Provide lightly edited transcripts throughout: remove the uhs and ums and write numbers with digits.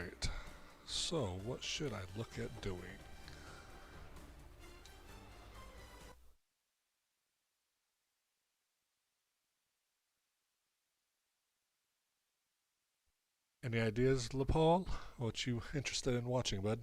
Alright, so what should I look at doing? Any ideas, LaPaul? What you interested in watching, bud?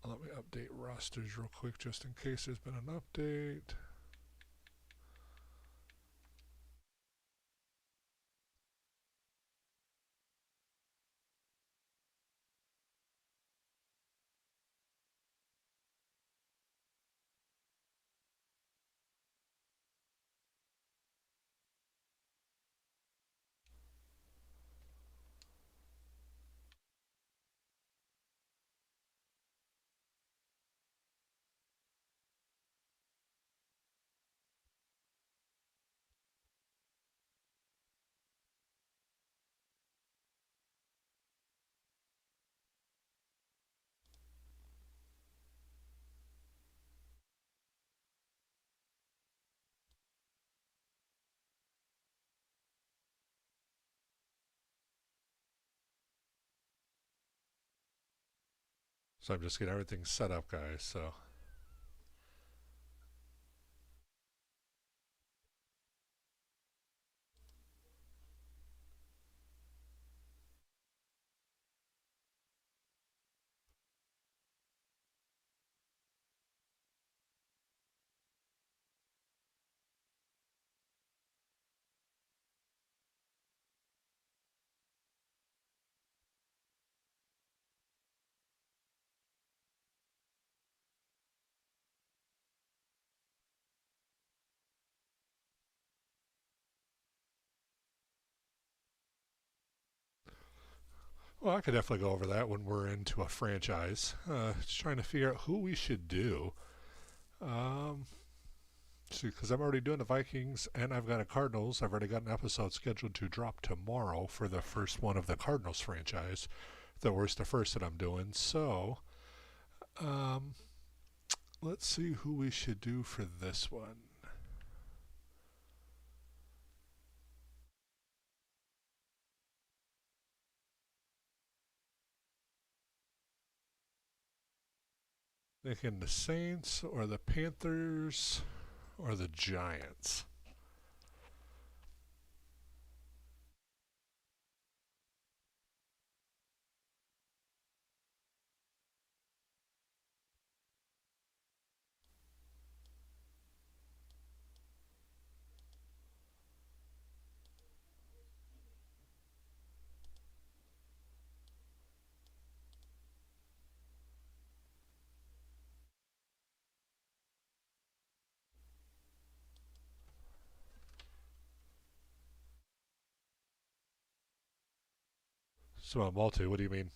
Let me update rosters real quick just in case there's been an update. So I'm just getting everything set up, guys. Well, I could definitely go over that when we're into a franchise. Just trying to figure out who we should do. Um, see, because I'm already doing the Vikings and I've got a Cardinals. I've already got an episode scheduled to drop tomorrow for the first one of the Cardinals franchise. That was the first that I'm doing. So, um, let's see who we should do for this one. Thinking the Saints or the Panthers or the Giants. So, multi, what do you mean?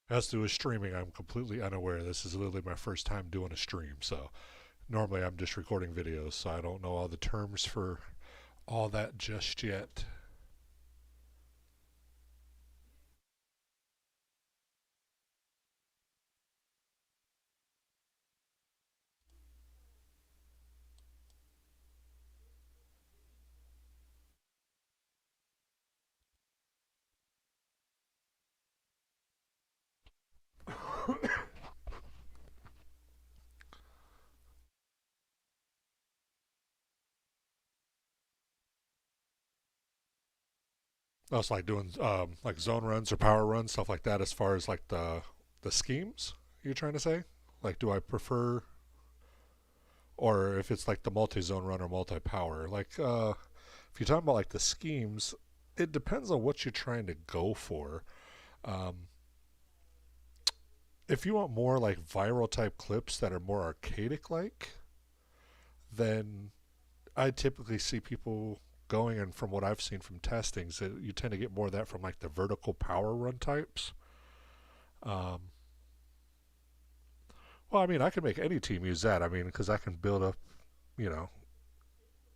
As to with streaming, I'm completely unaware. This is literally my first time doing a stream, so normally I'm just recording videos, so I don't know all the terms for all that just yet. That's like doing like zone runs or power runs, stuff like that. As far as like the schemes, you're trying to say? Like, do I prefer, or if it's like the multi-zone run or multi-power? Like, if you're talking about like the schemes, it depends on what you're trying to go for. Um, if you want more like viral type clips that are more archaic like, then I typically see people going, and from what I've seen from testings, that you tend to get more of that from like the vertical power run types. Um, well, I mean, I can make any team use that. I mean, because I can build up, you know,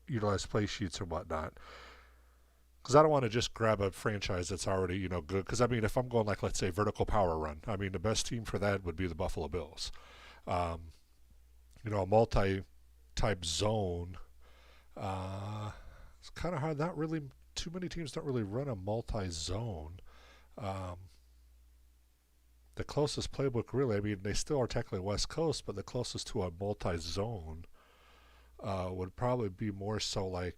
utilize play sheets or whatnot. Because I don't want to just grab a franchise that's already, good. Because I mean, if I'm going like, let's say, vertical power run, I mean, the best team for that would be the Buffalo Bills. Um, a multi-type zone. It's kind of hard. Not really. Too many teams don't really run a multi-zone. Um, the closest playbook, really, I mean, they still are technically West Coast, but the closest to a multi-zone would probably be more so like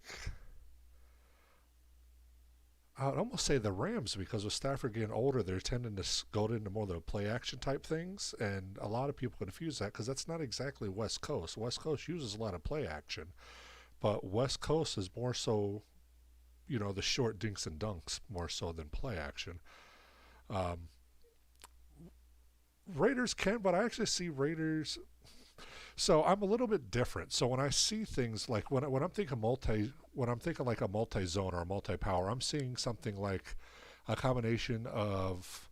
I would almost say the Rams, because with Stafford getting older, they're tending to go into more of the play action type things, and a lot of people confuse that because that's not exactly West Coast. West Coast uses a lot of play action, but West Coast is more so, the short dinks and dunks more so than play action. Um, Raiders can, but I actually see Raiders. So I'm a little bit different. So when I see things like when I'm thinking when I'm thinking like a multi zone or a multi power, I'm seeing something like a combination of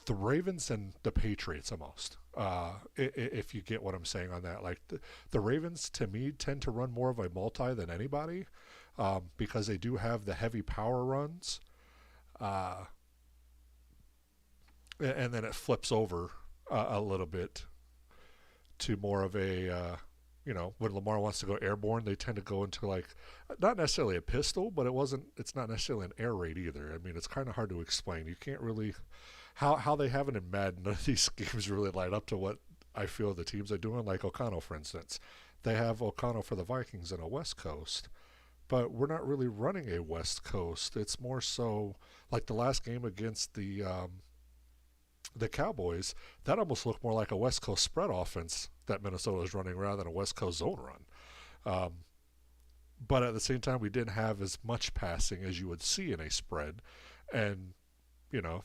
the Ravens and the Patriots almost. If you get what I'm saying on that, like the Ravens to me tend to run more of a multi than anybody, because they do have the heavy power runs, uh, and then it flips over a little bit to more of a when Lamar wants to go airborne, they tend to go into like not necessarily a pistol, but it's not necessarily an air raid either. I mean, it's kind of hard to explain. You can't really how they have it in Madden. None of these games really line up to what I feel the teams are doing. Like O'Connell, for instance, they have O'Connell for the Vikings in a West Coast, but we're not really running a West Coast. It's more so like the last game against the Cowboys, that almost looked more like a West Coast spread offense that Minnesota was running rather than a West Coast zone run. Um, but at the same time, we didn't have as much passing as you would see in a spread. And,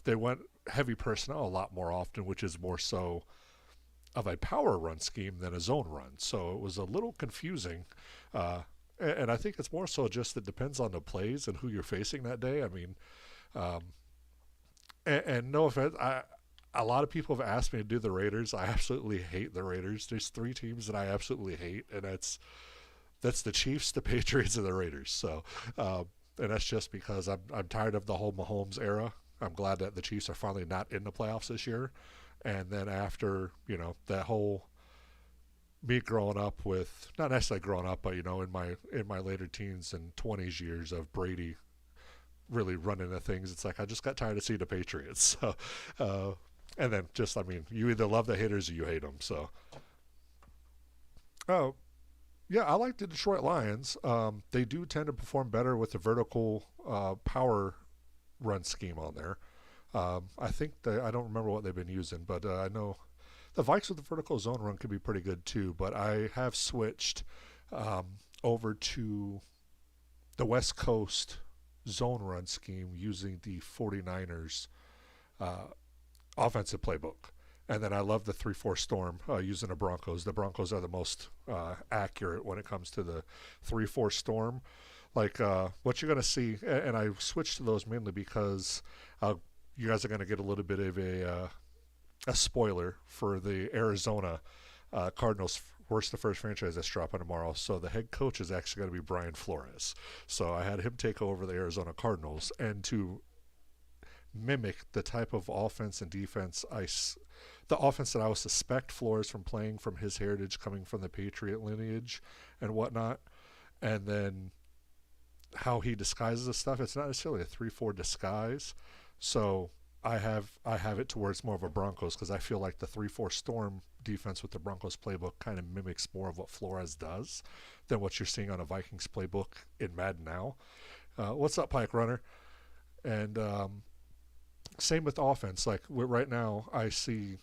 they went heavy personnel a lot more often, which is more so of a power run scheme than a zone run. So it was a little confusing. And I think it's more so just it depends on the plays and who you're facing that day. I mean, um, and no offense, a lot of people have asked me to do the Raiders. I absolutely hate the Raiders. There's three teams that I absolutely hate, and that's the Chiefs, the Patriots, and the Raiders. So, and that's just because I'm tired of the whole Mahomes era. I'm glad that the Chiefs are finally not in the playoffs this year. And then after that whole me growing up with not necessarily growing up, but in my later teens and 20s years of Brady really running the things, it's like I just got tired of seeing the Patriots. So, and then just I mean, you either love the haters or you hate them. So, oh yeah, I like the Detroit Lions. They do tend to perform better with the vertical power run scheme on there. I think I don't remember what they've been using, but I know the Vikes with the vertical zone run could be pretty good too. But I have switched over to the West Coast zone run scheme using the 49ers uh, offensive playbook. And then I love the 3-4 storm using the Broncos. The Broncos are the most accurate when it comes to the 3-4 storm. Like what you're going to see, and I switched to those mainly because you guys are going to get a little bit of a spoiler for the Arizona Cardinals. Worst the first franchise that's dropping tomorrow. So the head coach is actually going to be Brian Flores. So I had him take over the Arizona Cardinals, and to mimic the type of offense and defense the offense that I would suspect Flores from playing from his heritage, coming from the Patriot lineage and whatnot, and then how he disguises the stuff. It's not necessarily a 3-4 disguise. So I have it to where it's more of a Broncos, because I feel like the 3-4 storm defense with the Broncos playbook kind of mimics more of what Flores does than what you're seeing on a Vikings playbook in Madden now. What's up, Pike Runner? And same with offense. Like right now, I see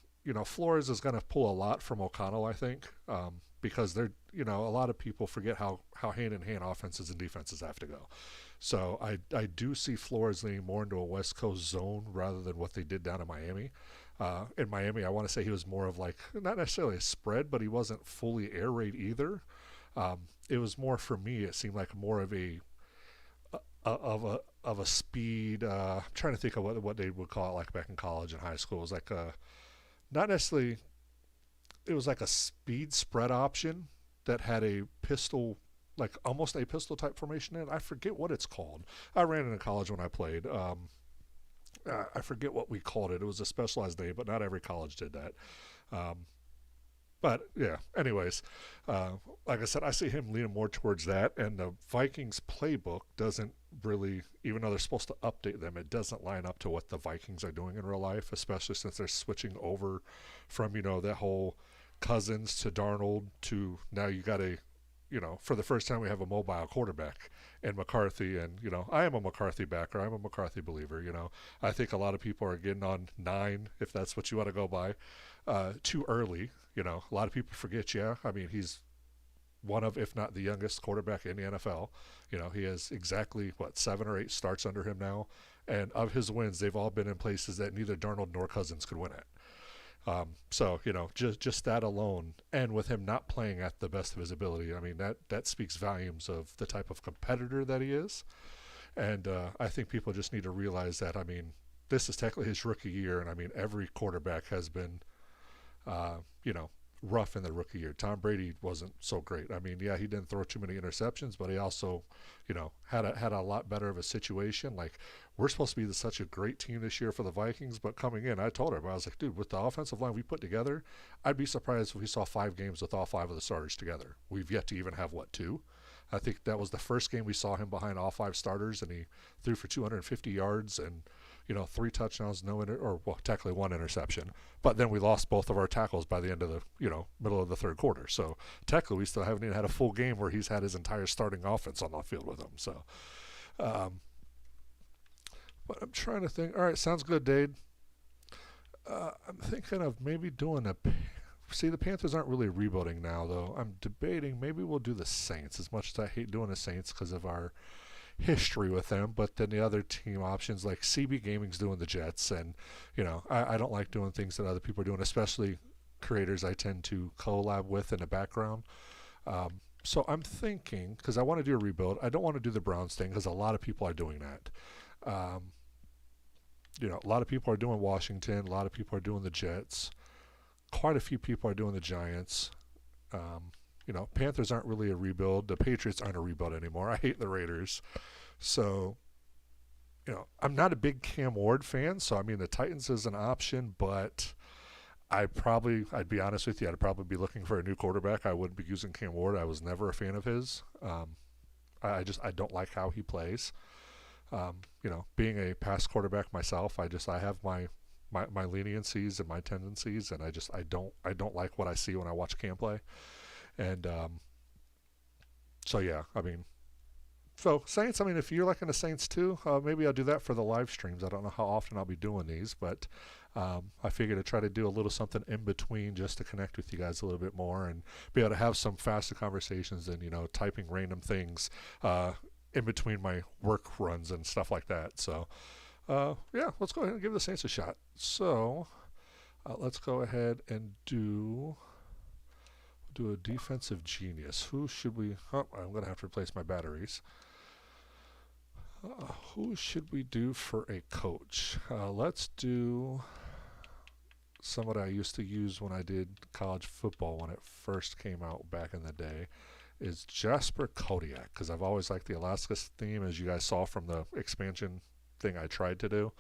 Flores is going to pull a lot from O'Connell, I think, because they're a lot of people forget how hand in hand offenses and defenses have to go. So I do see Flores leaning more into a West Coast zone rather than what they did down in Miami. In Miami, I want to say he was more of like not necessarily a spread, but he wasn't fully air raid either. It was more for me. It seemed like more of a of a speed. I'm trying to think of what they would call it like back in college and high school. It was like a not necessarily. It was like a speed spread option that had a pistol, like almost a pistol type formation in it. I forget what it's called. I ran it in college when I played. I forget what we called it. It was a specialized name, but not every college did that. Um, but yeah, anyways, uh, like I said, I see him leaning more towards that. And the Vikings playbook doesn't really, even though they're supposed to update them, it doesn't line up to what the Vikings are doing in real life, especially since they're switching over from, that whole Cousins to Darnold to now you got a, for the first time we have a mobile quarterback and McCarthy. And, I am a McCarthy backer. I'm a McCarthy believer. I think a lot of people are getting on nine, if that's what you want to go by, too early. A lot of people forget, yeah, I mean, he's one of, if not the youngest quarterback in the NFL. He has exactly, what, 7 or 8 starts under him now. And of his wins, they've all been in places that neither Darnold nor Cousins could win at. So just that alone, and with him not playing at the best of his ability, I mean that speaks volumes of the type of competitor that he is. And I think people just need to realize that. I mean, this is technically his rookie year, and I mean every quarterback has been uh, you know, rough in the rookie year. Tom Brady wasn't so great. I mean, yeah, he didn't throw too many interceptions, but he also, had a lot better of a situation. Like, we're supposed to be such a great team this year for the Vikings, but coming in, I told him, I was like, dude, with the offensive line we put together, I'd be surprised if we saw 5 games with all 5 of the starters together. We've yet to even have, what, 2? I think that was the first game we saw him behind all 5 starters, and he threw for 250 yards and 3 touchdowns, or well, technically 1 interception. But then we lost both of our tackles by the end of the middle of the third quarter. So technically, we still haven't even had a full game where he's had his entire starting offense on the field with him. So, um, but I'm trying to think. All right, sounds good, Dade. I'm thinking of maybe doing a. See, the Panthers aren't really rebuilding now, though. I'm debating maybe we'll do the Saints. As much as I hate doing the Saints because of our history with them, but then the other team options like CB Gaming's doing the Jets, and I don't like doing things that other people are doing, especially creators I tend to collab with in the background. So I'm thinking, because I want to do a rebuild, I don't want to do the Browns thing because a lot of people are doing that. A lot of people are doing Washington, a lot of people are doing the Jets, quite a few people are doing the Giants. Panthers aren't really a rebuild. The Patriots aren't a rebuild anymore. I hate the Raiders. So, I'm not a big Cam Ward fan. So, I mean, the Titans is an option, but I'd be honest with you, I'd probably be looking for a new quarterback. I wouldn't be using Cam Ward. I was never a fan of his. I don't like how he plays. Being a past quarterback myself, I have my leniencies and my tendencies, and I don't like what I see when I watch Cam play. And so yeah, I mean, so Saints. I mean, if you're liking the Saints too, maybe I'll do that for the live streams. I don't know how often I'll be doing these, but I figured to try to do a little something in between just to connect with you guys a little bit more and be able to have some faster conversations than typing random things in between my work runs and stuff like that. So yeah, let's go ahead and give the Saints a shot. So let's go ahead and do a defensive genius. Who should we? Oh, I'm going to have to replace my batteries. Who should we do for a coach? Let's do somebody I used to use when I did college football when it first came out back in the day. Is Jasper Kodiak, because I've always liked the Alaska theme, as you guys saw from the expansion thing I tried to do.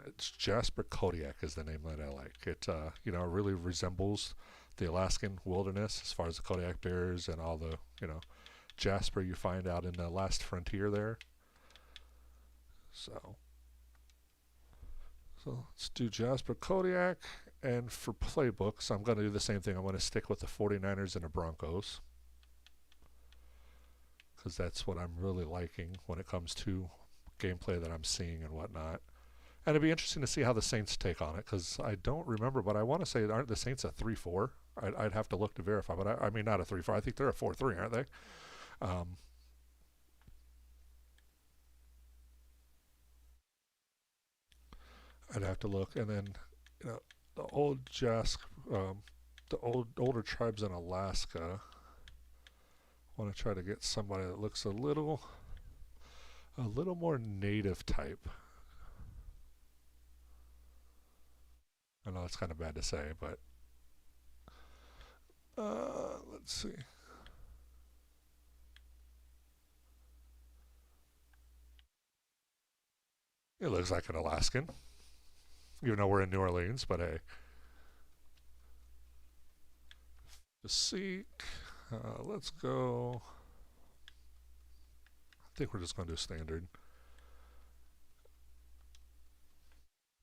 It's Jasper Kodiak is the name that I like. It really resembles the Alaskan wilderness as far as the Kodiak bears and all the Jasper you find out in the last frontier there. So let's do Jasper Kodiak. And for playbooks, I'm going to do the same thing. I'm going to stick with the 49ers and the Broncos because that's what I'm really liking when it comes to gameplay that I'm seeing and whatnot. And it'd be interesting to see how the Saints take on it because I don't remember, but I want to say, aren't the Saints a 3-4? I'd have to look to verify, but I mean, not a 3-4. I think they're a 4-3, aren't they? I'd have to look. And then, the older tribes in Alaska, Want to try to get somebody that looks a little more native type. I know it's kind of bad to say, but let's see. It looks like an Alaskan, even though we're in New Orleans, but hey. Seek. Let's go. I think we're just going to do standard.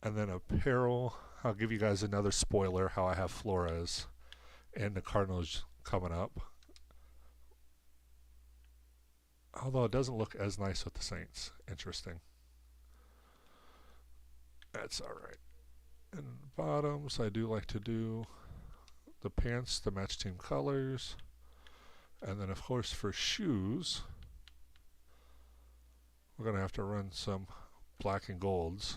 And then apparel. I'll give you guys another spoiler how I have Flores and the Cardinals coming up. Although it doesn't look as nice with the Saints. Interesting. That's alright. And bottoms, I do like to do the pants to match team colors. And then, of course, for shoes, we're going to have to run some black and golds.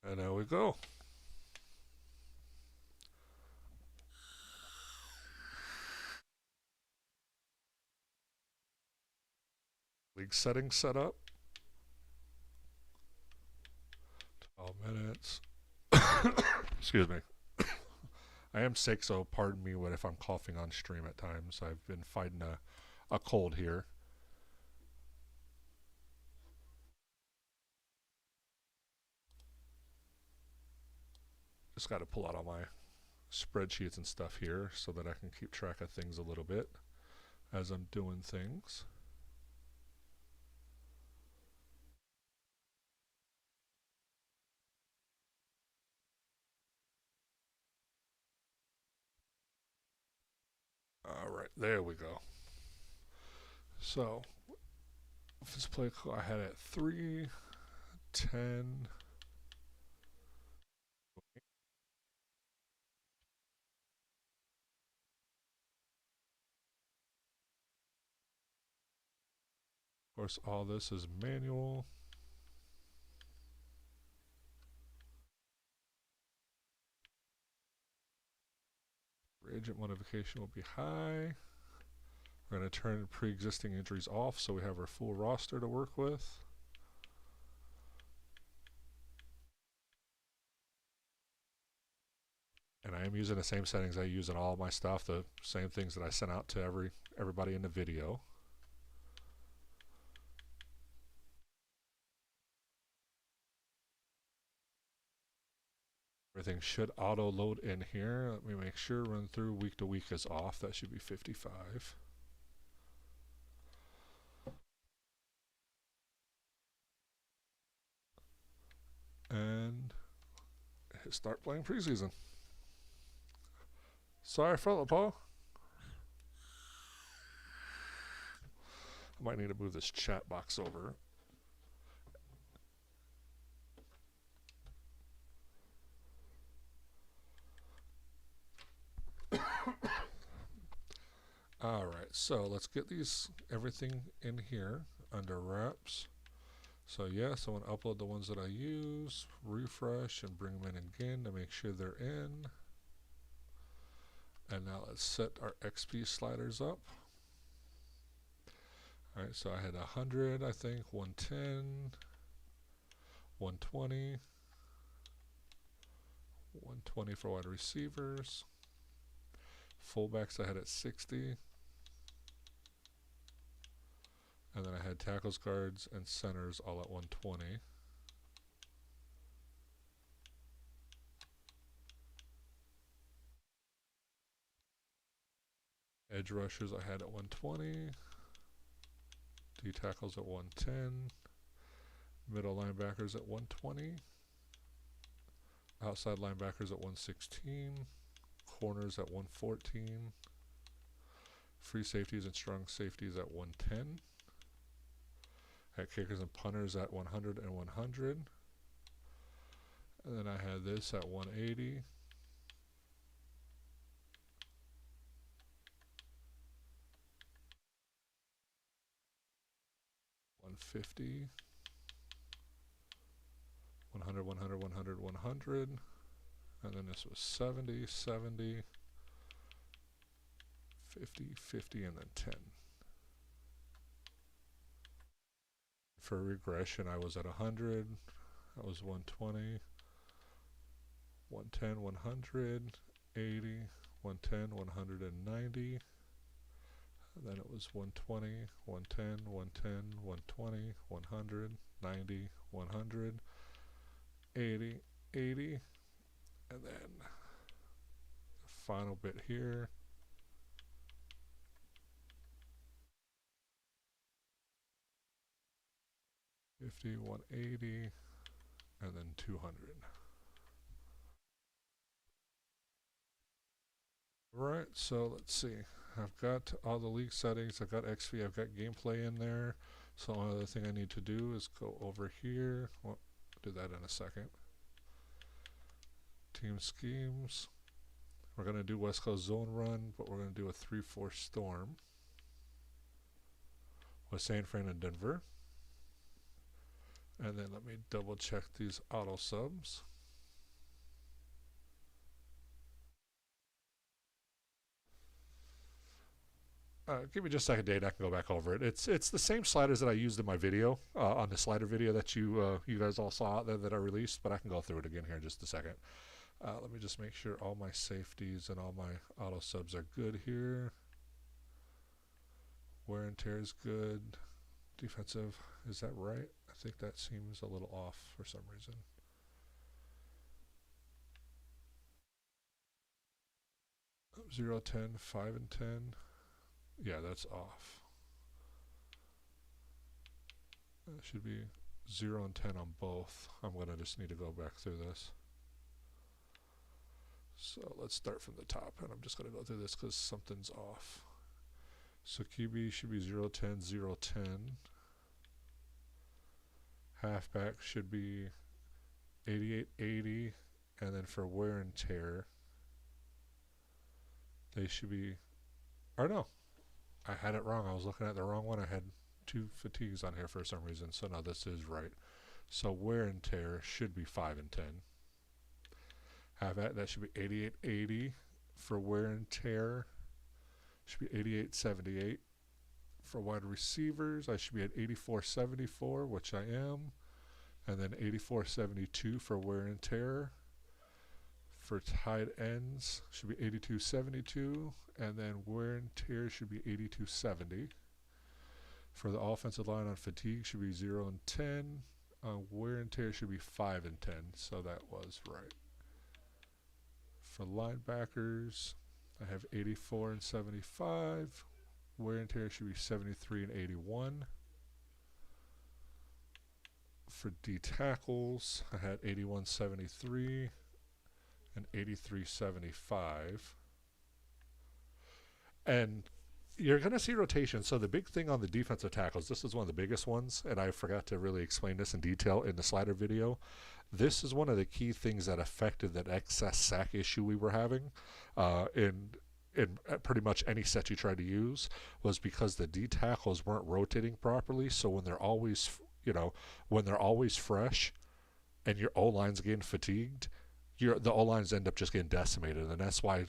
And there we go. League settings set up. 12 minutes. Excuse me. I am sick, so pardon me if I'm coughing on stream at times. I've been fighting a cold here. Just got to pull out all my spreadsheets and stuff here so that I can keep track of things a little bit as I'm doing things. Alright, there we go. So, this play I had at 3, 10. Of course, all this is manual. Agent modification will be high. We're going to turn pre-existing injuries off so we have our full roster to work with. And I am using the same settings I use in all of my stuff, the same things that I sent out to everybody in the video. Everything should auto load in here. Let me make sure run through week to week is off. That should be 55. And start playing preseason. Sorry, fella, Paul. I might need to move this chat box over. Alright, so let's get everything in here under wraps. So yes, I want to upload the ones that I use, refresh, and bring them in again to make sure they're in. And now let's set our XP sliders up. Alright, so I had 100, I think, 110, 120, 120 for wide receivers. Fullbacks I had at 60. And then I had tackles, guards, and centers all at 120. Edge rushers I had at 120. D tackles at 110. Middle linebackers at 120. Outside linebackers at 116. Corners at 114. Free safeties and strong safeties at 110. Had kickers and punters at 100 and 100. And then I had this at 180. 150. 100, 100, 100, 100. And then this was 70, 70, 50, 50, and then 10. For regression, I was at 100. That was 120, 110, 100, 80, 110, 190. And then it was 120, 110, 110, 120, 100, 90, 100, 80, 80. And then the final bit here. 50, 180, and then 200. Right, so let's see. I've got all the league settings. I've got XV. I've got gameplay in there. So one other thing I need to do is go over here. Well, I'll do that in a second. Team schemes. We're going to do West Coast Zone Run, but we're going to do a 3-4 Storm with San Fran and Denver. And then let me double check these auto subs. Give me just a second, Dave. I can go back over it. It's the same sliders that I used in my video, on the slider video that you guys all saw out there that I released, but I can go through it again here in just a second. Let me just make sure all my safeties and all my auto subs are good here. Wear and tear is good. Defensive, is that right? I think that seems a little off for some reason. Oh, 0, 10, 5, and 10. Yeah, that's off. It should be 0 and 10 on both. I'm going to just need to go back through this. So let's start from the top, and I'm just going to go through this because something's off. So QB should be 0, 10, 0, 10. Halfback should be 88, 80. And then for wear and tear, they should be, or no, I had it wrong. I was looking at the wrong one. I had 2 fatigues on here for some reason. So no, this is right. So wear and tear should be 5 and 10. Halfback, that should be 88, 80. For wear and tear, should be 88, 78. For wide receivers, I should be at 84, 74, which I am. And then 84, 72 for wear and tear. For tight ends, should be 82, 72. And then wear and tear should be 82, 70. For the offensive line on fatigue, should be 0 and 10. Wear and tear should be 5 and 10. So that was right. For linebackers, I have 84 and 75. Wear and tear should be 73 and 81. For D tackles, I had 81, 73 and 83, 75. And you're going to see rotation. So the big thing on the defensive tackles, this is one of the biggest ones, and I forgot to really explain this in detail in the slider video. This is one of the key things that affected that excess sack issue we were having in pretty much any set you try to use, was because the D tackles weren't rotating properly. So when they're always, when they're always fresh and your O-line's getting fatigued, the O-lines end up just getting decimated. And that's why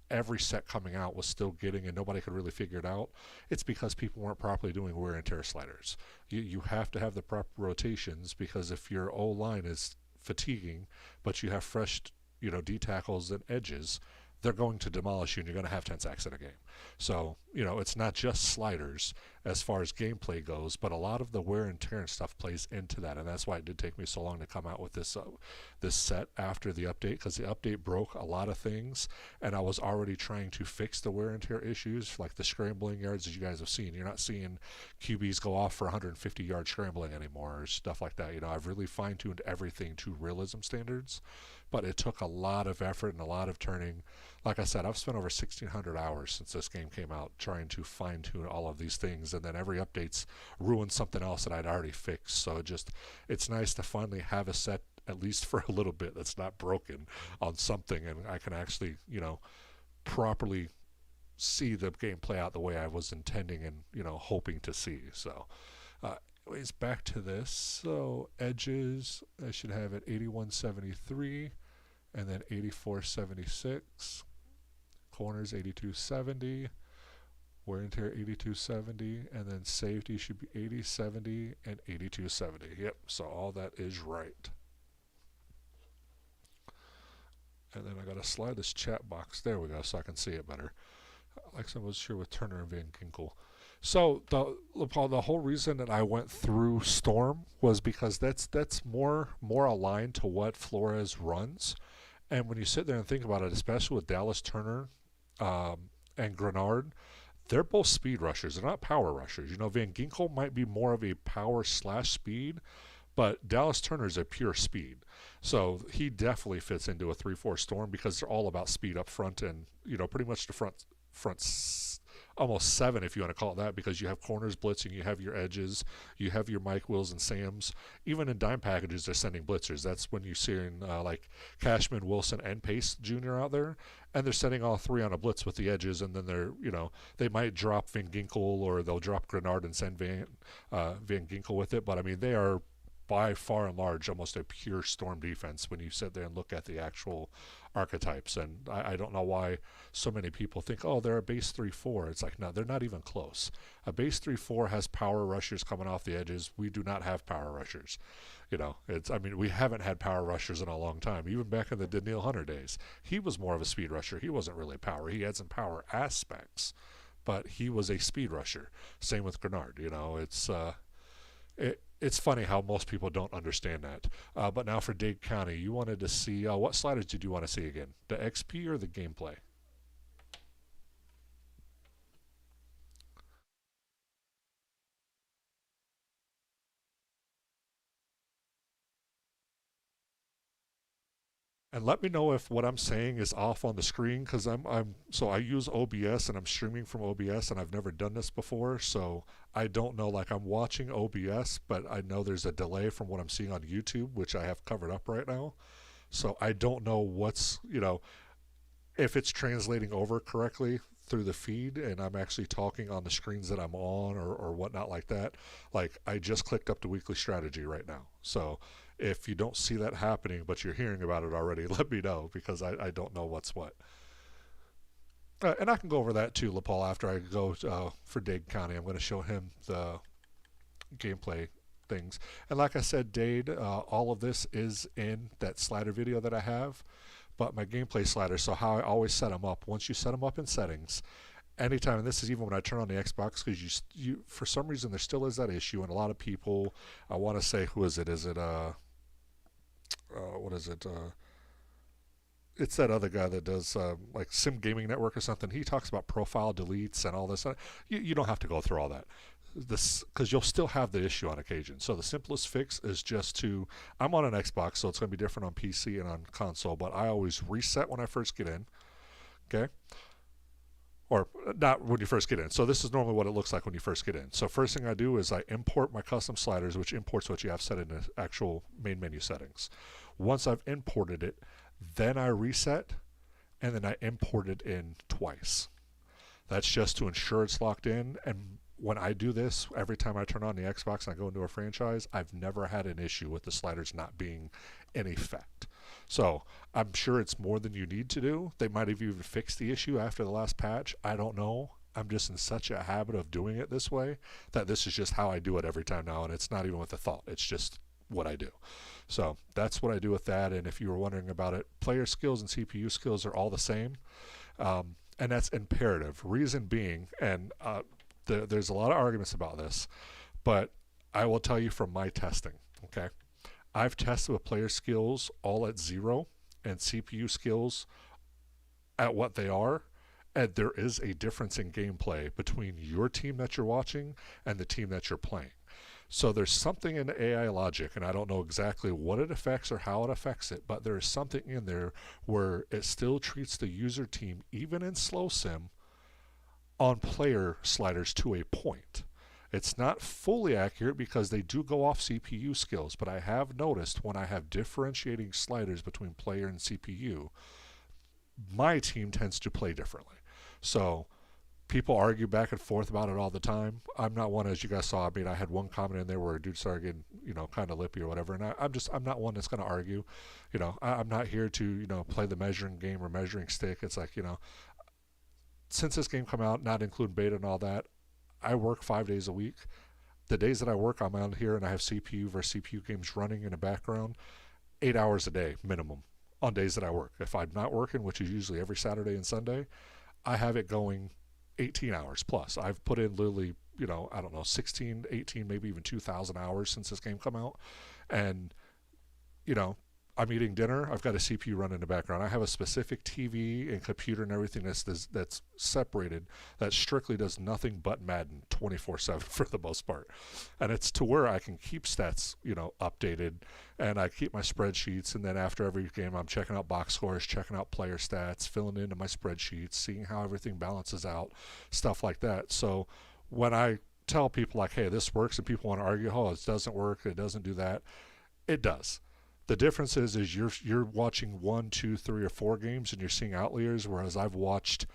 every set coming out was still getting, and nobody could really figure it out. It's because people weren't properly doing wear and tear sliders. You have to have the proper rotations, because if your O-line is fatiguing, but you have fresh, D tackles and edges, they're going to demolish you, and you're going to have 10 sacks in a game. So, it's not just sliders as far as gameplay goes, but a lot of the wear and tear and stuff plays into that, and that's why it did take me so long to come out with this set after the update, because the update broke a lot of things, and I was already trying to fix the wear and tear issues, like the scrambling yards that you guys have seen. You're not seeing QBs go off for 150-yard scrambling anymore, or stuff like that. I've really fine-tuned everything to realism standards, but it took a lot of effort and a lot of turning. Like I said, I've spent over 1,600 hours since this game came out trying to fine-tune all of these things, and then every update's ruined something else that I'd already fixed. So it's nice to finally have a set, at least for a little bit, that's not broken on something, and I can actually, properly see the game play out the way I was intending and, hoping to see. So, anyways, back to this. So, edges, I should have at 81.73 and then 84.76. Corners 82.70. Wear and tear 8270, and then safety should be 8070 and 8270. Yep, so all that is right. And then I gotta slide this chat box. There we go, so I can see it better. Like I was sure with Turner and Van Ginkel. So the whole reason that I went through Storm was because that's more aligned to what Flores runs. And when you sit there and think about it, especially with Dallas Turner and Grenard, they're both speed rushers. They're not power rushers. You know, Van Ginkel might be more of a power slash speed, but Dallas Turner is a pure speed. So he definitely fits into a 3-4 Storm because they're all about speed up front and, you know, pretty much the front almost 7 if you want to call it that, because you have corners blitzing, you have your edges, you have your Mike Wills and Sams. Even in dime packages, they're sending blitzers. That's when you're seeing like Cashman, Wilson, and Pace Jr. out there, and they're sending all 3 on a blitz with the edges, and then they're, you know, they might drop Van Ginkel or they'll drop Grenard and send Van Ginkel with it. But I mean, they are by far and large almost a pure Storm defense when you sit there and look at the actual archetypes. And I don't know why so many people think, oh, they're a base 3-4. It's like, no, they're not even close. A base 3-4 has power rushers coming off the edges. We do not have power rushers. You know, I mean, we haven't had power rushers in a long time. Even back in the Daniil Hunter days, he was more of a speed rusher. He wasn't really power. He had some power aspects, but he was a speed rusher. Same with Grenard. You know, it's funny how most people don't understand that. But now for Dade County, you wanted to see, what sliders did you want to see again? The XP or the gameplay? And let me know if what I'm saying is off on the screen, because so I use OBS and I'm streaming from OBS and I've never done this before, so I don't know, like I'm watching OBS, but I know there's a delay from what I'm seeing on YouTube, which I have covered up right now. So I don't know what's, you know, if it's translating over correctly through the feed and I'm actually talking on the screens that I'm on or whatnot like that. Like I just clicked up to weekly strategy right now. So if you don't see that happening but you're hearing about it already, let me know, because I don't know what's what. And I can go over that too, LaPaul, after I go for Dade County. I'm going to show him the gameplay things. And like I said, Dade, all of this is in that slider video that I have. But my gameplay sliders, so how I always set them up, once you set them up in settings, anytime, and this is even when I turn on the Xbox, because you for some reason there still is that issue, and a lot of people, I want to say, who is it? Is it what is it? It's that other guy that does like Sim Gaming Network or something. He talks about profile deletes and all this. You don't have to go through all that, this, because you'll still have the issue on occasion. So the simplest fix is just to, I'm on an Xbox, so it's going to be different on PC and on console, but I always reset when I first get in. Okay, or not when you first get in. So this is normally what it looks like when you first get in. So first thing I do is I import my custom sliders, which imports what you have set in the actual main menu settings. Once I've imported it, then I reset, and then I import it in twice. That's just to ensure it's locked in. And when I do this, every time I turn on the Xbox and I go into a franchise, I've never had an issue with the sliders not being in effect. So I'm sure it's more than you need to do. They might have even fixed the issue after the last patch. I don't know. I'm just in such a habit of doing it this way that this is just how I do it every time now, and it's not even with a thought. It's just what I do. So that's what I do with that. And if you were wondering about it, player skills and CPU skills are all the same, and that's imperative. Reason being, and there's a lot of arguments about this, but I will tell you from my testing, okay? I've tested with player skills all at 0 and CPU skills at what they are, and there is a difference in gameplay between your team that you're watching and the team that you're playing. So there's something in the AI logic, and I don't know exactly what it affects or how it affects it, but there is something in there where it still treats the user team, even in slow sim, on player sliders to a point. It's not fully accurate because they do go off CPU skills, but I have noticed when I have differentiating sliders between player and CPU, my team tends to play differently. So people argue back and forth about it all the time. I'm not one, as you guys saw. I mean, I had one comment in there where a dude started getting, kind of lippy or whatever, and I'm not one that's going to argue. I'm not here to, play the measuring game or measuring stick. It's like, since this game come out, not including beta and all that, I work 5 days a week. The days that I work, I'm out here and I have CPU versus CPU games running in the background 8 hours a day minimum on days that I work. If I'm not working, which is usually every Saturday and Sunday, I have it going 18 hours plus. I've put in literally, I don't know, 16, 18, maybe even 2,000 hours since this game come out. And, I'm eating dinner. I've got a CPU running in the background. I have a specific TV and computer and everything that's separated that strictly does nothing but Madden 24/7 for the most part. And it's to where I can keep stats, updated, and I keep my spreadsheets. And then after every game, I'm checking out box scores, checking out player stats, filling into my spreadsheets, seeing how everything balances out, stuff like that. So when I tell people like, hey, this works, and people want to argue, oh, it doesn't work, it doesn't do that, it does. The difference is you're watching 1, 2, 3, or 4 games and you're seeing outliers, whereas I've watched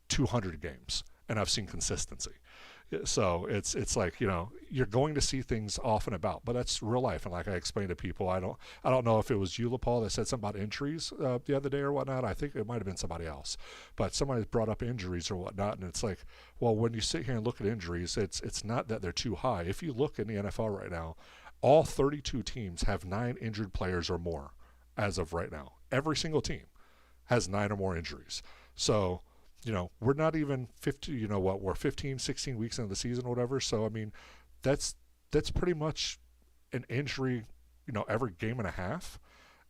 200 games and I've seen consistency. So it's like, you're going to see things off and about, but that's real life. And like I explained to people, I don't know if it was you, Paul, that said something about injuries the other day or whatnot. I think it might have been somebody else, but somebody brought up injuries or whatnot, and it's like, well, when you sit here and look at injuries, it's not that they're too high. If you look in the NFL right now, all 32 teams have 9 injured players or more as of right now. Every single team has 9 or more injuries. So, we're not even 50, we're 15, 16 weeks into the season or whatever. So, I mean, that's pretty much an injury, every game and a half.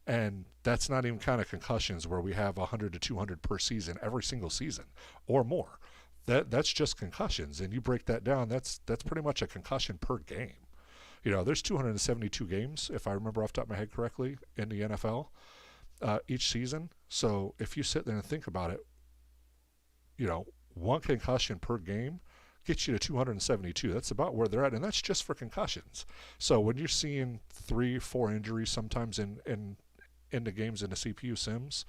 And that's not even kind of concussions where we have 100 to 200 per season every single season or more. That's just concussions. And you break that down, that's pretty much a concussion per game. There's 272 games, if I remember off the top of my head correctly, in the NFL each season. So if you sit there and think about it, one concussion per game gets you to 272. That's about where they're at, and that's just for concussions. So when you're seeing 3, 4 injuries sometimes in the games in the CPU sims,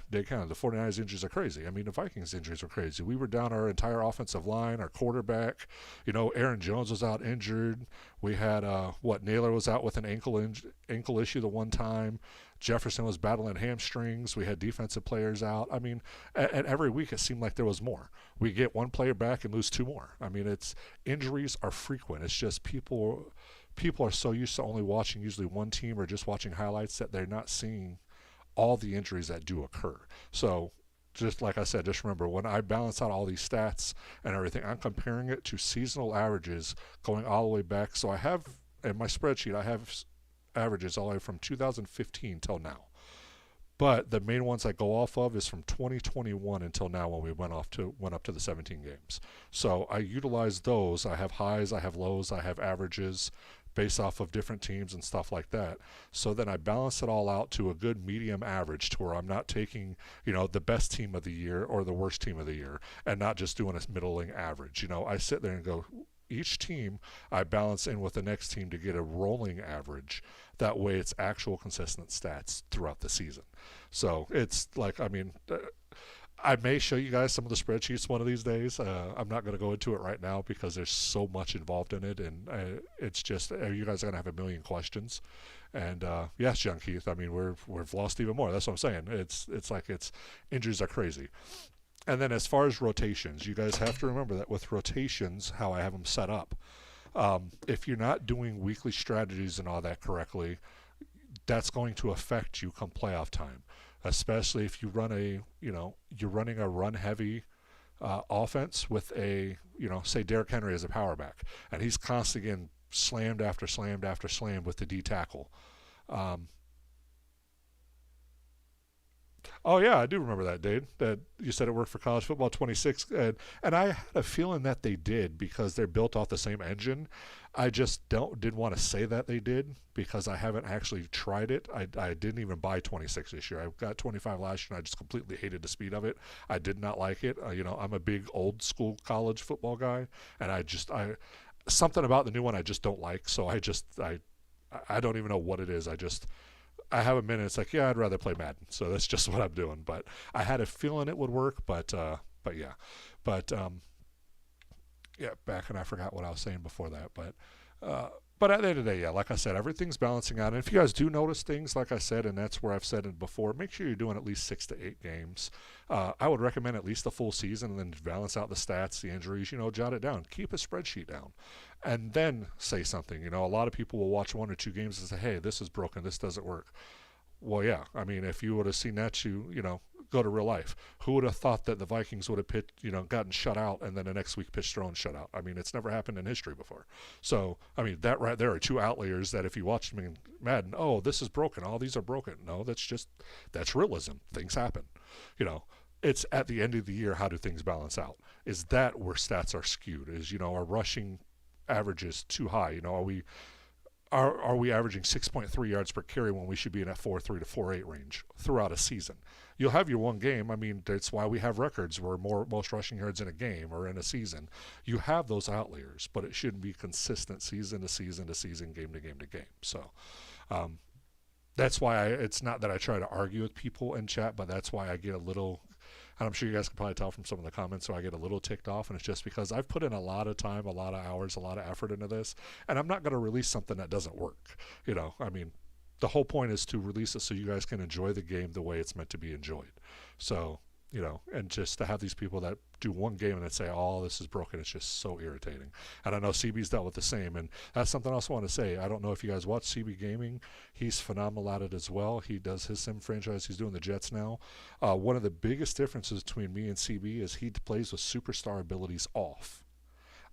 they kind of, the 49ers injuries are crazy. I mean, the Vikings injuries were crazy. We were down our entire offensive line, our quarterback. Aaron Jones was out injured. We had, Naylor was out with an ankle issue the one time. Jefferson was battling hamstrings. We had defensive players out. I mean, and every week it seemed like there was more. We get one player back and lose 2 more. I mean, injuries are frequent. It's just people are so used to only watching usually one team or just watching highlights that they're not seeing all the injuries that do occur. So just like I said, just remember, when I balance out all these stats and everything, I'm comparing it to seasonal averages going all the way back. So I have, in my spreadsheet, I have averages all the way from 2015 till now. But the main ones I go off of is from 2021 until now, when we went up to the 17 games. So I utilize those. I have highs, I have lows, I have averages based off of different teams and stuff like that. So then I balance it all out to a good medium average, to where I'm not taking, the best team of the year or the worst team of the year, and not just doing a middling average. I sit there and go, each team I balance in with the next team to get a rolling average. That way it's actual consistent stats throughout the season. So it's like, I mean, I may show you guys some of the spreadsheets one of these days. I'm not going to go into it right now because there's so much involved in it, and it's just, you guys are going to have a million questions. And yes, John Keith, I mean, we've lost even more. That's what I'm saying. It's like injuries are crazy. And then as far as rotations, you guys have to remember that with rotations, how I have them set up, if you're not doing weekly strategies and all that correctly, that's going to affect you come playoff time. Especially if you run you're running a run heavy offense with say Derrick Henry as a power back, and he's constantly getting slammed after slammed after slammed with the D tackle. Oh yeah, I do remember that, Dave. That you said it worked for college football 26, and I had a feeling that they did because they're built off the same engine. I just didn't want to say that they did because I haven't actually tried it. I didn't even buy 26 this year. I got 25 last year, and I just completely hated the speed of it. I did not like it. I'm a big old school college football guy, and something about the new one I just don't like. So I don't even know what it is. I have a minute. It's like, yeah, I'd rather play Madden. So that's just what I'm doing. But I had a feeling it would work. But yeah. But yeah, back, and I forgot what I was saying before that. But But at the end of the day, yeah, like I said, everything's balancing out. And if you guys do notice things, like I said, and that's where I've said it before, make sure you're doing at least 6 to 8 games. I would recommend at least a full season and then balance out the stats, the injuries, jot it down. Keep a spreadsheet down. And then say something. A lot of people will watch 1 or 2 games and say, hey, this is broken, this doesn't work. Well, yeah, I mean, if you would have seen that, go to real life. Who would have thought that the Vikings would have pitched, gotten shut out and then the next week pitched their own shutout? I mean, it's never happened in history before. So, I mean, that right there are 2 outliers that if you watch them in Madden, oh, this is broken, all these are broken. No, that's realism. Things happen. It's at the end of the year, how do things balance out? Is that where stats are skewed? Is, our rushing average is too high? Are we averaging 6.3 yards per carry when we should be in that 4.3 to 4.8 range throughout a season? You'll have your one game. I mean, that's why we have records where most rushing yards in a game or in a season. You have those outliers, but it shouldn't be consistent season to season to season, game to game to game. So that's why it's not that I try to argue with people in chat, but that's why I get a little, and I'm sure you guys can probably tell from some of the comments, so I get a little ticked off, and it's just because I've put in a lot of time, a lot of hours, a lot of effort into this, and I'm not going to release something that doesn't work. I mean, the whole point is to release it so you guys can enjoy the game the way it's meant to be enjoyed. So, and just to have these people that do one game and then say, oh, this is broken, it's just so irritating. And I know CB's dealt with the same, and that's something else I want to say. I don't know if you guys watch CB Gaming. He's phenomenal at it as well. He does his sim franchise. He's doing the Jets now. One of the biggest differences between me and CB is he plays with superstar abilities off.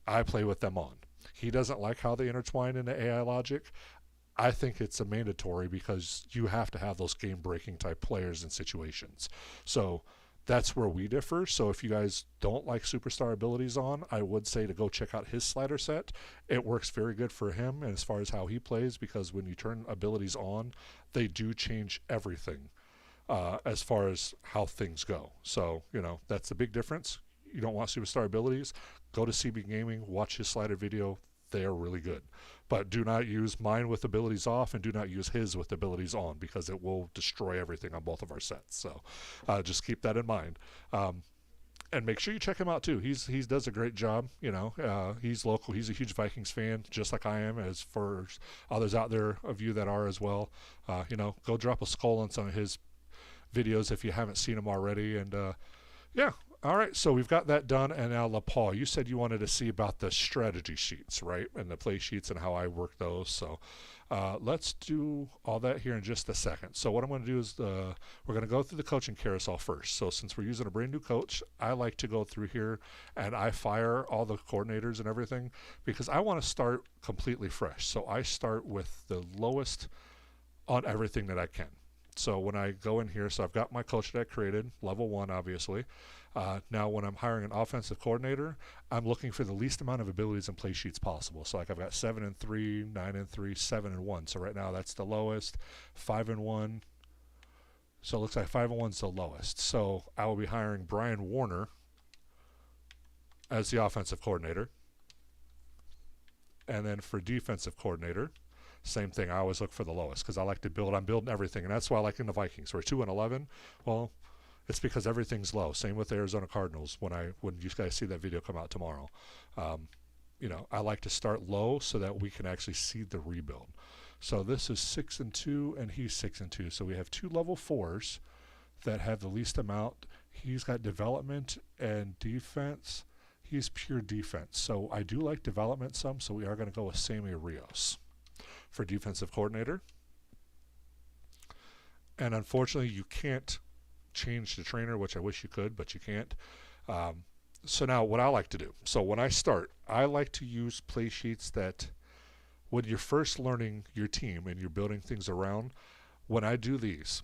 I play with them on. He doesn't like how they intertwine into AI logic. I think it's a mandatory because you have to have those game-breaking type players in situations. So that's where we differ. So if you guys don't like superstar abilities on, I would say to go check out his slider set. It works very good for him and as far as how he plays, because when you turn abilities on, they do change everything as far as how things go. So, that's the big difference. You don't want superstar abilities, go to CB Gaming, watch his slider video. They are really good. But do not use mine with abilities off and do not use his with abilities on, because it will destroy everything on both of our sets. So just keep that in mind. And make sure you check him out too. He does a great job. He's local. He's a huge Vikings fan, just like I am, as for others out there of you that are as well. Go drop a skull on some of his videos if you haven't seen them already. And yeah. All right, so we've got that done, and now, LaPaul, you said you wanted to see about the strategy sheets, right, and the play sheets and how I work those. So let's do all that here in just a second. So what I'm going to do is we're going to go through the coaching carousel first. So since we're using a brand new coach, I like to go through here, and I fire all the coordinators and everything because I want to start completely fresh. So I start with the lowest on everything that I can. So when I go in here, so I've got my coach that I created, level 1, obviously. Now when I'm hiring an offensive coordinator, I'm looking for the least amount of abilities and play sheets possible. So like I've got 7 and 3, 9 and 3, 7 and 1. So right now that's the lowest. 5 and 1. So it looks like 5 and 1 is the lowest. So I will be hiring Brian Warner as the offensive coordinator. And then for defensive coordinator, same thing. I always look for the lowest because I like to build. I'm building everything, and that's why I like in the Vikings. We're 2 and 11. Well, it's because everything's low. Same with the Arizona Cardinals. When you guys see that video come out tomorrow, I like to start low so that we can actually see the rebuild. So this is 6 and 2, and he's 6 and 2. So we have 2 level 4s that have the least amount. He's got development and defense. He's pure defense. So I do like development some. So we are going to go with Sammy Rios for defensive coordinator. And unfortunately, you can't change the trainer, which I wish you could, but you can't. So now what I like to do, so when I start, I like to use play sheets that when you're first learning your team and you're building things around, when I do these,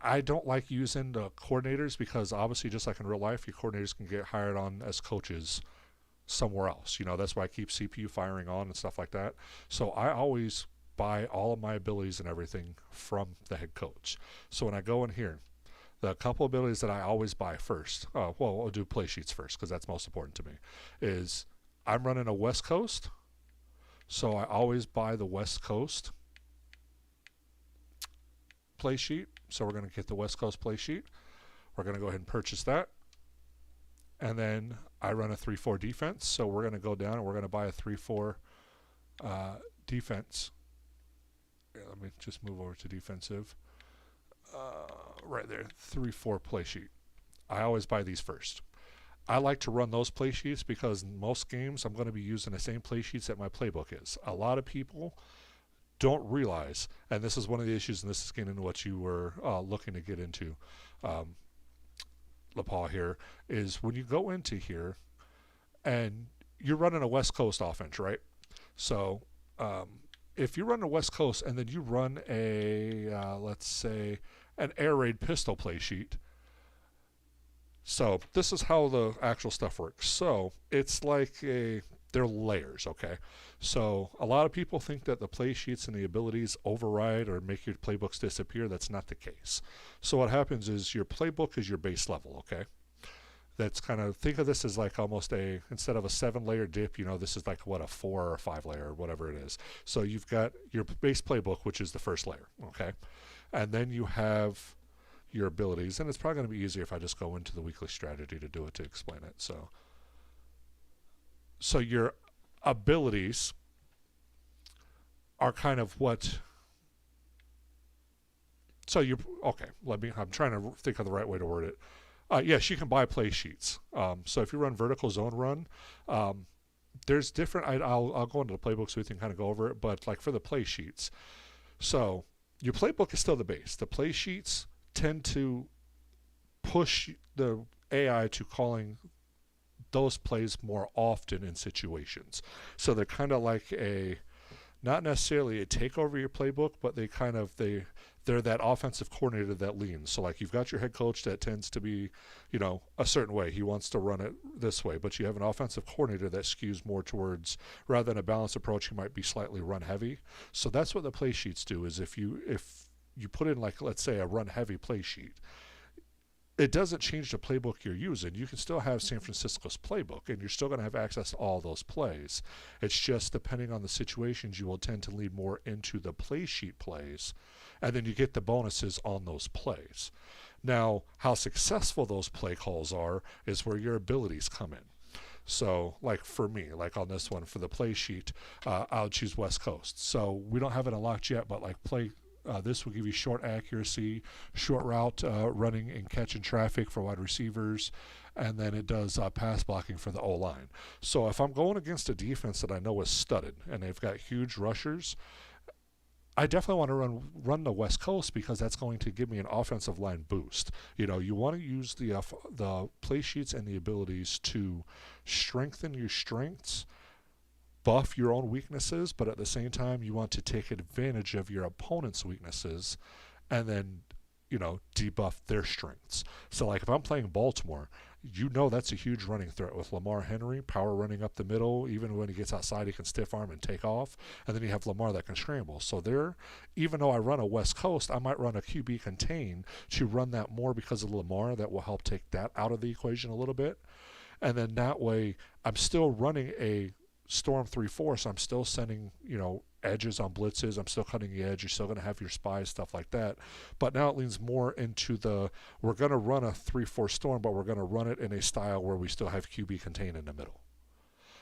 I don't like using the coordinators because obviously just like in real life, your coordinators can get hired on as coaches somewhere else. That's why I keep CPU firing on and stuff like that. So I always buy all of my abilities and everything from the head coach. So when I go in here, the couple abilities that I always buy first, I'll do play sheets first because that's most important to me, is I'm running a West Coast. So I always buy the West Coast play sheet. So we're going to get the West Coast play sheet. We're going to go ahead and purchase that. And then I run a 3-4 defense. So we're going to go down and we're going to buy a 3-4 defense. Yeah, let me just move over to defensive. Right there, 3-4 play sheet. I always buy these first. I like to run those play sheets because in most games I'm going to be using the same play sheets that my playbook is. A lot of people don't realize, and this is one of the issues, and this is getting into what you were looking to get into, LaPaul here, is when you go into here and you're running a West Coast offense, right? So if you run a West Coast and then you run a, let's say, an air raid pistol play sheet. So this is how the actual stuff works. So it's like they're layers, okay? So a lot of people think that the play sheets and the abilities override or make your playbooks disappear. That's not the case. So what happens is your playbook is your base level, okay? That's kind of, think of this as like almost instead of a 7-layer dip, this is like what, a 4 or 5-layer or whatever it is. So you've got your base playbook, which is the first layer, okay? And then you have your abilities, and it's probably going to be easier if I just go into the weekly strategy to do it to explain it. So your abilities are kind of what, so you, okay, I'm trying to think of the right way to word it. Yes, you can buy play sheets. So if you run vertical zone run, there's different, I'll go into the playbook so we can kind of go over it, but like for the play sheets, so your playbook is still the base. The play sheets tend to push the AI to calling those plays more often in situations. So they're kind of like not necessarily a take over your playbook, but they're that offensive coordinator that leans. So like you've got your head coach that tends to be, a certain way. He wants to run it this way, but you have an offensive coordinator that skews more towards, rather than a balanced approach, he might be slightly run heavy. So that's what the play sheets do, is if you put in, like, let's say a run heavy play sheet, it doesn't change the playbook you're using. You can still have San Francisco's playbook, and you're still going to have access to all those plays. It's just depending on the situations, you will tend to lead more into the play sheet plays, and then you get the bonuses on those plays. Now, how successful those play calls are is where your abilities come in. So, like for me, like on this one, for the play sheet, I'll choose West Coast. So we don't have it unlocked yet, but like this will give you short accuracy, short route running and catching traffic for wide receivers, and then it does pass blocking for the O-line. So if I'm going against a defense that I know is studded and they've got huge rushers, I definitely want to run the West Coast, because that's going to give me an offensive line boost. You want to use the play sheets and the abilities to strengthen your strengths, buff your own weaknesses, but at the same time you want to take advantage of your opponent's weaknesses and then debuff their strengths. So like if I'm playing Baltimore, that's a huge running threat with Lamar Henry, power running up the middle. Even when he gets outside, he can stiff arm and take off. And then you have Lamar that can scramble. So even though I run a West Coast, I might run a QB contain to run that more because of Lamar. That will help take that out of the equation a little bit. And then that way I'm still running a Storm 3-4, so I'm still sending, edges on blitzes. I'm still cutting the edge. You're still going to have your spies, stuff like that. But now it leans more into we're going to run a 3-4 Storm, but we're going to run it in a style where we still have QB contain in the middle.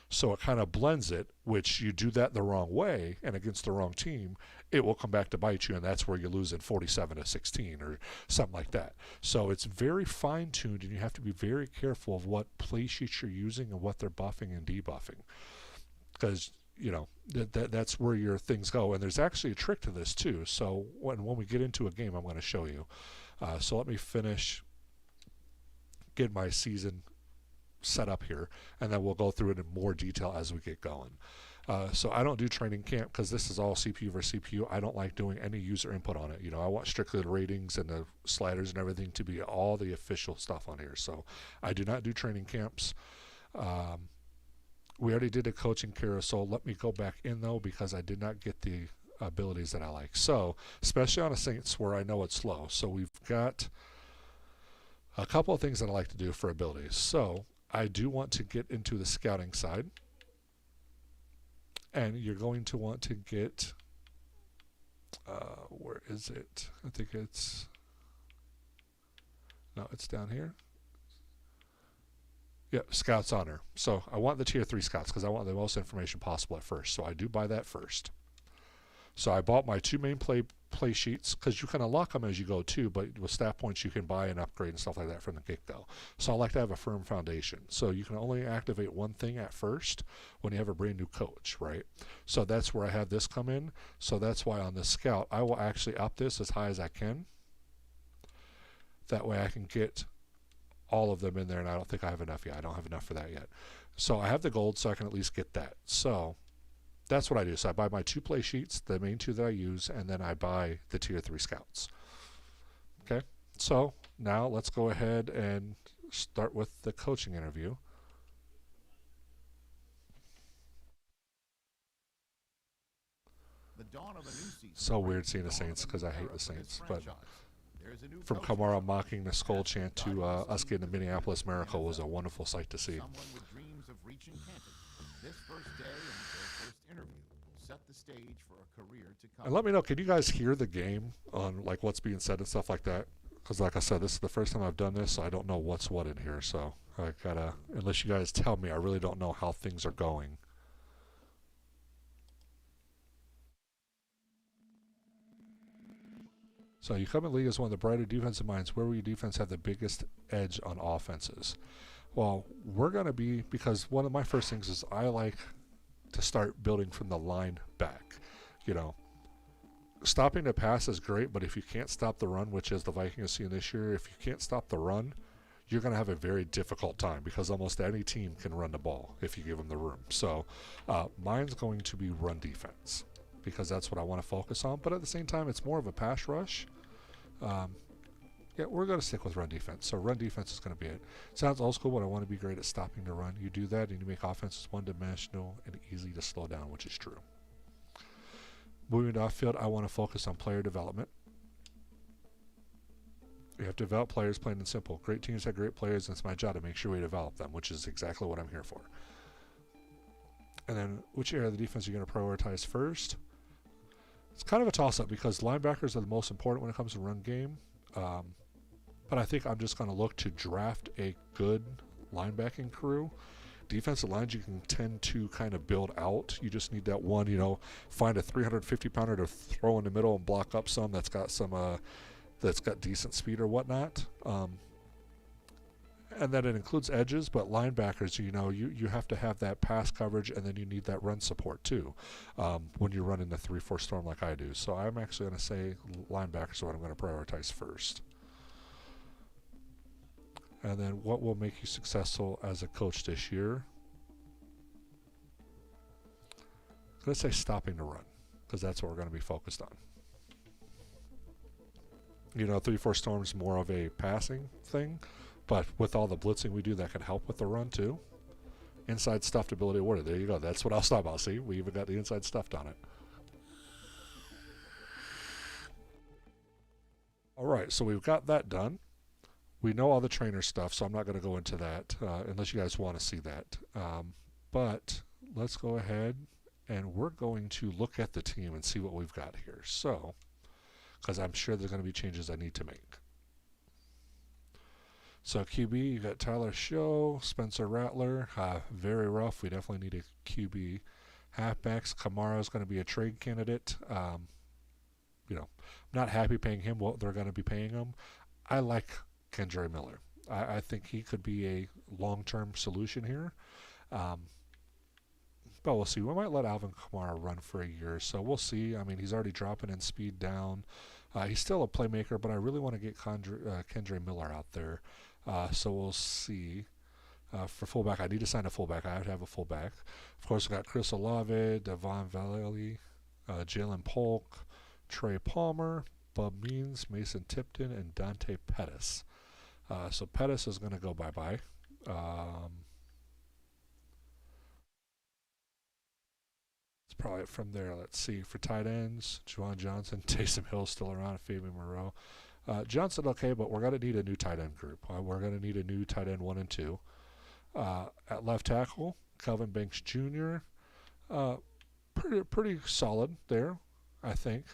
So it kind of blends it, which you do that the wrong way and against the wrong team, it will come back to bite you, and that's where you lose in 47-16 or something like that. So it's very fine-tuned, and you have to be very careful of what play sheets you're using and what they're buffing and debuffing. Because that's where your things go, and there's actually a trick to this too. So when we get into a game, I'm going to show you. So let me get my season set up here, and then we'll go through it in more detail as we get going. So I don't do training camp because this is all CPU versus CPU. I don't like doing any user input on it. I want strictly the ratings and the sliders and everything to be all the official stuff on here. So I do not do training camps. We already did a coaching carousel. Let me go back in though, because I did not get the abilities that I like. So especially on a Saints where I know it's low. So we've got a couple of things that I like to do for abilities. So I do want to get into the scouting side. And you're going to want to get, where is it? I think it's down here. Yeah, Scouts Honor. So I want the tier 3 scouts because I want the most information possible at first. So I do buy that first. So I bought my 2 main play sheets because you can unlock them as you go too, but with staff points you can buy and upgrade and stuff like that from the get-go. So I like to have a firm foundation. So you can only activate one thing at first when you have a brand new coach, right? So that's where I have this come in. So that's why on the scout I will actually up this as high as I can. That way I can get all of them in there, and I don't think I have enough yet. I don't have enough for that yet. So I have the gold, so I can at least get that. So that's what I do. So I buy my 2 play sheets, the main 2 that I use, and then I buy the tier 3 scouts. Okay, so now let's go ahead and start with the coaching interview. So weird seeing the Saints because I hate the Saints, but from Kamara mocking the skull chant to us getting the Minneapolis Miracle was a wonderful sight to see. And let me know, can you guys hear the game on like what's being said and stuff like that? Because like I said, this is the first time I've done this, so I don't know what's what in here. So I gotta, unless you guys tell me, I really don't know how things are going. So you come in the league as one of the brighter defensive minds. Where will your defense have the biggest edge on offenses? Well, we're going to be, because one of my first things is I like to start building from the line back. You know, stopping the pass is great, but if you can't stop the run, which is the Vikings seeing this year, if you can't stop the run, you're going to have a very difficult time because almost any team can run the ball if you give them the room. So mine's going to be run defense because that's what I want to focus on. But at the same time, it's more of a pass rush. Yeah, we're going to stick with run defense. So run defense is going to be it. Sounds old school, but I want to be great at stopping the run. You do that, and you make offenses one-dimensional and easy to slow down, which is true. Moving to off-field, I want to focus on player development. You have to develop players, plain and simple. Great teams have great players, and it's my job to make sure we develop them, which is exactly what I'm here for. And then which area of the defense are you going to prioritize first? It's kind of a toss-up because linebackers are the most important when it comes to run game. But I think I'm just going to look to draft a good linebacking crew. Defensive lines you can tend to kind of build out. You just need that one, you know, find a 350-pounder to throw in the middle and block up some that's got some that's got decent speed or whatnot. And then it includes edges, but linebackers, you know, you have to have that pass coverage, and then you need that run support too when you're running the 3-4 storm like I do. So I'm actually going to say linebackers are what I'm going to prioritize first. And then what will make you successful as a coach this year? I'm going to say stopping the run because that's what we're going to be focused on. You know, 3-4 storm is more of a passing thing. But with all the blitzing we do, that can help with the run too. Inside stuffed ability awarded. There you go. That's what I was talking about. See, we even got the inside stuffed on it. All right, so we've got that done. We know all the trainer stuff, so I'm not going to go into that unless you guys want to see that. But let's go ahead and we're going to look at the team and see what we've got here. So, because I'm sure there's going to be changes I need to make. So QB, you got Tyler Show, Spencer Rattler, very rough. We definitely need a QB. Halfbacks, Kamara is going to be a trade candidate. You know, I'm not happy paying him what they're going to be paying him. I like Kendre Miller. I think he could be a long-term solution here. But we'll see. We might let Alvin Kamara run for a year, so we'll see. I mean, he's already dropping in speed down. He's still a playmaker, but I really want to get Kendre Miller out there. So we'll see. For fullback, I need to sign a fullback. I have to have a fullback. Of course, we got Chris Olave, Devon Valley, Jalen Polk, Trey Palmer, Bub Means, Mason Tipton, and Dante Pettis. So Pettis is going to go bye-bye. It's probably from there. Let's see. For tight ends, Juwan Johnson, Taysom Hill still around, Fabian Moreau. Johnson, okay, but we're going to need a new tight end group. We're going to need a new tight end 1 and 2. At left tackle, Kelvin Banks Jr. Pretty solid there, I think.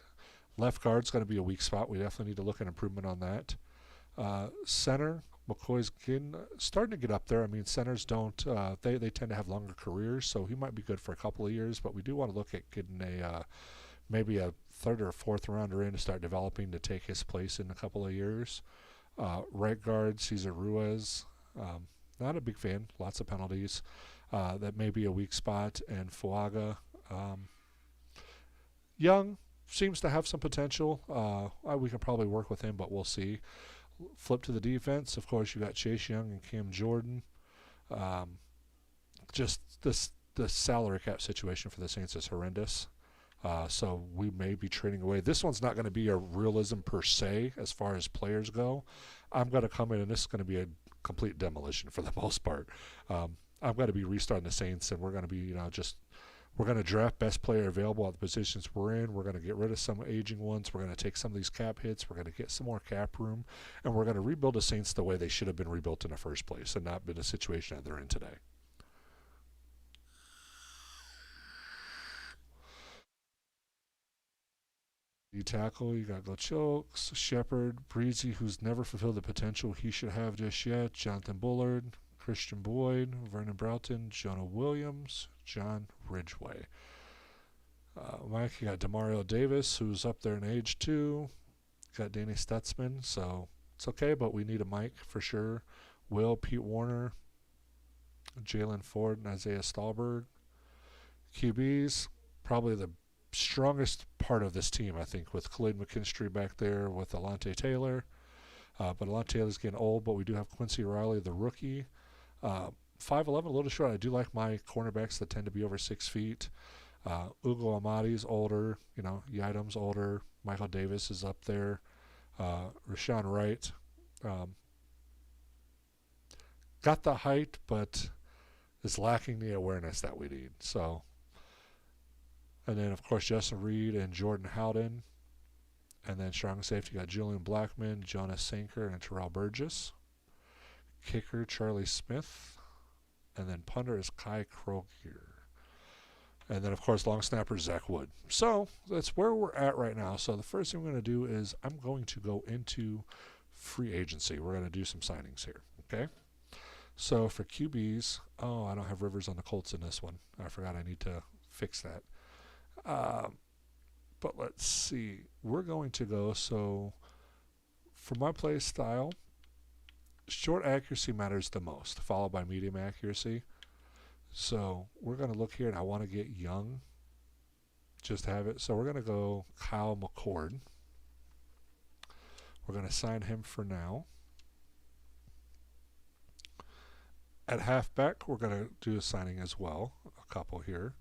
Left guard's going to be a weak spot. We definitely need to look at improvement on that. Center, McCoy's starting to get up there. I mean, centers don't, they tend to have longer careers, so he might be good for a couple of years, but we do want to look at getting a maybe a third or fourth rounder in to start developing to take his place in a couple of years. Right guard, Cesar Ruiz. Not a big fan. Lots of penalties. That may be a weak spot. And Fuaga. Young. Seems to have some potential. We can probably work with him, but we'll see. Flip to the defense. Of course, you got Chase Young and Cam Jordan. Just the salary cap situation for the Saints is horrendous. So we may be trading away. This one's not going to be a realism per se as far as players go. I'm going to come in and this is going to be a complete demolition for the most part. I'm going to be restarting the Saints, and we're going to be, we're going to draft best player available at the positions we're in. We're going to get rid of some aging ones. We're going to take some of these cap hits. We're going to get some more cap room, and we're going to rebuild the Saints the way they should have been rebuilt in the first place and not been a situation that they're in today. D-tackle, you got Chokes, Shepard, Breezy, who's never fulfilled the potential he should have just yet, Jonathan Bullard, Christian Boyd, Vernon Broughton, Jonah Williams, John Ridgeway. Mike, you got Demario Davis, who's up there in age too. You got Danny Stutzman, so it's okay, but we need a Mike for sure. Will, Pete Warner, Jalen Ford, and Isaiah Stahlberg. QBs, probably the strongest part of this team, I think, with Khalid McKinstry back there, with Alante Taylor. But Alante Taylor's getting old, but we do have Quincy Riley, the rookie. 5'11", a little short. I do like my cornerbacks that tend to be over 6 feet. Ugo Amadi's older. Yidam's older. Michael Davis is up there. Rashawn Wright. Got the height, but is lacking the awareness that we need. So, and then, of course, Justin Reed and Jordan Howden. And then strong safety got Julian Blackman, Jonas Sanker, and Terrell Burgess. Kicker, Charlie Smith. And then punter is Kai Kroger. And then, of course, long snapper, Zach Wood. So that's where we're at right now. So the first thing we're going to do is I'm going to go into free agency. We're going to do some signings here, okay? So for QBs, I don't have Rivers on the Colts in this one. I forgot I need to fix that. But let's see. We're going to go, so for my play style, short accuracy matters the most, followed by medium accuracy. So we're going to look here, and I want to get Young. Just have it. So we're going to go Kyle McCord. We're going to sign him for now. At halfback, we're going to do a signing as well, a couple here.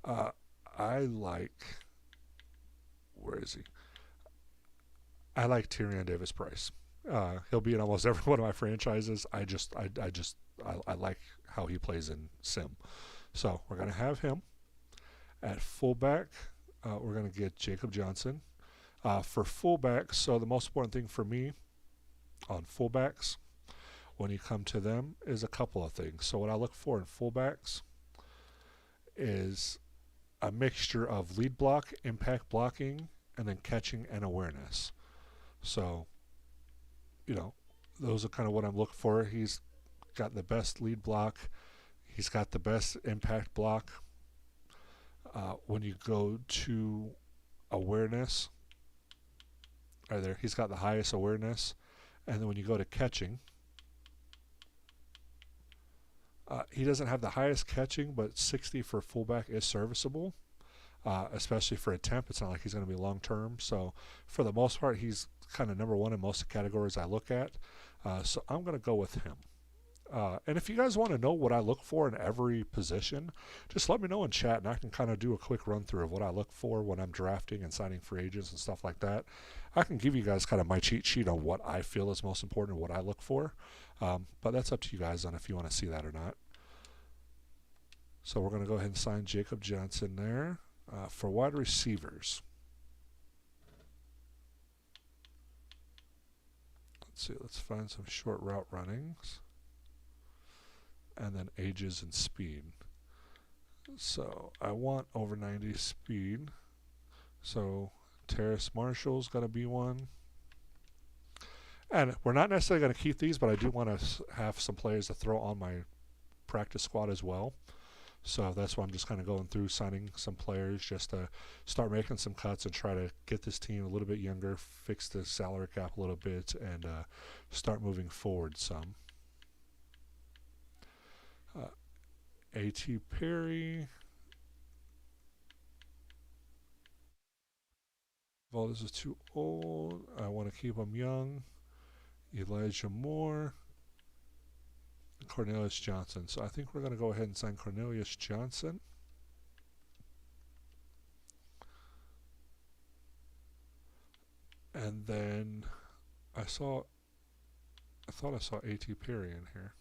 I like, where is he? I like Tyrion Davis-Price. He'll be in almost every one of my franchises. I like how he plays in Sim. So we're going to have him. At fullback, we're going to get Jacob Johnson. For fullbacks, so the most important thing for me on fullbacks when you come to them is a couple of things. So what I look for in fullbacks is a mixture of lead block, impact blocking, and then catching and awareness. So, those are kind of what I'm looking for. He's got the best lead block. He's got the best impact block. When you go to awareness, he's got the highest awareness. And then when you go to catching, he doesn't have the highest catching, but 60 for fullback is serviceable, especially for a temp. It's not like he's going to be long-term. So for the most part, he's kind of number one in most of the categories I look at. So I'm going to go with him. And if you guys want to know what I look for in every position, just let me know in chat, and I can kind of do a quick run-through of what I look for when I'm drafting and signing free agents and stuff like that. I can give you guys kind of my cheat sheet on what I feel is most important and what I look for. But that's up to you guys on if you want to see that or not. So we're going to go ahead and sign Jacob Johnson there. For wide receivers, let's see, let's find some short route runnings. And then ages and speed. So I want over 90 speed. So Terrace Marshall's got to be one. And we're not necessarily going to keep these, but I do want to have some players to throw on my practice squad as well. So that's why I'm just kind of going through signing some players just to start making some cuts and try to get this team a little bit younger, fix the salary cap a little bit, and start moving forward some. A.T. Perry. Valdez is too old. I want to keep him young. Elijah Moore. Cornelius Johnson. So I think we're going to go ahead and sign Cornelius Johnson. And then I thought I saw A.T. Perry in here.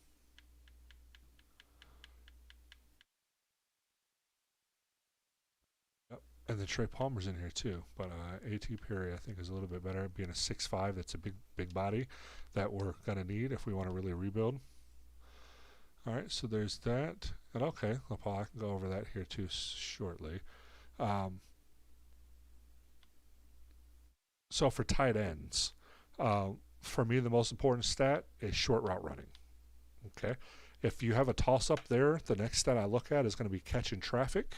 Yep. And then Trey Palmer's in here too. But A.T. Perry I think is a little bit better. Being a 6'5", that's a big body that we're going to need if we want to really rebuild. All right, so there's that. And okay, Paul, I can go over that here too shortly. So for tight ends, for me the most important stat is short route running. Okay, if you have a toss up there, the next stat I look at is going to be catching traffic.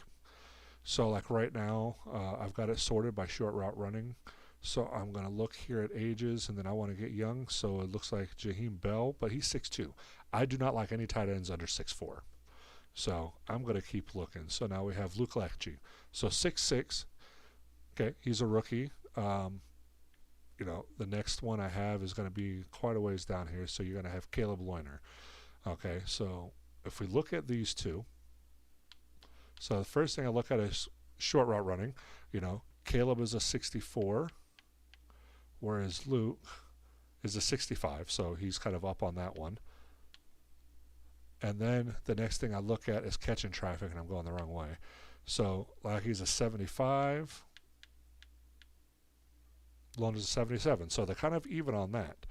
So like right now, I've got it sorted by short route running. So I'm going to look here at ages, and then I want to get young. So it looks like Jaheim Bell, but he's 6'2". I do not like any tight ends under 6'4". So I'm going to keep looking. So now we have Luke Lecce. So 6'6". Okay, he's a rookie. The next one I have is going to be quite a ways down here. So you're going to have Caleb Loiner. Okay, so if we look at these two, so the first thing I look at is short route running. Caleb is a 64, whereas Luke is a 65, so he's kind of up on that one. And then the next thing I look at is catching traffic, and I'm going the wrong way. So like he's a 75, Loner's a 77, so they're kind of even on that.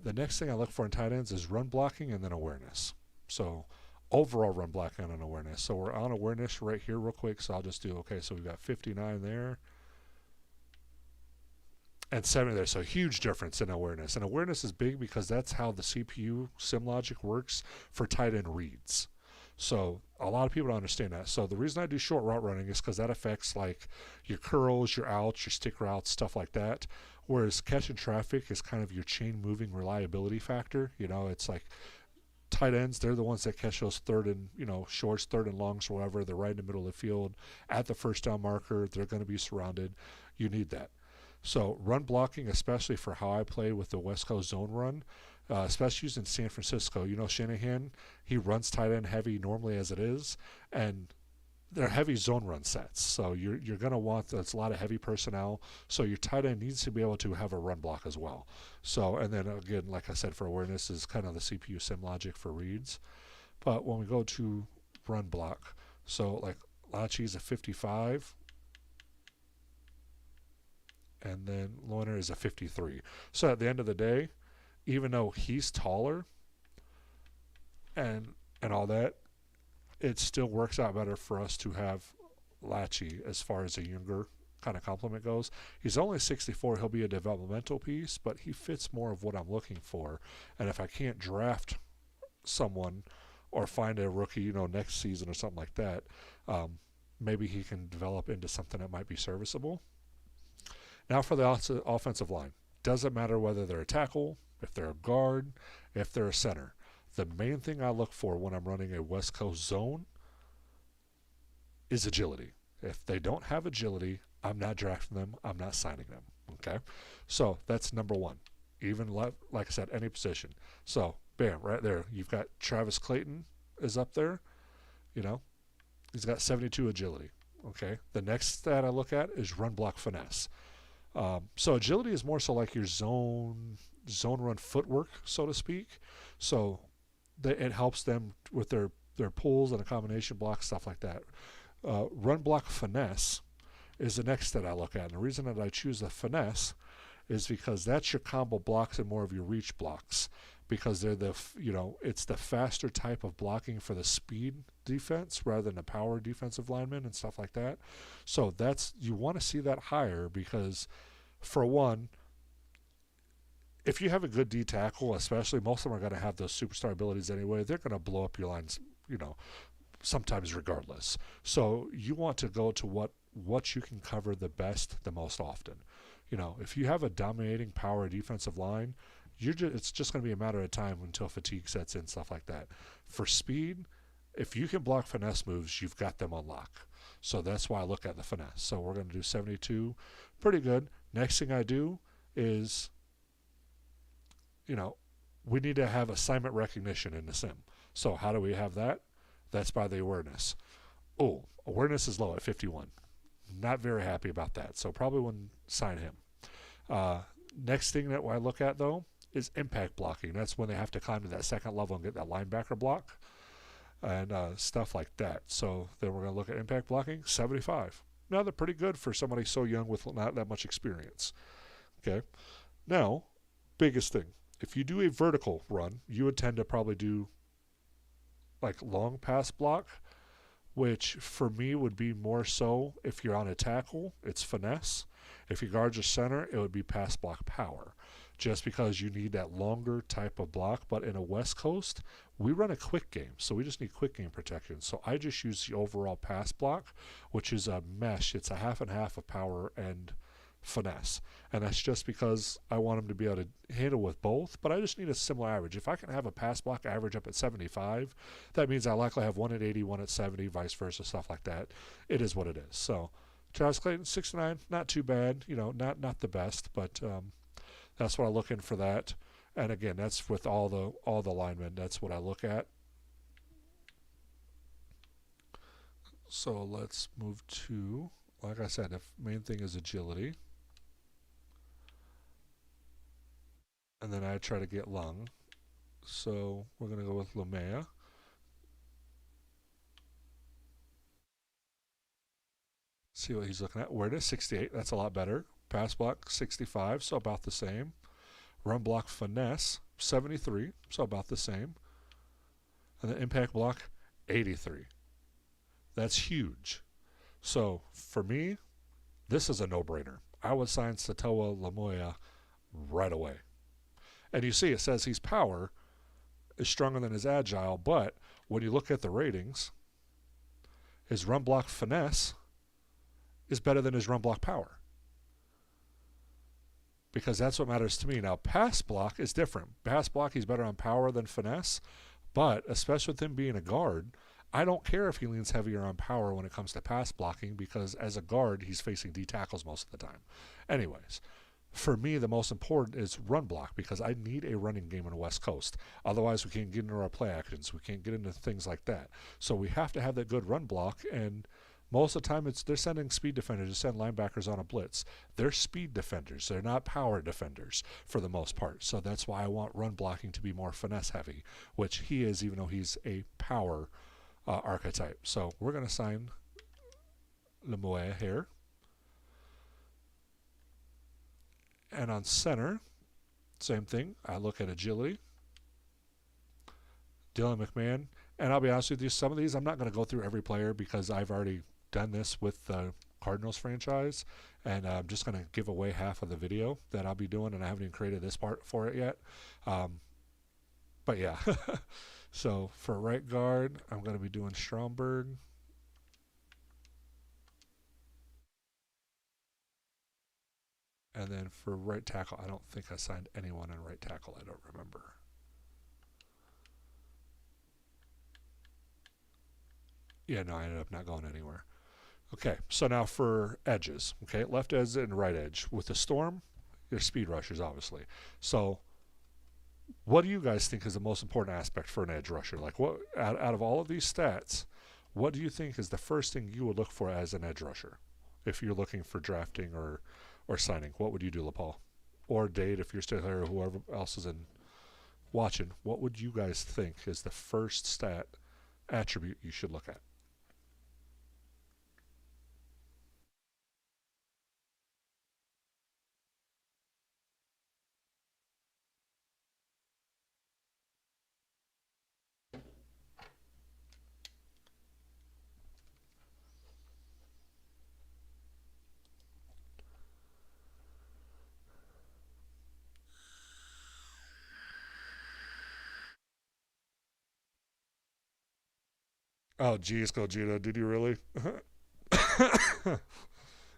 The next thing I look for in tight ends is run blocking and then awareness. So overall run blocking and awareness. So we're on awareness right here real quick, so I'll just do, okay, so we've got 59 there and 70 there. So huge difference in awareness. And awareness is big because that's how the CPU sim logic works for tight end reads. So a lot of people don't understand that. So the reason I do short route running is because that affects like your curls, your outs, your stick routes, stuff like that. Whereas catching traffic is kind of your chain moving reliability factor. It's like tight ends, they're the ones that catch those third and shorts, third and longs, or whatever. They're right in the middle of the field at the first down marker. They're going to be surrounded. You need that. So run blocking, especially for how I play with the West Coast zone run, especially using San Francisco. Shanahan, he runs tight end heavy normally as it is, and they're heavy zone run sets. So you're going to want, that's a lot of heavy personnel. So your tight end needs to be able to have a run block as well. So, and then again, like I said, for awareness is kind of the CPU sim logic for reads. But when we go to run block, so like Lecce is a 55, and then Loiner is a 53. So at the end of the day, even though he's taller and all that, it still works out better for us to have Lecce as far as a younger kind of complement goes. He's only 64. He'll be a developmental piece, but he fits more of what I'm looking for. And if I can't draft someone or find a rookie, next season or something like that, maybe he can develop into something that might be serviceable. Now for the offensive line. Doesn't matter whether they're a tackle, if they're a guard, if they're a center. The main thing I look for when I'm running a West Coast zone is agility. If they don't have agility, I'm not drafting them. I'm not signing them. Okay? So that's number one. Even like I said, any position. So, bam, right there. You've got Travis Clayton is up there. He's got 72 agility. Okay? The next stat I look at is run block finesse. So agility is more so like your zone run footwork, so to speak. So it helps them with their pulls and a combination block, stuff like that. Run block finesse is the next that I look at. And the reason that I choose the finesse is because that's your combo blocks and more of your reach blocks, because they're it's the faster type of blocking for the speed defense rather than the power defensive linemen and stuff like that. So you want to see that higher because, for one, if you have a good D tackle, especially, most of them are going to have those superstar abilities anyway. They're going to blow up your lines, sometimes regardless. So you want to go to what you can cover the best, the most often. You know, if you have a dominating power defensive line, it's just going to be a matter of time until fatigue sets in, stuff like that. For speed, if you can block finesse moves, you've got them on lock. So that's why I look at the finesse. So we're going to do 72, pretty good. Next thing I do is, you know, we need to have assignment recognition in the sim. So how do we have that? That's by the awareness. Oh, awareness is low at 51. Not very happy about that. So probably wouldn't sign him. Next thing that I look at, though, is impact blocking. That's when they have to climb to that second level and get that linebacker block and stuff like that. So then we're going to look at impact blocking, 75. Now they're pretty good for somebody so young with not that much experience. Okay. Now, biggest thing. If you do a vertical run, you would tend to probably do like long pass block, which for me would be more so if you're on a tackle, it's finesse. If you guard your center, it would be pass block power, just because you need that longer type of block. But in a West Coast, we run a quick game, so we just need quick game protection. So I just use the overall pass block, which is a mesh. It's a half and half of power and finesse, and that's just because I want them to be able to handle with both, but I just need a similar average. If I can have a pass block average up at 75, that means I likely have one at 80, one at 70, vice versa, stuff like that. It is what it is. So Charles Clayton, 69, not too bad, you know, not the best, but that's what I look in for that. And again, that's with all the linemen. That's what I look at. So let's move to, like I said, the main thing is agility. And then I try to get lung. So we're going to go with Lamea. See what he's looking at. Awareness, 68. That's a lot better. Pass block, 65. So about the same. Run block finesse, 73. So about the same. And the impact block, 83. That's huge. So for me, this is a no-brainer. I would sign Satoa Lamoya right away. And you see, it says his power is stronger than his agile, but when you look at the ratings, his run block finesse is better than his run block power. Because that's what matters to me. Now, pass block is different. Pass block, he's better on power than finesse, but especially with him being a guard, I don't care if he leans heavier on power when it comes to pass blocking, because as a guard, he's facing D tackles most of the time. Anyways, for me, the most important is run block, because I need a running game on the West Coast. Otherwise, we can't get into our play actions. We can't get into things like that. So we have to have that good run block, and most of the time they're sending speed defenders to send linebackers on a blitz. They're speed defenders. They're not power defenders for the most part. So that's why I want run blocking to be more finesse heavy, which he is, even though he's a power archetype. So we're going to sign Lemoya here. And on center, same thing. I look at agility. Dylan McMahon. And I'll be honest with you, some of these I'm not going to go through every player because I've already done this with the Cardinals franchise. And I'm just going to give away half of the video that I'll be doing, and I haven't even created this part for it yet. But yeah. So for right guard, I'm going to be doing Stromberg. And then for right tackle, I don't think I signed anyone in right tackle. I don't remember. Yeah, no, I ended up not going anywhere. Okay, so now for edges. Okay, left edge and right edge. With the Storm, there's speed rushers, obviously. So what do you guys think is the most important aspect for an edge rusher? Like, what out of all of these stats, what do you think is the first thing you would look for as an edge rusher if you're looking for drafting or signing? What would you do, LaPaul? Or Dade, if you're still here, or whoever else is in watching, what would you guys think is the first stat attribute you should look at? Oh, geez, Gogeta, did you really?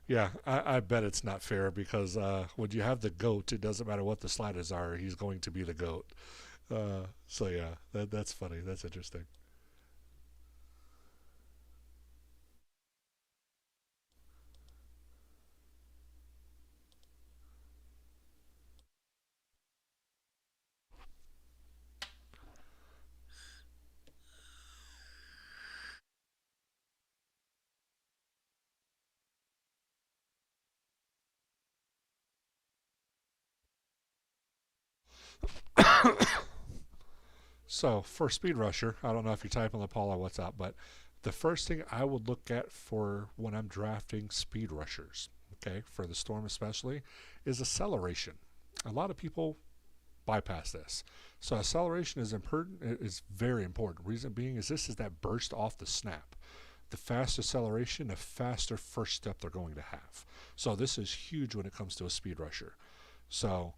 Yeah, I bet it's not fair because when you have the goat, it doesn't matter what the sliders are, he's going to be the goat. So yeah, that's funny. That's interesting. So for Speed Rusher, I don't know if you type on the poll or what's up, but the first thing I would look at for when I'm drafting Speed Rushers, okay, for the Storm especially, is acceleration. A lot of people bypass this. So acceleration is important. It is very important. Reason being is this is that burst off the snap. The faster acceleration, the faster first step they're going to have. So this is huge when it comes to a speed rusher. So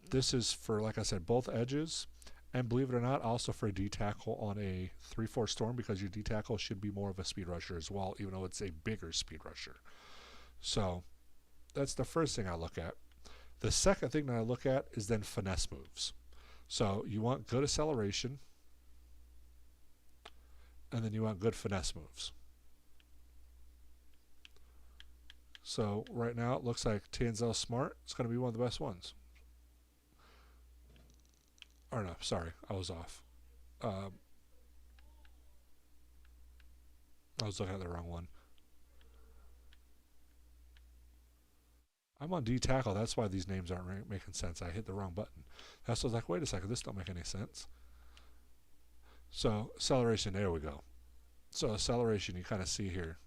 this is for, like I said, both edges, and believe it or not, also for a D tackle on a 3-4 storm, because your D tackle should be more of a speed rusher as well, even though it's a bigger speed rusher. So that's the first thing I look at. The second thing that I look at is then finesse moves. So you want good acceleration, and then you want good finesse moves. So right now it looks like Tanzel Smart is going to be one of the best ones. Or no, sorry, I was off. Um, I was looking at the wrong one. I'm on D tackle. That's why these names aren't making sense. I hit the wrong button. That's why I was like, wait a second, this don't make any sense. So acceleration, there we go. So acceleration, you kind of see here.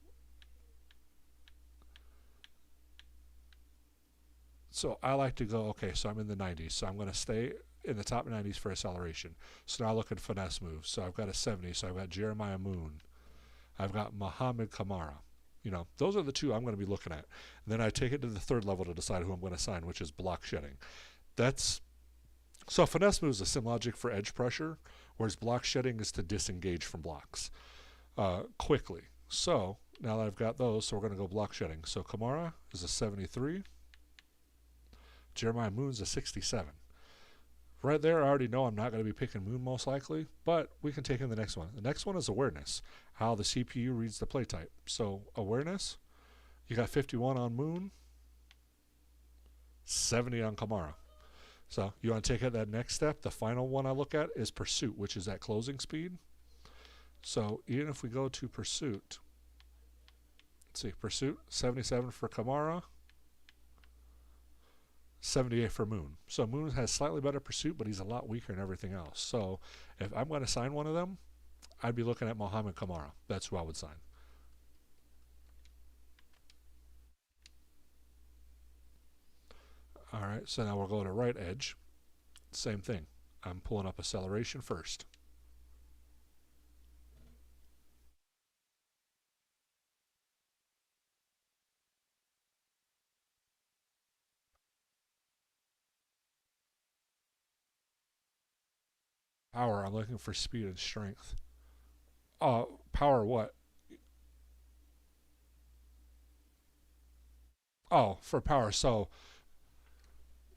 So I like to go, okay, so I'm in the 90s. So I'm going to stay in the top 90s for acceleration. So now I look at finesse moves. So I've got a 70. So I've got Jeremiah Moon. I've got Muhammad Kamara. You know, those are the two I'm going to be looking at. And then I take it to the third level to decide who I'm going to sign, which is block shedding. That's so finesse moves is sim logic for edge pressure, whereas block shedding is to disengage from blocks quickly. So now that I've got those, so we're going to go block shedding. So Kamara is a 73. Jeremiah Moon's a 67. Right there, I already know I'm not going to be picking Moon most likely, but we can take in the next one. The next one is awareness, how the CPU reads the play type. So awareness, you got 51 on Moon, 70 on Kamara. So you want to take it that next step. The final one I look at is pursuit, which is that closing speed. So even if we go to pursuit, let's see, pursuit, 77 for Kamara, 78 for Moon. So Moon has slightly better pursuit, but he's a lot weaker in everything else. So if I'm going to sign one of them, I'd be looking at Mohamed Kamara. That's who I would sign. All right, so now we'll go to right edge. Same thing. I'm pulling up acceleration first. Power, I'm looking for speed and strength. Power what? Oh, for power. So,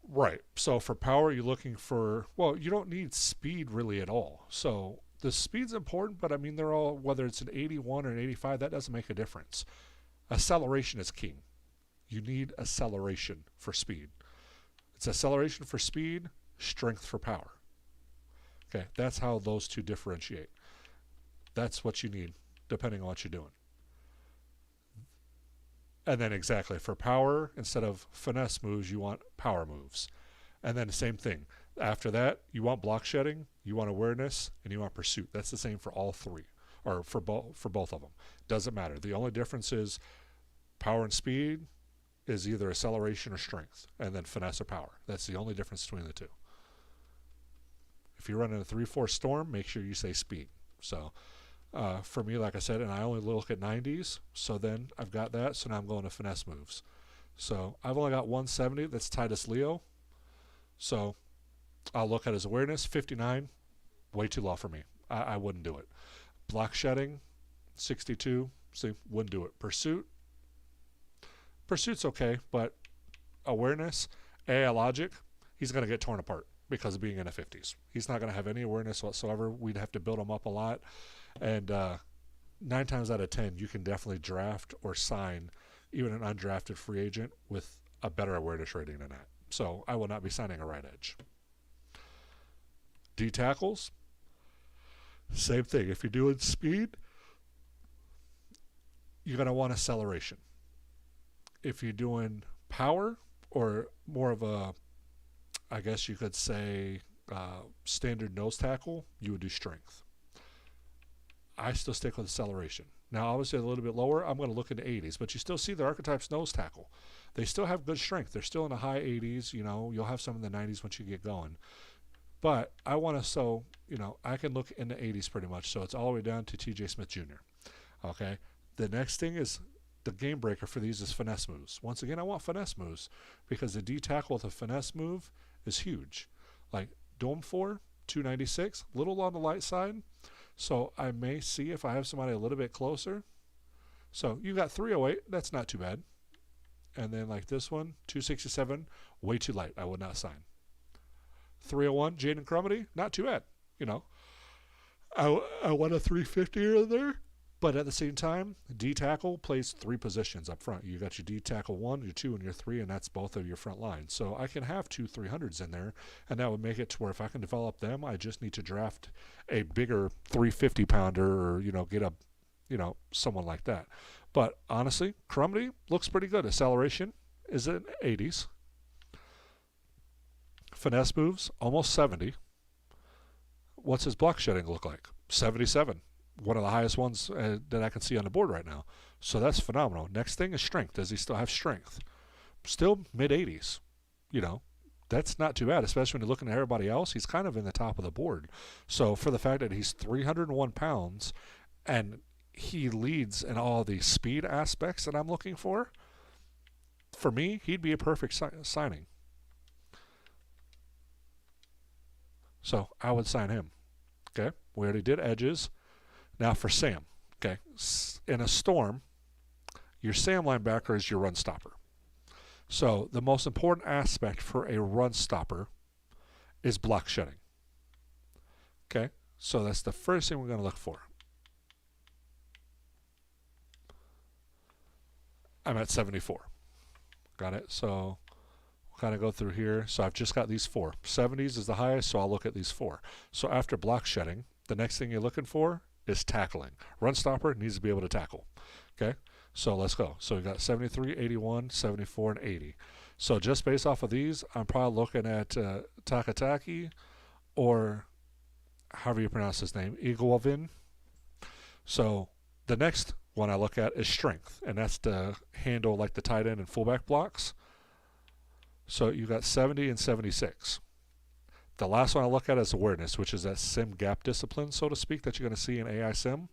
right. So for power, you're looking for, well, you don't need speed really at all. So the speed's important, but I mean, they're all, whether it's an 81 or an 85, that doesn't make a difference. Acceleration is king. You need acceleration for speed. It's acceleration for speed, strength for power. Okay, that's how those two differentiate. That's what you need, depending on what you're doing. And then exactly for power, instead of finesse moves, you want power moves. And then the same thing. After that, you want block shedding, you want awareness, and you want pursuit. That's the same for all three, or for both of them. Doesn't matter. The only difference is power and speed is either acceleration or strength, and then finesse or power. That's the only difference between the two. If you're running a 3-4 storm, make sure you say speed. So for me, like I said, and I only look at 90s, so then I've got that, so now I'm going to finesse moves. So I've only got 170, that's Titus Leo. So I'll look at his awareness, 59, way too low for me. I wouldn't do it. Block shedding, 62. See, wouldn't do it. Pursuit's okay, but awareness, AI logic, he's going to get torn apart because of being in the 50s. He's not going to have any awareness whatsoever. We'd have to build him up a lot. And 9 times out of 10, you can definitely draft or sign even an undrafted free agent with a better awareness rating than that. So I will not be signing a right edge. D tackles, same thing. If you're doing speed, you're going to want acceleration. If you're doing power, or more of a, I guess you could say, standard nose tackle, you would do strength. I still stick with acceleration. Now, obviously, a little bit lower, I'm going to look into 80s, but you still see the archetypes nose tackle. They still have good strength. They're still in the high 80s. You know, you'll have some in the 90s once you get going. But I want to, so, you know, I can look in the 80s pretty much. So it's all the way down to TJ Smith Jr. Okay. The next thing is the game breaker for these is finesse moves. Once again, I want finesse moves because the D tackle with a finesse move is huge. Like Dome 4, 296, a little on the light side. So I may see if I have somebody a little bit closer. So you got 308, that's not too bad. And then like this one, 267, way too light. I would not sign. 301, Jaden Crumity, not too bad. You know, I want a 350 in there. But at the same time, D tackle plays 3 positions up front. You got your D tackle 1, your 2, and your 3, and that's both of your front lines. So I can have 2 300s in there, and that would make it to where if I can develop them, I just need to draft a bigger 350 pounder, or, you know, get a, you know, someone like that. But honestly, Crumity looks pretty good. Acceleration is in 80s. Finesse moves, almost 70. What's his block shedding look like? 77. One of the highest ones that I can see on the board right now. So that's phenomenal. Next thing is strength. Does he still have strength? Still mid-80s. You know, that's not too bad, especially when you're looking at everybody else. He's kind of in the top of the board. So for the fact that he's 301 pounds and he leads in all the speed aspects that I'm looking for me, he'd be a perfect signing. So I would sign him. Okay, we already did edges. Now for Sam, okay, in a storm, your Sam linebacker is your run stopper. So the most important aspect for a run stopper is block shedding. Okay, so that's the first thing we're going to look for. I'm at 74. Got it? So we'll kind of go through here. So I've just got these 4. 70s is the highest, so I'll look at these 4. So after block shedding, the next thing you're looking for is tackling. Run stopper needs to be able to tackle. Okay, so let's go. So we got 73, 81, 74, and 80. So just based off of these, I'm probably looking at Takataki, or however you pronounce his name, Iguavin. So the next one I look at is strength, and that's to handle like the tight end and fullback blocks. So you got 70 and 76. The last one I look at is awareness, which is that sim gap discipline, so to speak, that you're going to see in AI sim.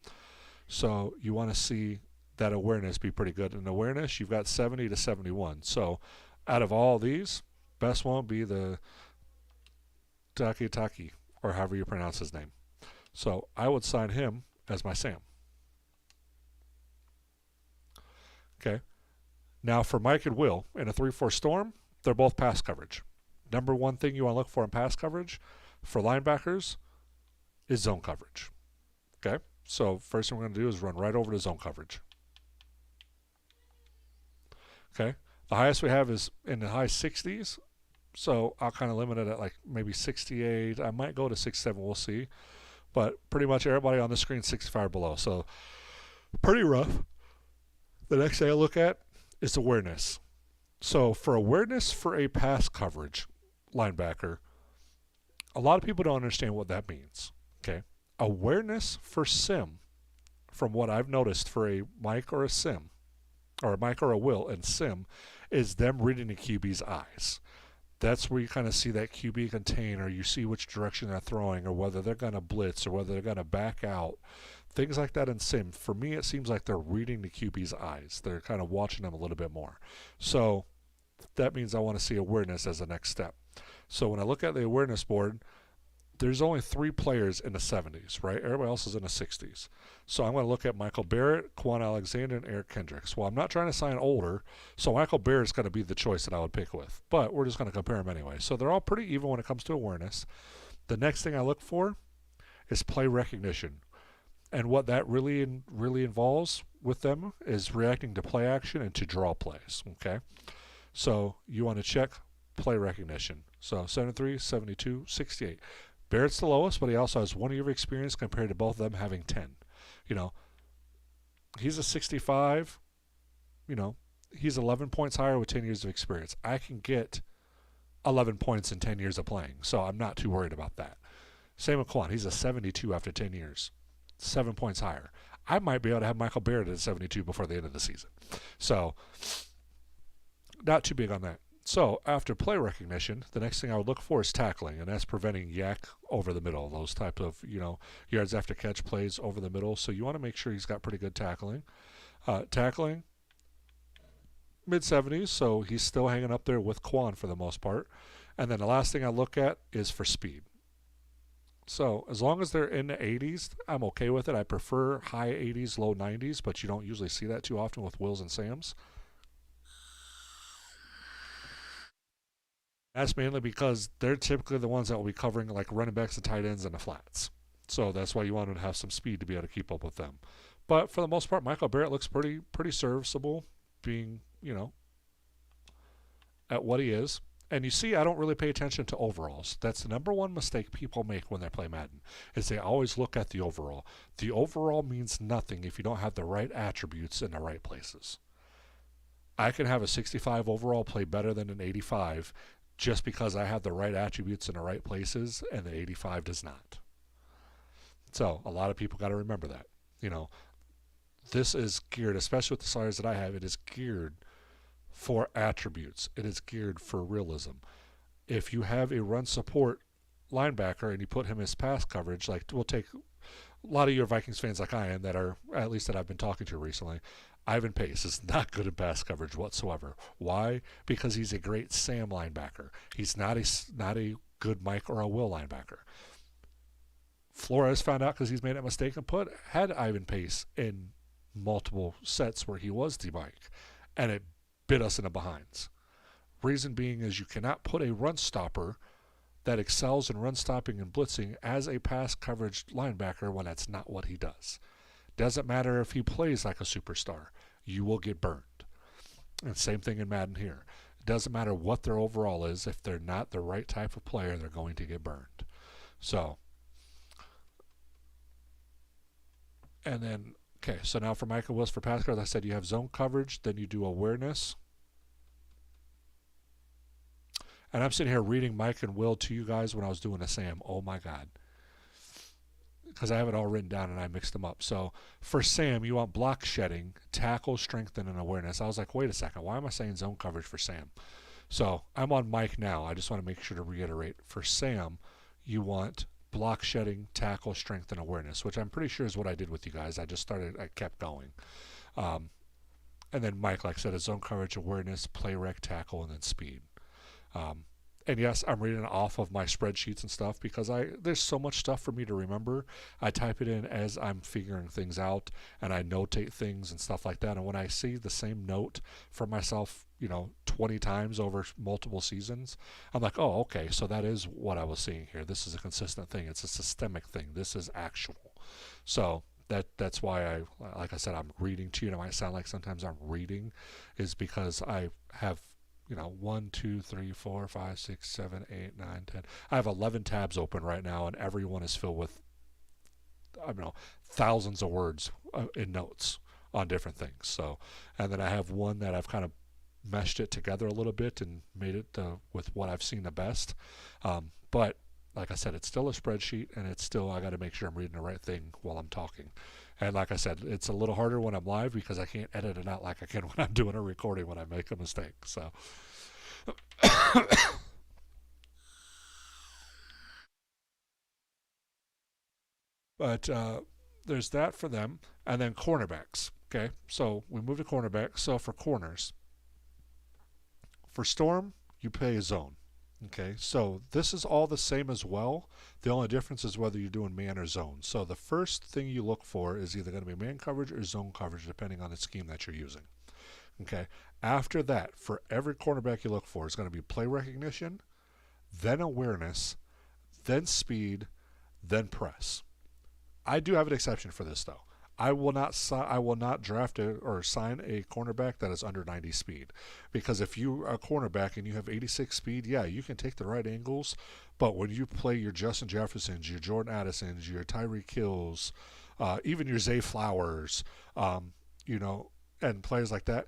So you want to see that awareness be pretty good. In awareness, you've got 70 to 71. So out of all these, best one would be the Taki, or however you pronounce his name. So I would sign him as my Sam. Okay. Now for Mike and Will, in a 3-4 storm, they're both pass coverage. Number one thing you want to look for in pass coverage for linebackers is zone coverage. Okay, so first thing we're going to do is run right over to zone coverage. Okay, the highest we have is in the high 60s, so I'll kind of limit it at like maybe 68. I might go to 67, we'll see. But pretty much everybody on the screen 65 or below, so pretty rough. The next thing I look at is awareness. So for awareness for a pass coverage linebacker, a lot of people don't understand what that means. Okay, awareness for sim, from what I've noticed for a Mike or a sim, or a Mike or a Will and sim, is them reading the QB's eyes. That's where you kind of see that QB contain, or you see which direction they're throwing, or whether they're going to blitz, or whether they're going to back out. Things like that in sim. For me, it seems like they're reading the QB's eyes. They're kind of watching them a little bit more. So that means I want to see awareness as the next step. So when I look at the awareness board, there's only 3 players in the 70s, right? Everybody else is in the 60s. So I'm going to look at Michael Barrett, Quan Alexander, and Eric Kendricks. Well, I'm not trying to sign older, so Michael Barrett's going to be the choice that I would pick with. But we're just going to compare them anyway. So they're all pretty even when it comes to awareness. The next thing I look for is play recognition. And what that really involves with them is reacting to play action and to draw plays, okay? So you want to check play recognition. So 73, 72, 68. Barrett's the lowest, but he also has 1 year of experience compared to both of them having 10. You know, he's a 65. You know, he's 11 points higher with 10 years of experience. I can get 11 points in 10 years of playing, so I'm not too worried about that. Same with Quan. He's a 72 after 10 years. 7 points higher. I might be able to have Michael Barrett at 72 before the end of the season. So, not too big on that. So, after play recognition, the next thing I would look for is tackling, and that's preventing yak over the middle, those type of, yards after catch plays over the middle. So, you want to make sure he's got pretty good tackling. Tackling, mid-70s, so he's still hanging up there with Quan for the most part. And then the last thing I look at is for speed. So as long as they're in the 80s, I'm okay with it. I prefer high 80s, low 90s, but you don't usually see that too often with Wills and Sams. That's mainly because they're typically the ones that will be covering like running backs and tight ends and the flats. So that's why you want them to have some speed to be able to keep up with them. But for the most part, Michael Barrett looks pretty serviceable, being, at what he is. And you see, I don't really pay attention to overalls. That's the number one mistake people make when they play Madden, is they always look at the overall. The overall means nothing if you don't have the right attributes in the right places. I can have a 65 overall play better than an 85 just because I have the right attributes in the right places, and the 85 does not. So a lot of people got to remember that. This is geared, especially with the salaries that I have, it is geared for attributes. It is geared for realism. If you have a run support linebacker and you put him as pass coverage, like we'll take a lot of your Vikings fans like I am that are, at least that I've been talking to recently, Ivan Pace is not good at pass coverage whatsoever. Why? Because he's a great Sam linebacker. He's not a good Mike or a Will linebacker. Flores found out because he's made a mistake and had Ivan Pace in multiple sets where he was the Mike, and it bit us in the behinds. Reason being is you cannot put a run stopper that excels in run stopping and blitzing as a pass coverage linebacker when that's not what he does. Doesn't matter if he plays like a superstar, you will get burned. And same thing in Madden here. It doesn't matter what their overall is, if they're not the right type of player, they're going to get burned. So, and then okay, so now for Michael Wills for pass coverage, I said you have zone coverage, then you do awareness. And I'm sitting here reading Mike and Will to you guys when I was doing a Sam. Oh my God. Because I have it all written down and I mixed them up. So for Sam, you want block shedding, tackle, strengthen, and awareness. I was like, wait a second, why am I saying zone coverage for Sam? So I'm on Mike now. I just want to make sure to reiterate. For Sam, you want block shedding, tackle, strength, and awareness, which I'm pretty sure is what I did with you guys. I kept going. And then Mike, like I said, is zone coverage, awareness, play rec, tackle, and then speed. And yes, I'm reading off of my spreadsheets and stuff because there's so much stuff for me to remember. I type it in as I'm figuring things out, and I notate things and stuff like that. And when I see the same note for myself, 20 times over multiple seasons, I'm like, oh, okay, so that is what I was seeing here. This is a consistent thing. It's a systemic thing. This is actual. So that's why like I said, I'm reading to you. It might sound like sometimes I'm reading, is because I have 1, 2, 3, 4, 5, 6, 7, 8, 9, 10. I have 11 tabs open right now, and every one is filled with, thousands of words in notes on different things. So, and then I have one that I've kind of meshed it together a little bit and made it with what I've seen the best. But like I said, it's still a spreadsheet, and it's still, I got to make sure I'm reading the right thing while I'm talking. And like I said, it's a little harder when I'm live because I can't edit it out like I can when I'm doing a recording when I make a mistake. So, but there's that for them. And then cornerbacks. Okay, so we move to cornerbacks. So for corners, for Storm, you play a zone. Okay, so this is all the same as well. The only difference is whether you're doing man or zone. So the first thing you look for is either going to be man coverage or zone coverage, depending on the scheme that you're using. Okay, after that, for every cornerback you look for is going to be play recognition, then awareness, then speed, then press. I do have an exception for this though. I will not draft or sign a cornerback that is under 90 speed, because if you are a cornerback and you have 86 speed, yeah, you can take the right angles, but when you play your Justin Jeffersons, your Jordan Addisons, your Tyreek Hills, even your Zay Flowers, you know, and players like that,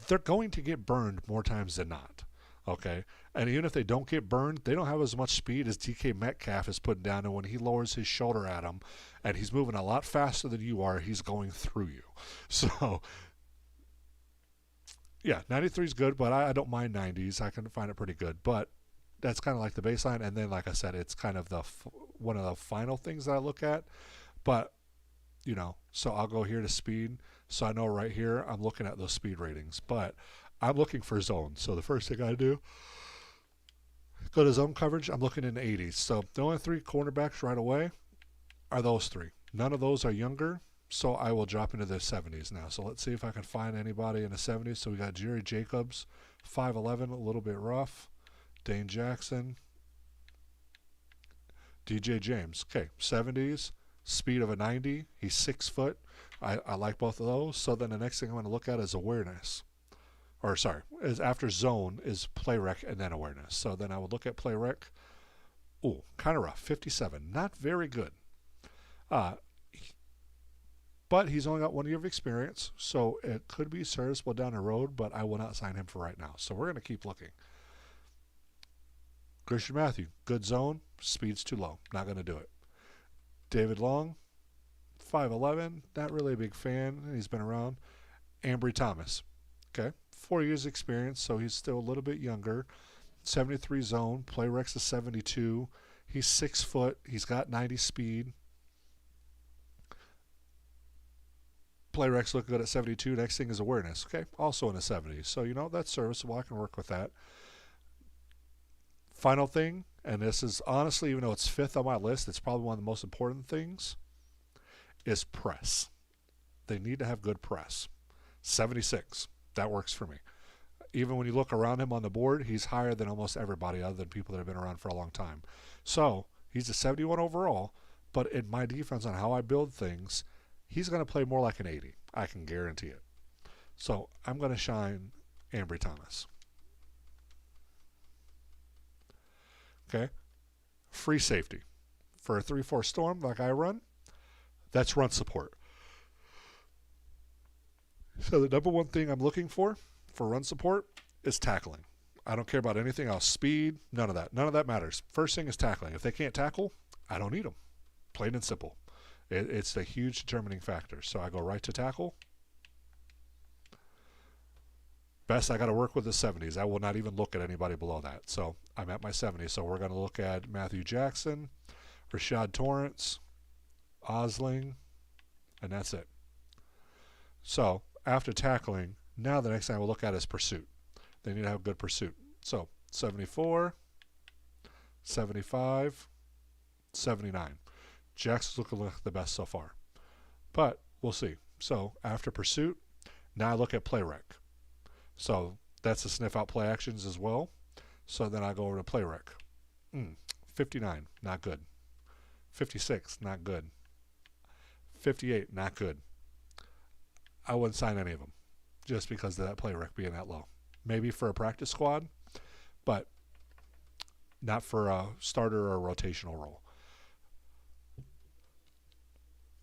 they're going to get burned more times than not. Okay, and even if they don't get burned, they don't have as much speed as DK Metcalf is putting down. And when he lowers his shoulder at him, and he's moving a lot faster than you are, he's going through you. So, yeah, 93 is good, but I don't mind 90s. I can find it pretty good. But that's kind of like the baseline. And then, like I said, it's kind of one of the final things that I look at. But, you know, so I'll go here to speed. So I know right here I'm looking at those speed ratings. But I'm looking for zone. So the first thing I do, go to zone coverage. I'm looking in the 80s. So the only three cornerbacks right away are those three. None of those are younger, so I will drop into the 70s now. So let's see if I can find anybody in the 70s. So we got Jerry Jacobs, 5'11", a little bit rough. Dane Jackson. DJ James. Okay, 70s, speed of a 90. He's 6 foot. I like both of those. So then the next thing I'm going to look at is awareness. Or sorry, is after zone is play rec and then awareness. So then I would look at play rec. Ooh, kind of rough. 57. Not very good. But he's only got 1 year of experience, so it could be serviceable down the road, but I will not sign him for right now. So we're going to keep looking. Christian Matthew, good zone, speed's too low. Not going to do it. David Long, 5'11", not really a big fan. He's been around. Ambry Thomas, okay, 4 years experience, so he's still a little bit younger. 73 zone, play recs is 72. He's 6 foot. He's got 90 speed. Play recs look good at 72. Next thing is awareness. Okay, also in the 70s. So, you know, that's serviceable. I can work with that. Final thing, and this is honestly, even though it's 5th on my list, it's probably one of the most important things, is press. They need to have good press. 76. That works for me. Even when you look around him on the board, he's higher than almost everybody other than people that have been around for a long time. So he's a 71 overall, but in my defense on how I build things, he's going to play more like an 80. I can guarantee it. So I'm going to shine Ambry Thomas. Okay. Free safety. For a 3-4 storm like I run, that's run support. So the number one thing I'm looking for run support is tackling. I don't care about anything else. Speed, none of that. None of that matters. First thing is tackling. If they can't tackle, I don't need them. Plain and simple. It's a huge determining factor. So I go right to tackle. Best I got to work with the 70s. I will not even look at anybody below that. So I'm at my 70s. So we're going to look at Matthew Jackson, Rashad Torrance, Osling, and that's it. So after tackling, now the next thing we'll look at is pursuit. They need to have good pursuit. So 74, 75, 79. Jackson's looking like the best so far. But we'll see. So after pursuit, now I look at play rec. So that's the sniff out play actions as well. So then I go over to play rec. 59, not good. 56, not good. 58, not good. I wouldn't sign any of them just because of that play rec being that low. Maybe for a practice squad, but not for a starter or a rotational role.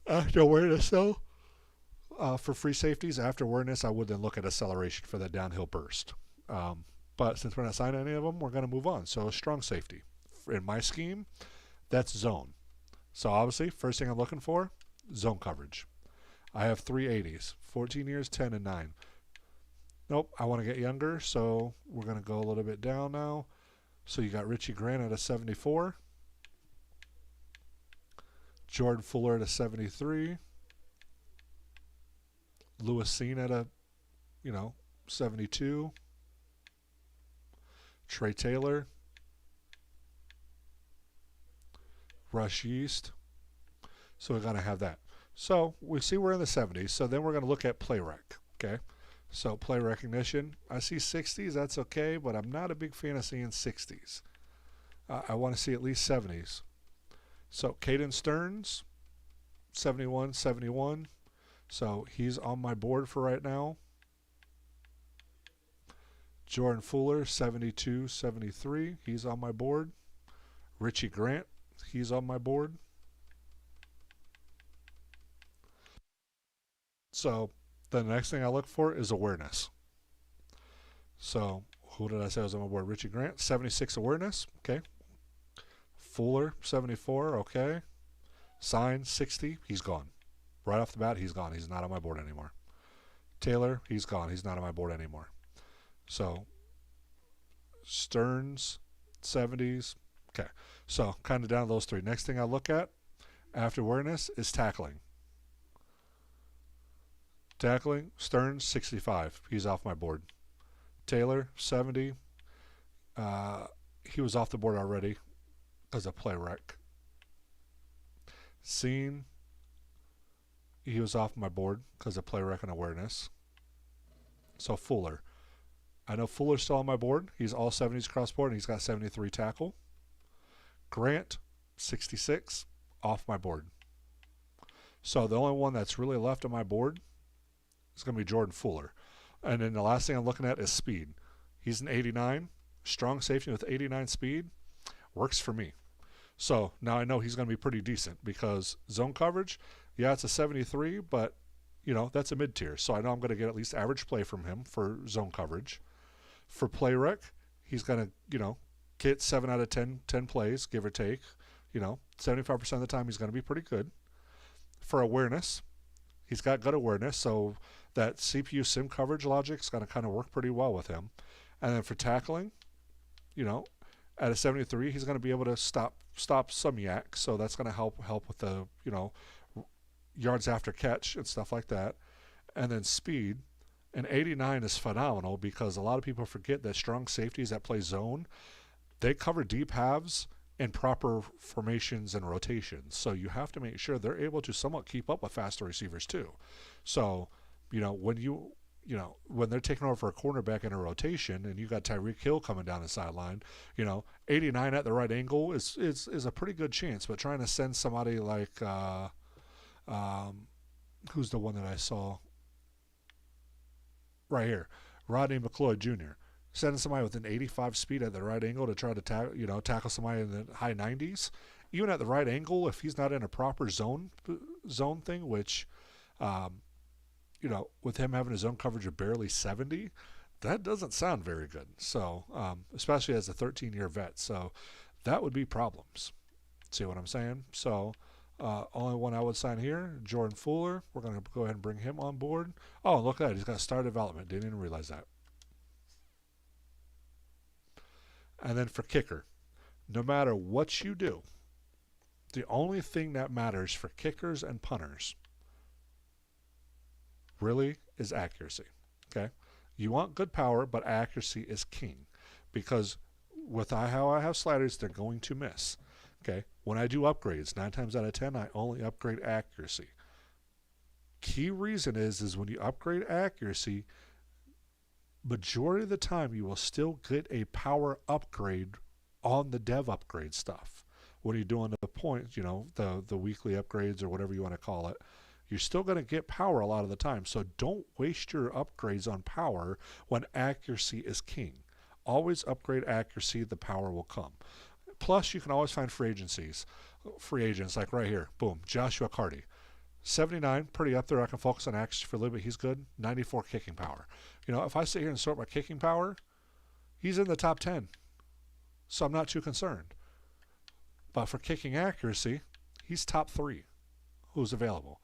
After awareness, though, for free safeties, after awareness, I would then look at acceleration for that downhill burst. But since we're not signing any of them, we're going to move on. So a strong safety. In my scheme, that's zone. So obviously, first thing I'm looking for, zone coverage. I have 3 80s, 14 years, 10, and 9. Nope, I want to get younger, so we're going to go a little bit down now. So you got Richie Grant at a 74. Jordan Fuller at a 73. Lewis Seen at a, 72. Trey Taylor, Rush Yeast. So we're going to have that. So we see we're in the 70s. So then we're going to look at play rec. Okay. So play recognition. I see 60s. That's okay. But I'm not a big fan of seeing 60s. I want to see at least 70s. So Caden Stearns, 71, 71. So he's on my board for right now. Jordan Fuller, 72, 73. He's on my board. Richie Grant, he's on my board. So the next thing I look for is awareness. So who did I say was on my board? Richie Grant, 76 awareness. Okay. Fuller, 74. Okay. Sign, 60. He's gone. Right off the bat, he's gone. He's not on my board anymore. Taylor, he's gone. He's not on my board anymore. So Stearns, 70s. Okay. So kind of down to those three. Next thing I look at after awareness is tackling. Tackling, Stearns, 65. He's off my board. Taylor, 70. He was off the board already as a play rec. Scene, he was off my board because of play rec and awareness. So Fuller. I know Fuller's still on my board. He's all 70s across board, and he's got 73 tackle. Grant, 66, off my board. So the only one that's really left on my board is going to be Jordan Fuller. And then the last thing I'm looking at is speed. He's an 89. Strong safety with 89 speed. Works for me. So now I know he's going to be pretty decent because zone coverage, yeah, it's a 73, but, you know, that's a mid-tier. So I know I'm going to get at least average play from him for zone coverage. For play rec, he's going to, you know, get 7 out of 10 plays, give or take. You know, 75% of the time he's going to be pretty good. For awareness, he's got good awareness, so that CPU sim coverage logic is going to kind of work pretty well with him. And then for tackling, you know, at a 73, he's going to be able to stop some yak, so that's going to help with the, you know, yards after catch and stuff like that. And then speed, an 89 is phenomenal because a lot of people forget that strong safeties that play zone, they cover deep halves in proper formations and rotations. So you have to make sure they're able to somewhat keep up with faster receivers too. So, you know, when they're taking over for a cornerback in a rotation and you got Tyreek Hill coming down the sideline, you know, 89 at the right angle is a pretty good chance. But trying to send somebody like who's the one that I saw right here, Rodney McLeod Jr., sending somebody with an 85 speed at the right angle to try to tackle somebody in the high 90s, even at the right angle, if he's not in a proper zone thing, which, you know, with him having his zone coverage of barely 70, that doesn't sound very good. So, especially as a 13-year vet, so that would be problems. See what I'm saying? So, only one I would sign here, Jordan Fuller. We're going to go ahead and bring him on board. Oh, look at that. He's got star development. Didn't even realize that. And then for kicker, no matter what you do, the only thing that matters for kickers and punters really is accuracy. Okay? You want good power, but accuracy is king because with how I have sliders, they're going to miss. Okay? When I do upgrades, 9 times out of 10, I only upgrade accuracy. Key reason is when you upgrade accuracy, majority of the time you will still get a power upgrade on the dev upgrade stuff. When you're doing the points, you know, the weekly upgrades or whatever you want to call it, you're still going to get power a lot of the time. So don't waste your upgrades on power when accuracy is king. Always upgrade accuracy, the power will come. Plus, you can always find free agents like right here. Boom, Joshua Carty. 79, pretty up there. I can focus on accuracy for a little bit. He's good. 94 kicking power. You know, if I sit here and sort my kicking power, he's in the top 10. So I'm not too concerned. But for kicking accuracy, he's top 3 who's available.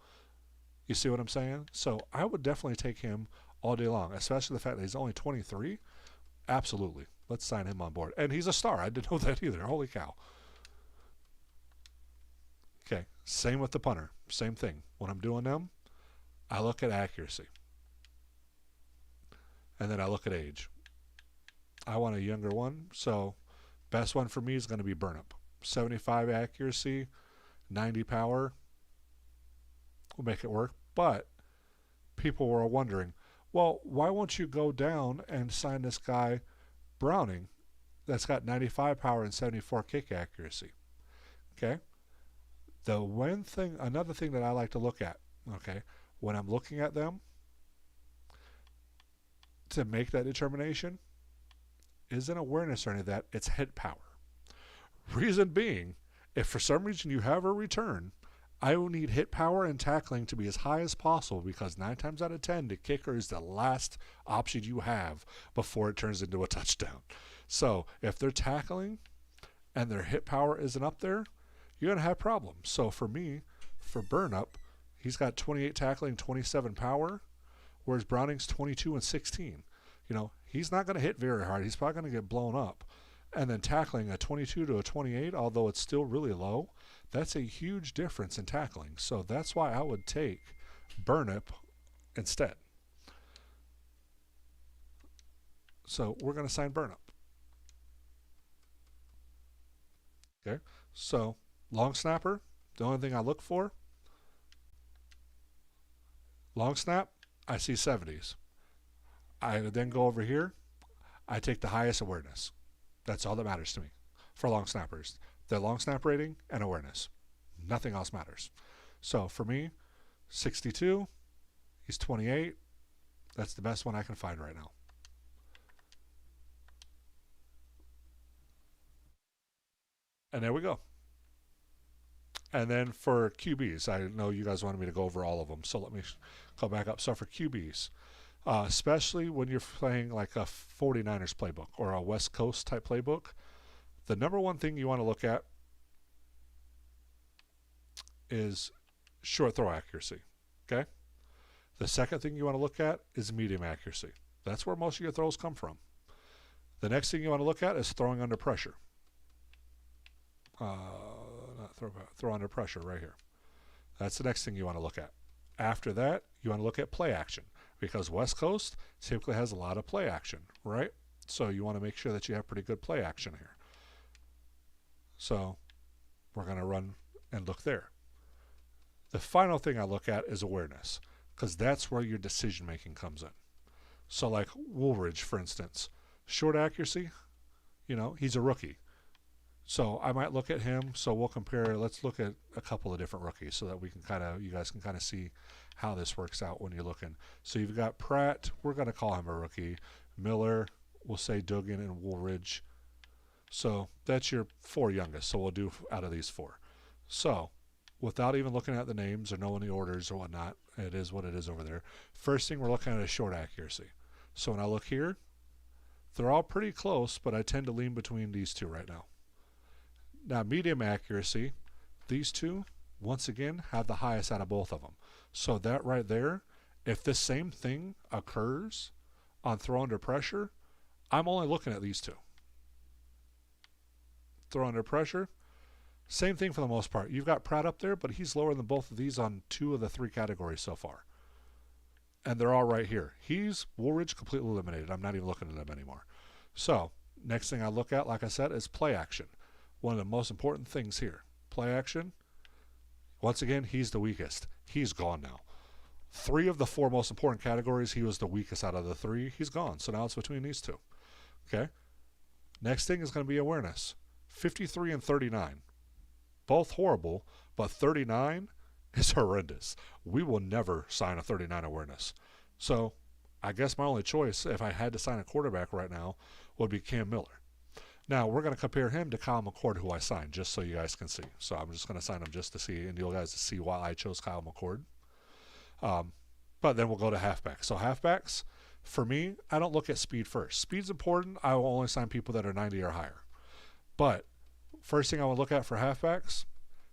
You see what I'm saying? So I would definitely take him all day long, especially the fact that he's only 23. Absolutely. Let's sign him on board. And he's a star. I didn't know that either. Holy cow. Okay, same with the punter. Same thing. When I'm doing them, I look at accuracy. And then I look at age. I want a younger one, so best one for me is going to be Burnup. 75 accuracy, 90 power. We'll make it work. But people were wondering, well, why won't you go down and sign this guy Browning that's got 95 power and 74 kick accuracy? Okay. Another thing that I like to look at, okay, when I'm looking at them to make that determination, isn't awareness or any of that, it's hit power. Reason being, if for some reason you have a return, I will need hit power and tackling to be as high as possible, because 9 times out of 10, the kicker is the last option you have before it turns into a touchdown. So if they're tackling and their hit power isn't up there, you're going to have problems. So for me, for Burnup, he's got 28 tackling, 27 power, whereas Browning's 22 and 16. He's not going to hit very hard. He's probably going to get blown up. And then tackling a 22 to a 28, although it's still really low, that's a huge difference in tackling. So that's why I would take Burnup instead. So we're going to sign Burnup. Okay, so long snapper, the only thing I look for, long snap, I see 70s. I then go over here, I take the highest awareness. That's all that matters to me for long snappers. Their long snap rating and awareness. Nothing else matters. So for me, 62, he's 28. That's the best one I can find right now. And there we go. And then for QBs, I know you guys wanted me to go over all of them, so let me go back up. So for QBs, especially when you're playing like a 49ers playbook or a West Coast type playbook, the number one thing you want to look at is short throw accuracy. Okay? The second thing you want to look at is medium accuracy. That's where most of your throws come from. The next thing you want to look at is throwing under pressure. Throw under pressure right here. That's the next thing you want to look at. After that, you want to look at play action, because West Coast typically has a lot of play action, right? So you want to make sure that you have pretty good play action here. So we're going to run and look there. The final thing I look at is awareness, because that's where your decision making comes in. So like Woolridge, for instance, short accuracy, he's a rookie. So I might look at him. So we'll compare. Let's look at a couple of different rookies so that you guys can kind of see how this works out when you're looking. So you've got Pratt. We're going to call him a rookie. Miller, we'll say Duggan and Woolridge. So that's your 4 youngest. So we'll do out of these 4. So without even looking at the names or knowing the orders or whatnot, it is what it is over there. First thing we're looking at is short accuracy. So when I look here, they're all pretty close, but I tend to lean between these 2 right now. Now, medium accuracy, these 2, once again, have the highest out of both of them. So that right there, if the same thing occurs on throw under pressure, I'm only looking at these 2. Throw under pressure, same thing for the most part. You've got Pratt up there, but he's lower than both of these on 2 of the 3 categories so far. And they're all right here. Woolridge completely eliminated. I'm not even looking at them anymore. So next thing I look at, like I said, is play action. One of the most important things here. Play action. Once again, he's the weakest. He's gone now. 3 of the 4 most important categories, he was the weakest out of the 3. He's gone. So now it's between these 2. Okay. Next thing is going to be awareness. 53 and 39. Both horrible, but 39 is horrendous. We will never sign a 39 awareness. So I guess my only choice, if I had to sign a quarterback right now, would be Cam Miller. Now, we're going to compare him to Kyle McCord, who I signed, just so you guys can see. So I'm just going to sign him just to see, and you guys to see why I chose Kyle McCord. But then we'll go to halfbacks. So halfbacks, for me, I don't look at speed first. Speed's important. I will only sign people that are 90 or higher. But first thing I would look at for halfbacks,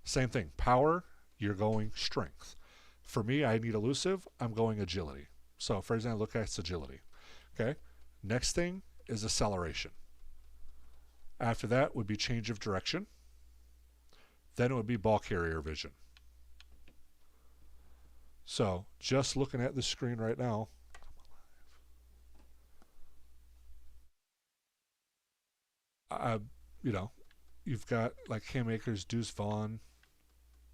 same thing. Power, you're going strength. For me, I need elusive. I'm going agility. So for example, look at agility. Okay. Next thing is acceleration. After that would be change of direction. Then it would be ball carrier vision. So just looking at the screen right now, you've got like Cam Akers, Deuce Vaughn,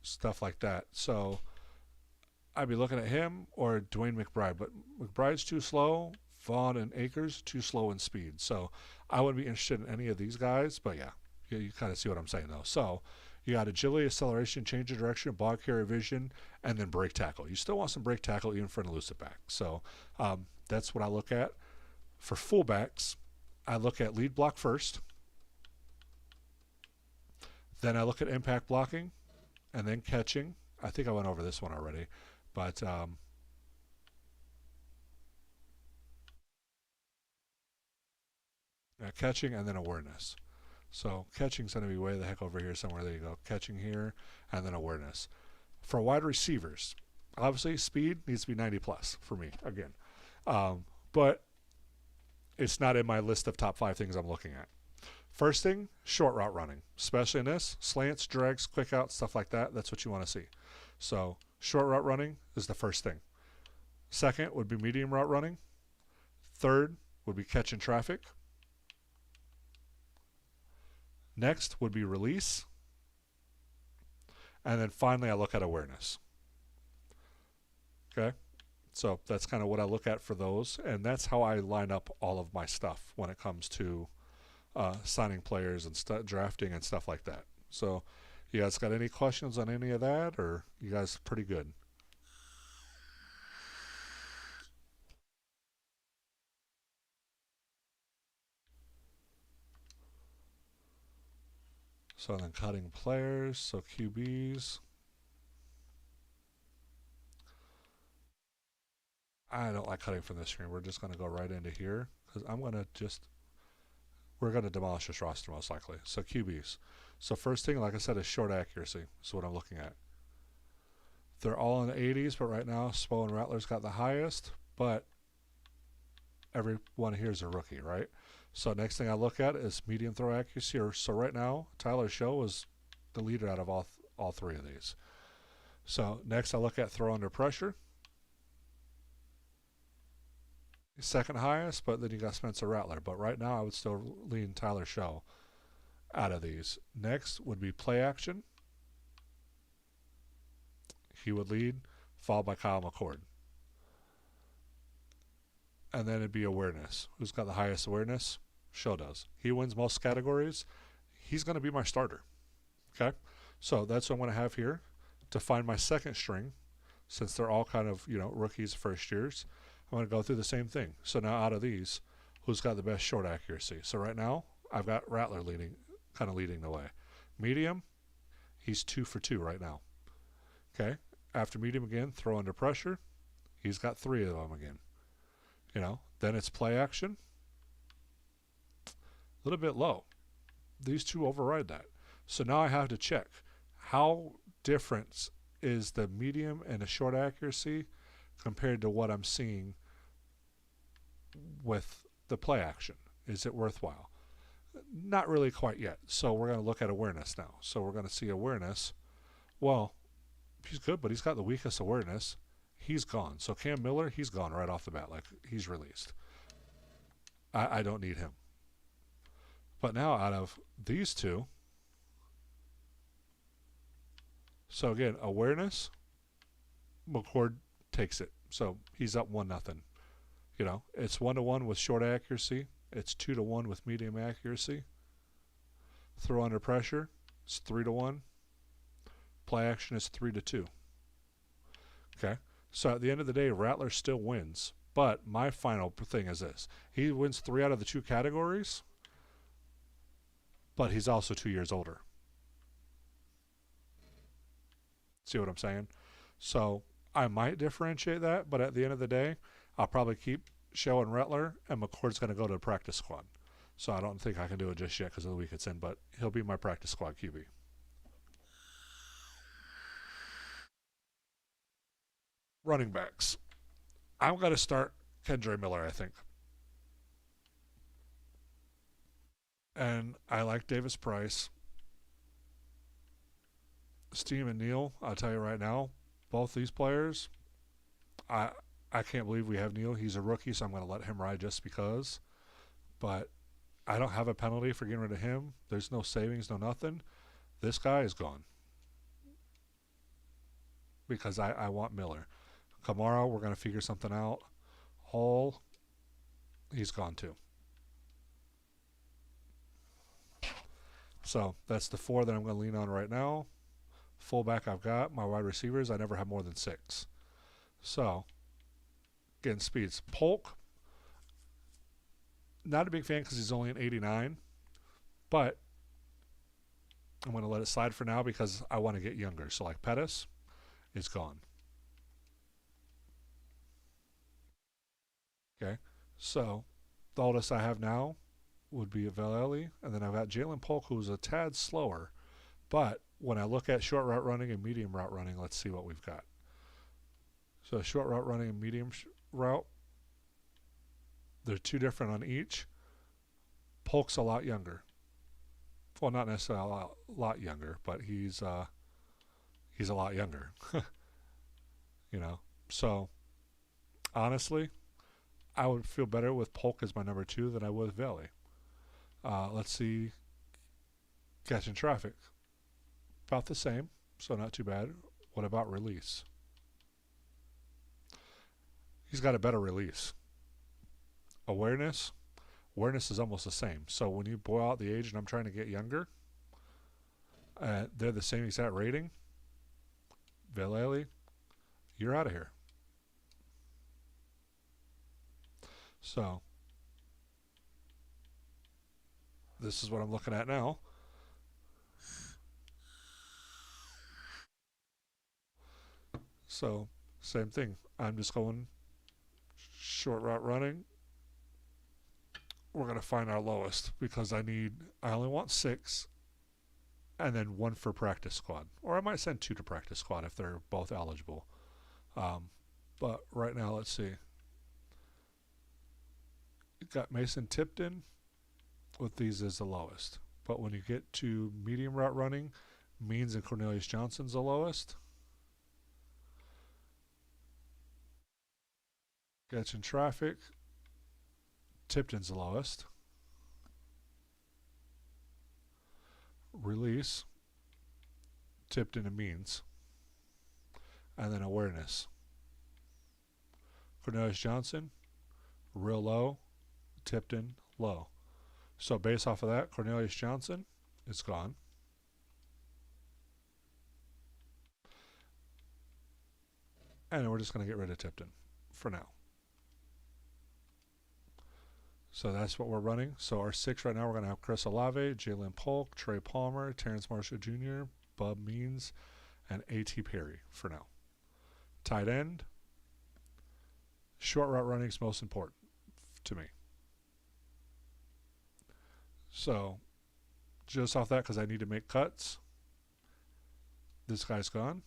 stuff like that. So I'd be looking at him or Dwayne McBride, but McBride's too slow. Vaughn and Akers too slow in speed. So I wouldn't be interested in any of these guys. But yeah, you kind of see what I'm saying though. So you got agility, acceleration, change of direction, ball carrier vision, and then break tackle. You still want some break tackle even for an elusive back. So that's what I look at. For fullbacks, I look at lead block first. Then I look at impact blocking, and then catching. I think I went over this one already, but catching and then awareness. So catching's going to be way the heck over here somewhere. There you go. Catching here and then awareness. For wide receivers, obviously speed needs to be 90 plus for me again, but it's not in my list of top 5 things I'm looking at. First thing, short route running, especially in this, slants, drags, quick outs, stuff like that. That's what you want to see. So short route running is the first thing. Second would be medium route running. Third would be catching traffic. Next would be release. And then finally I look at awareness. Okay? So that's kind of what I look at for those. And that's how I line up all of my stuff when it comes to signing players and drafting and stuff like that. So you guys got any questions on any of that, or you guys pretty good? So then cutting players, so QBs. I don't like cutting from this screen. We're just going to go right into here because we're going to demolish this roster most likely. So QBs. So first thing, like I said, is short accuracy. Is what I'm looking at. They're all in the 80s, but right now Spo and Rattler's got the highest, but everyone here is a rookie, right? So next thing I look at is medium throw accuracy. So right now, Tyler Show is the leader out of all 3 of these. So next I look at throw under pressure. Second highest, but then you got Spencer Rattler. But right now I would still lean Tyler Show out of these. Next would be play action. He would lead, followed by Kyle McCord. And then it'd be awareness. Who's got the highest awareness? Show does. He wins most categories. He's going to be my starter. Okay? So that's what I'm going to have here. To find my second string, since they're all kind of, rookies, first years, I'm going to go through the same thing. So now out of these, who's got the best short accuracy? So right now, I've got Rattler kind of leading the way. Medium, he's 2 for 2 right now. Okay? After medium again, throw under pressure. He's got 3 of them again. Then it's play action. A little bit low. These 2 override that. So now I have to check how different is the medium and the short accuracy compared to what I'm seeing with the play action. Is it worthwhile? Not really quite yet. So we're going to look at awareness now. So we're going to see awareness. Well, he's good, but he's got the weakest awareness. He's gone. So Cam Miller, he's gone right off the bat. Like, he's released. I don't need him. But now out of these 2, so again, awareness, McCord takes it. So he's up 1-0. It's 1-1 with short accuracy. It's 2-1 with medium accuracy. Throw under pressure, it's 3-1. Play action is 3-2. Okay? So at the end of the day, Rattler still wins. But my final thing is this. He wins 3 out of the 2 categories, but he's also 2 years older. See what I'm saying? So I might differentiate that, but at the end of the day, I'll probably keep Show and Rattler, and McCord's going to go to the practice squad. So I don't think I can do it just yet because of the week it's in, but he'll be my practice squad QB. Running backs. I'm going to start Kendre Miller, I think. And I like Davis Price. Steve and Neal, I'll tell you right now, both these players, I can't believe we have Neal. He's a rookie, so I'm going to let him ride just because. But I don't have a penalty for getting rid of him. There's no savings, no nothing. This guy is gone because I want Miller. Kamara, we're going to figure something out. Hall, he's gone too. So that's the 4 that I'm going to lean on right now. Fullback I've got. My wide receivers, I never have more than 6. So, getting speeds. Polk, not a big fan because he's only an 89. But I'm going to let it slide for now because I want to get younger. So like Pettis is gone. Okay. So the oldest I have now would be Valeli. And then I've got Jalen Polk, who's a tad slower. But when I look at short route running and medium route running, let's see what we've got. So short route running and medium route, they're 2 different on each. Polk's a lot younger. Well, not necessarily a lot younger, but he's a lot younger. You know. So honestly, I would feel better with Polk as my number 2 than I would with Valley. Let's see. Catching traffic. About the same, so not too bad. What about release? He's got a better release. Awareness is almost the same. So when you boil out the age and I'm trying to get younger, they're the same exact rating. Vallely, you're out of here. So this is what I'm looking at now. So same thing. I'm just going short route running. We're going to find our lowest because I only want 6 and then 1 for practice squad. Or I might send 2 to practice squad if they're both eligible. But right now, let's see. You've got Mason Tipton with these as the lowest. But when you get to medium route running, Means and Cornelius Johnson's the lowest. Catching traffic, Tipton's the lowest. Release, Tipton and Means. And then awareness. Cornelius Johnson, real low. Tipton, low. So based off of that, Cornelius Johnson is gone. And we're just going to get rid of Tipton for now. So that's what we're running. So our 6 right now, we're going to have Chris Olave, Jalen Polk, Trey Palmer, Terrence Marshall Jr., Bub Means, and A.T. Perry for now. Tight end. Short route running is most important to me. So just off that, because I need to make cuts, this guy's gone.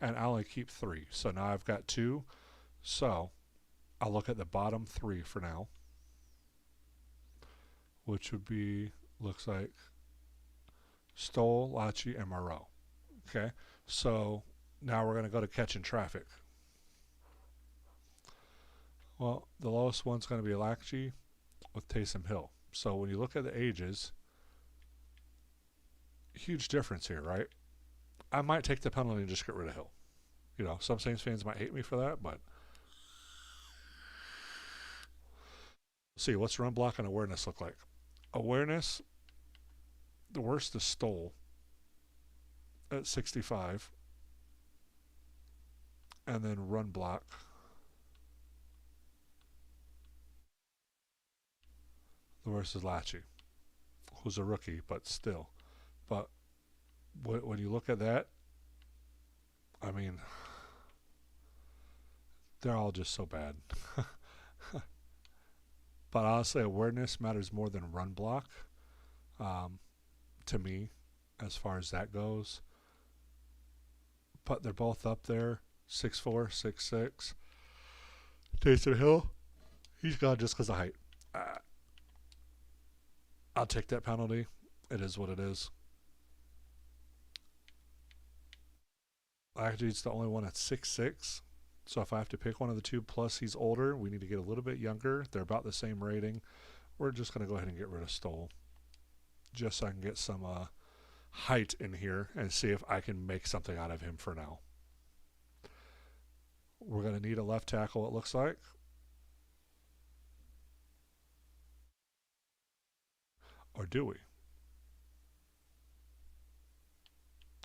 And I only keep 3. So now I've got 2. So I'll look at the bottom 3 for now, which would be, looks like Stoll, Lachi, and Moreau. Okay, so now we're going to go to catching traffic. Well, the lowest one's going to be Lachi with Taysom Hill. So when you look at the ages, huge difference here, right? I might take the penalty and just get rid of Hill. You know, some Saints fans might hate me for that, but see, what's run block and awareness look like? Awareness, the worst is Stoll at 65, and then run block. The worst is Lachi, who's a rookie, but still. But when you look at that, I mean, they're all just so bad. But honestly, awareness matters more than run block to me as far as that goes. But they're both up there, 6'4", 6'6". Taysom Hill, he's gone just because of height. I'll take that penalty. It is what it is. Actually, it's the only one at 6'6", So if I have to pick one of the two, plus he's older, we need to get a little bit younger. They're about the same rating. We're just going to go ahead and get rid of Stoll, just so I can get some height in here and see if I can make something out of him for now. We're going to need a left tackle, it looks like. Or do we?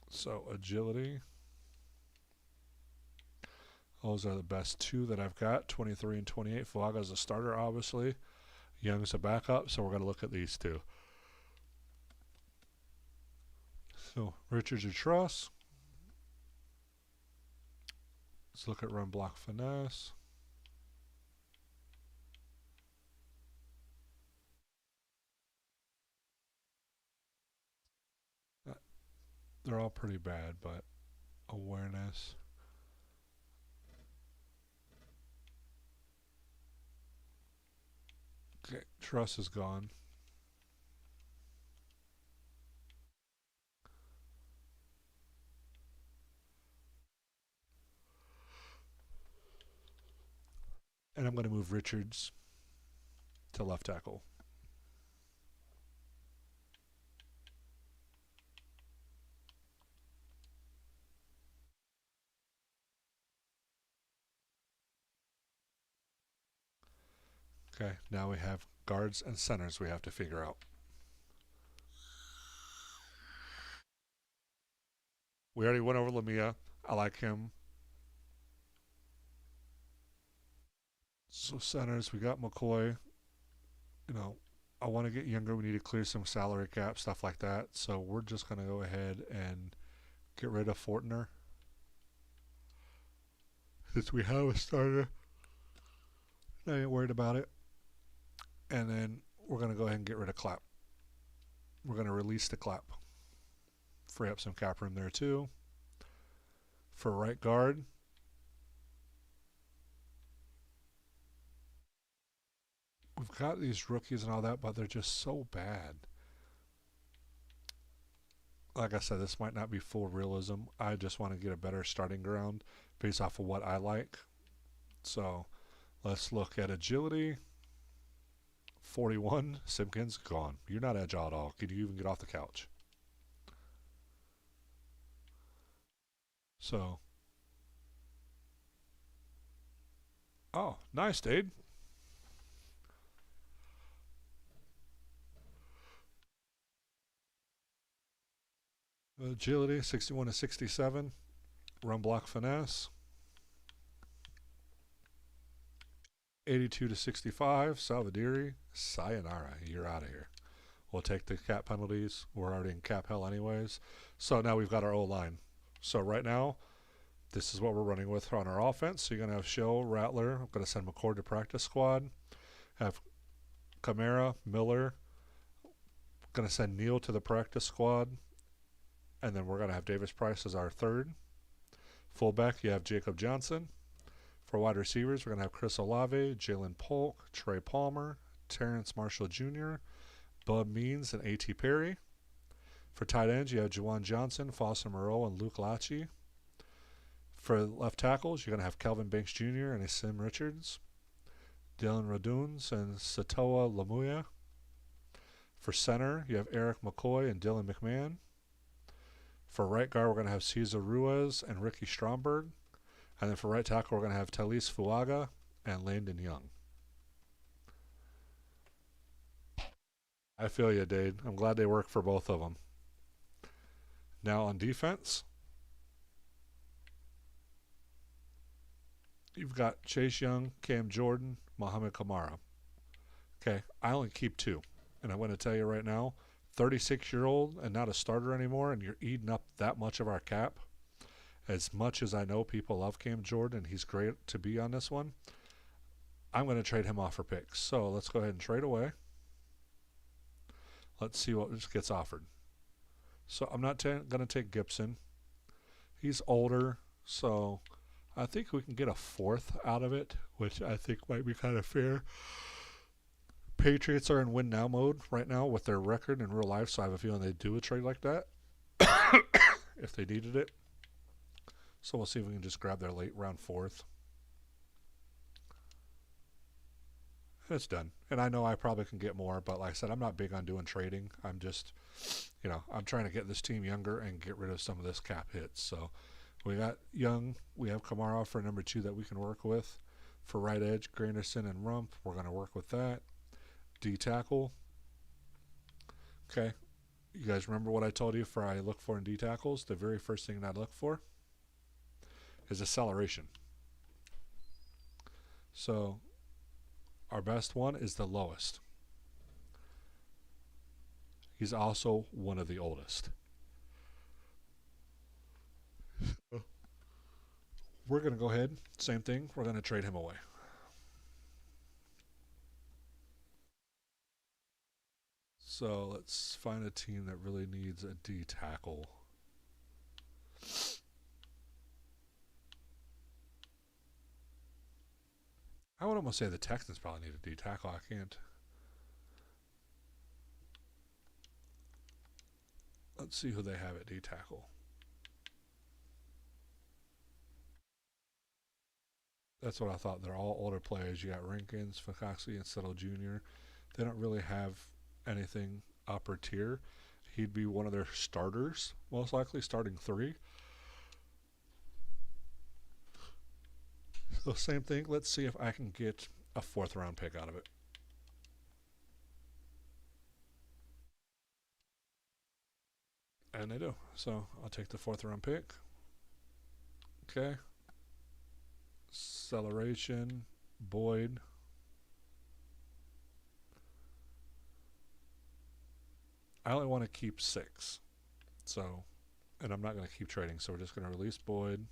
So agility. Those are the best two that I've got, 23 and 28. Fuaga's a starter, obviously. Young's a backup, so we're going to look at these two. So Richards or Truss. Let's look at run block finesse. They're all pretty bad, but awareness. Okay, Truss is gone. And I'm going to move Richards to left tackle. Okay, now we have guards and centers we have to figure out. We already went over Lamia. I like him. So centers, we got McCoy. You know, I want to get younger. We need to clear some salary cap, stuff like that. So we're just going to go ahead and get rid of Fortner. Since we have a starter, I ain't worried about it. And then we're going to go ahead and get rid of Clapp. We're going to release the Clapp. Free up some cap room there too. For right guard, we've got these rookies and all that, but they're just so bad. Like I said, this might not be full realism. I just want to get a better starting ground based off of what I like. So let's look at agility. 41, Simpkins, gone. You're not agile at all. Can you even get off the couch? So, oh, nice, dude. Agility, 61 to 67. Run block finesse. 82 to 65. Salvadiri, sayonara. You're out of here. We'll take the cap penalties. We're already in cap hell anyways. So now we've got our O-line. So right now, this is what we're running with on our offense. So you're going to have Shell, Rattler. I'm going to send McCord to practice squad. Have Kamara, Miller. Going to send Neal to the practice squad. And then we're going to have Davis Price as our third. Fullback, you have Jacob Johnson. For wide receivers, we're going to have Chris Olave, Jalen Polk, Trey Palmer, Terrence Marshall Jr., Bub Means, and A.T. Perry. For tight ends, you have Juwan Johnson, Foster Moreau, and Luke Lachey. For left tackles, you're going to have Kelvin Banks Jr. and Asim Richards, Dylan Raduns, and Satoa Lamuya. For center, you have Eric McCoy and Dylan McMahon. For right guard, we're going to have Cesar Ruiz and Ricky Stromberg. And then for right tackle, we're going to have Talise Fuaga and Landon Young. I feel you, Dade. I'm glad they work for both of them. Now on defense, you've got Chase Young, Cam Jordan, Mohamed Kamara. Okay, I only keep two. And I'm going to tell you right now, 36-year-old and not a starter anymore, and you're eating up that much of our cap. As much as I know people love Cam Jordan, and he's great to be on this one, I'm going to trade him off for picks. So let's go ahead and trade away. Let's see what just gets offered. So I'm not going to take Gibson. He's older, so I think we can get a fourth out of it, which I think might be kind of fair. Patriots are in win now mode right now with their record in real life, so I have a feeling they'd do a trade like that if they needed it. So we'll see if we can just grab their late round fourth. It's done. And I know I probably can get more, but like I said, I'm not big on doing trading. I'm just, I'm trying to get this team younger and get rid of some of this cap hits. So we got Young. We have Kamara for number 2 that we can work with. For right edge, Granderson and Rump, we're going to work with that. D tackle. Okay. You guys remember what I told you for I look for in D tackles? The very first thing I look for is acceleration. So our best one is the lowest. He's also one of the oldest. We're going to go ahead, same thing, we're going to trade him away. So let's find a team that really needs a D tackle. I would almost say the Texans probably need a D tackle. I can't. Let's see who they have at D tackle. That's what I thought. They're all older players. You got Rankins, Fakoxy, and Settle Jr. They don't really have anything upper tier. He'd be one of their starters, most likely starting 3. So same thing. Let's see if I can get a 4th round pick out of it. And they do. So I'll take the 4th round pick. Okay. Acceleration, Boyd. I only want to keep 6. So, and I'm not going to keep trading. So we're just going to release Boyd.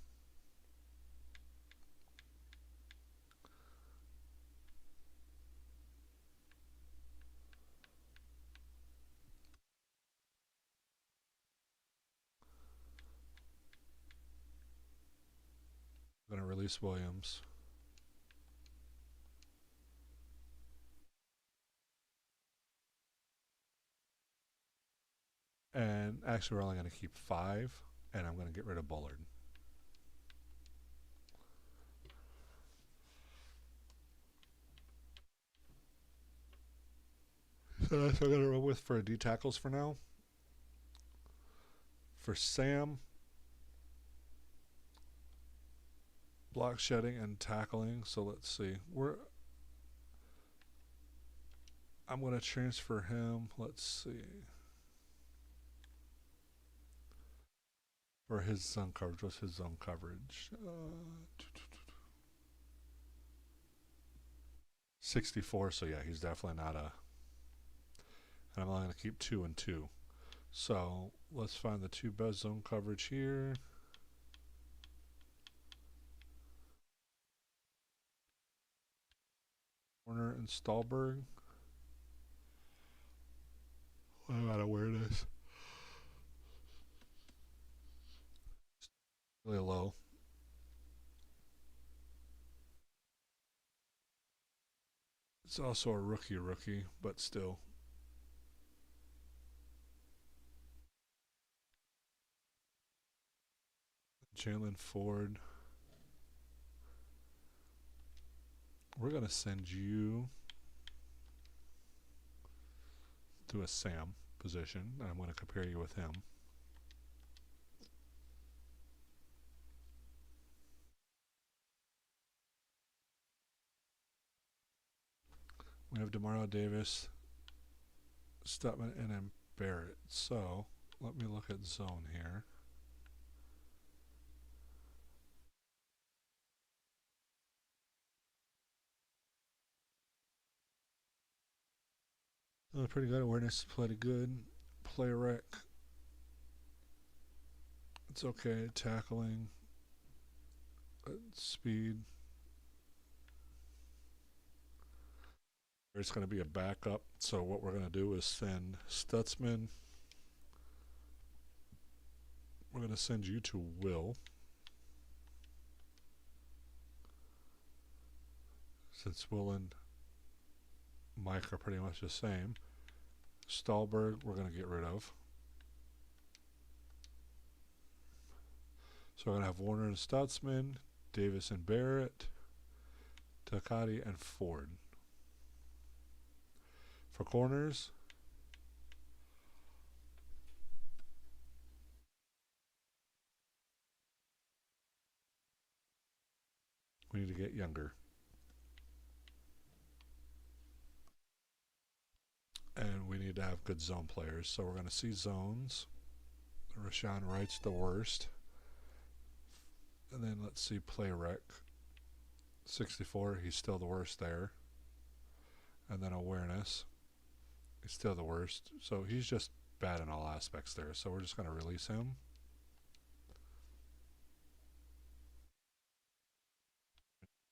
I'm going to release Williams. And actually, we're only going to keep 5, and I'm going to get rid of Bullard. So that's what I'm going to run with for D tackles for now. For Sam, block shedding and tackling. So let's see. I'm going to transfer him. Let's see. For his zone coverage, what's his zone coverage? 64. So yeah, he's definitely not a. And I'm only going to keep 2 and 2. So let's find the 2 best zone coverage here. Warner and Stallberg. I'm out of where it is. Really low. It's also a rookie, but still. Jalen Ford. We're going to send you to a Sam position, and I'm going to compare you with him. We have DeMario Davis, Stutman, and then Barrett. So let me look at zone here. Pretty good. Awareness played good. Play rec. It's okay. Tackling. Speed. It's going to be a backup. So what we're going to do is send Stutzman. We're going to send you to Will. Since Will and Mike are pretty much the same. Stallberg, we're going to get rid of. So we're going to have Warner and Stutzman, Davis and Barrett, Takati and Ford. For corners, we need to get younger. And we need to have good zone players. So we're going to see zones. Rashawn Wright's the worst. And then let's see play rec. 64, he's still the worst there. And then awareness, he's still the worst. So he's just bad in all aspects there. So we're just going to release him.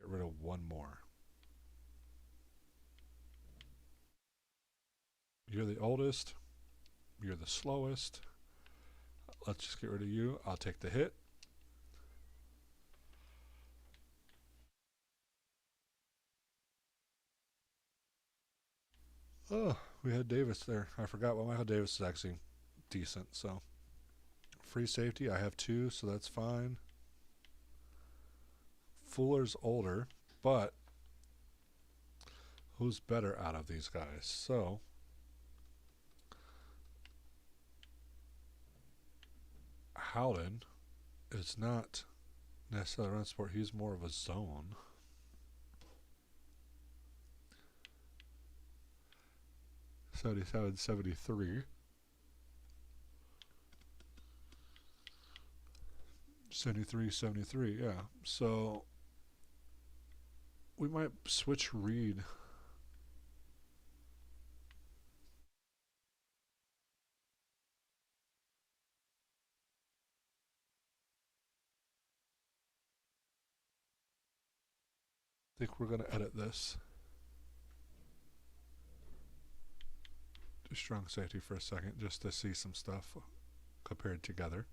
Get rid of one more. You're the oldest. You're the slowest. Let's just get rid of you. I'll take the hit. Oh, we had Davis there. I forgot. Well, Michael Davis is actually decent. So free safety, I have 2, so that's fine. Fuller's older, but who's better out of these guys? So Howden is not necessarily run support. He's more of a zone. $77.73. 73, yeah. So we might switch Reed. I think we're going to edit this. Do strong safety for a second just to see some stuff compared together.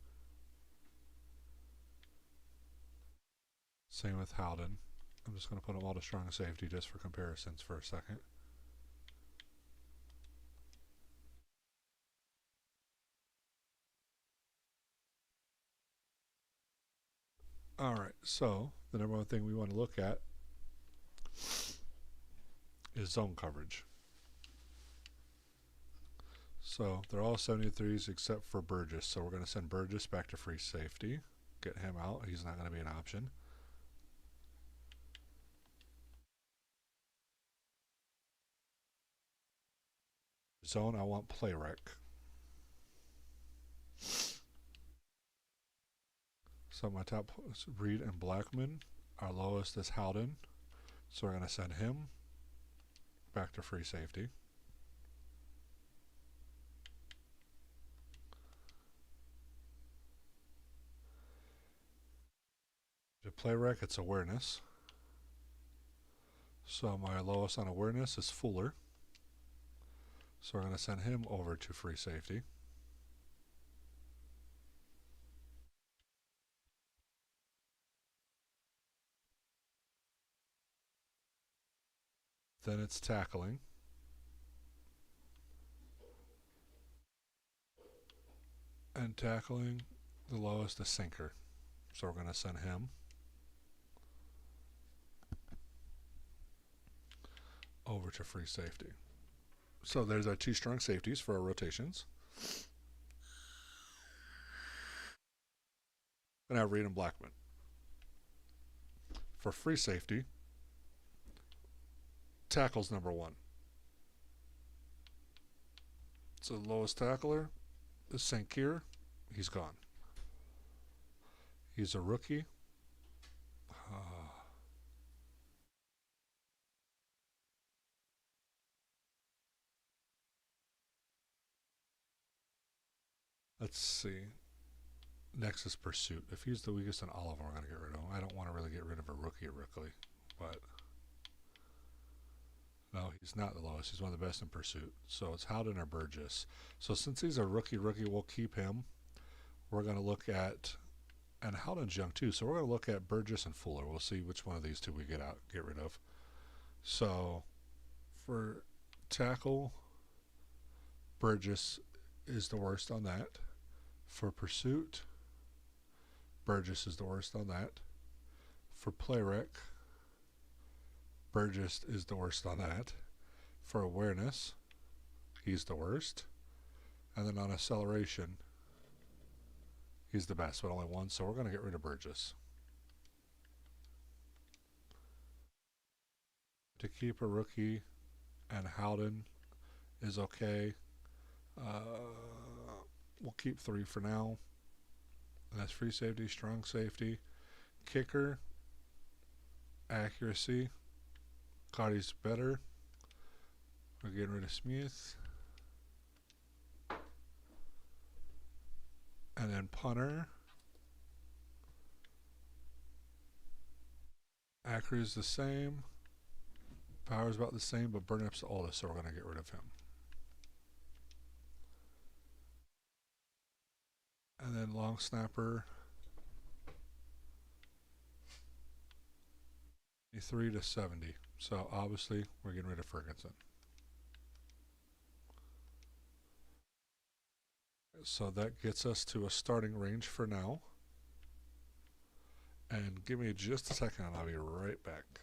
Same with Howden. I'm just going to put them all to strong safety just for comparisons for a second. Alright, so the number one thing we want to look at is zone coverage. So they're all 73s except for Burgess. So we're going to send Burgess back to free safety. Get him out. He's not going to be an option. Zone, I want play rec. So my top is Reed and Blackman. Our lowest is Howden. So we're going to send him back to free safety. To play rec, it's awareness. So my lowest on awareness is Fuller. So we're going to send him over to free safety. Then it's tackling. And tackling, the lowest is sinker. So we're going to send him over to free safety. So there's our 2 strong safeties for our rotations. And I have Reed and Blackman. For free safety, tackle's number 1. So the lowest tackler is St. Cyr. He's gone. He's a rookie. Let's see. Next is Pursuit. If he's the weakest in all of them, we're going to get rid of him. I don't want to really get rid of a rookie, but no, he's not the lowest. He's one of the best in Pursuit. So it's Howden or Burgess. So since he's a rookie, we'll keep him. We're going to look at, and Howden's young too, so we're going to look at Burgess and Fuller. We'll see which one of these 2 we get rid of. So for tackle, Burgess is the worst on that. For Pursuit, Burgess is the worst on that. For play rec, Burgess is the worst on that. For awareness, he's the worst. And then on acceleration, he's the best, but only one, so we're going to get rid of Burgess. To keep a rookie, and Howden is okay. We'll keep 3 for now. That's free safety, strong safety. Kicker, accuracy. Cotty's better. We're getting rid of Smith. And then punter. Accuracy's the same. Power's about the same, but Burnip's the oldest, so we're going to get rid of him. And then long snapper. 3 to 70. So obviously we're getting rid of Ferguson. So that gets us to a starting range for now. And give me just a second and I'll be right back.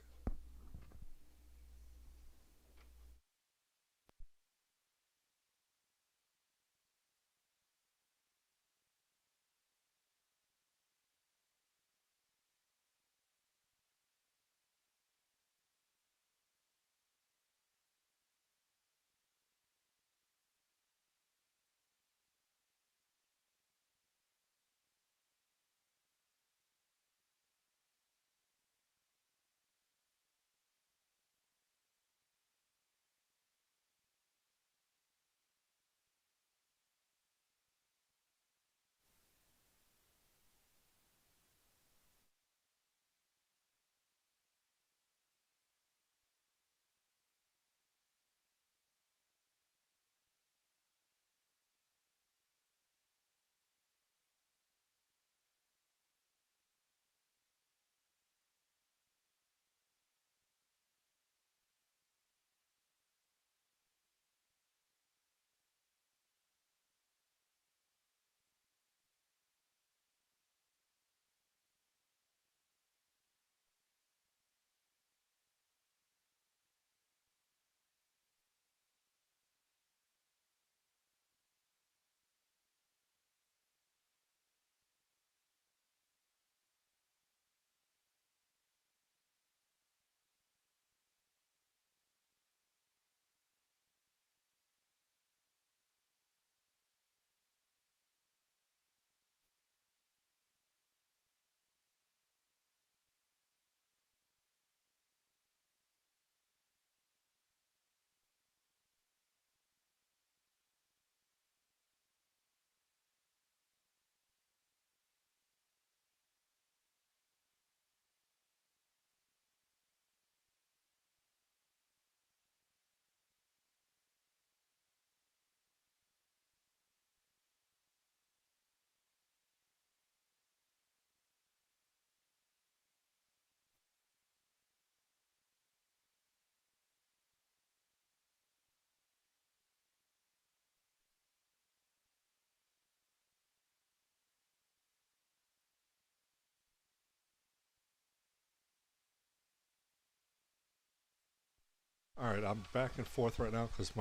All right, I'm back and forth right now because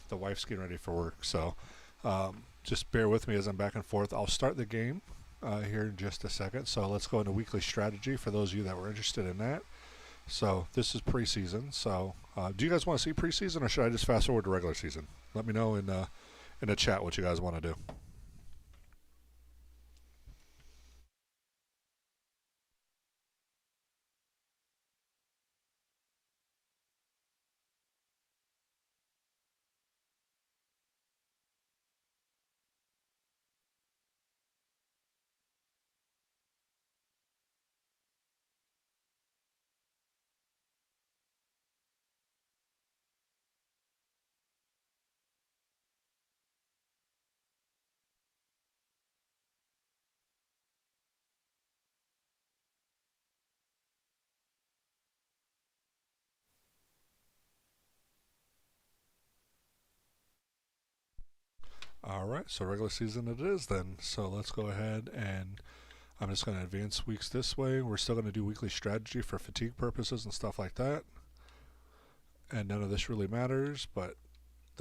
the wife's getting ready for work. So just bear with me as I'm back and forth. I'll start the game here in just a second. So let's go into weekly strategy for those of you that were interested in that. So this is preseason. So do you guys want to see preseason, or should I just fast forward to regular season? Let me know in the chat what you guys want to do. All right, so regular season it is then. So let's go ahead and I'm just going to advance weeks this way. We're still going to do weekly strategy for fatigue purposes and stuff like that. And none of this really matters, but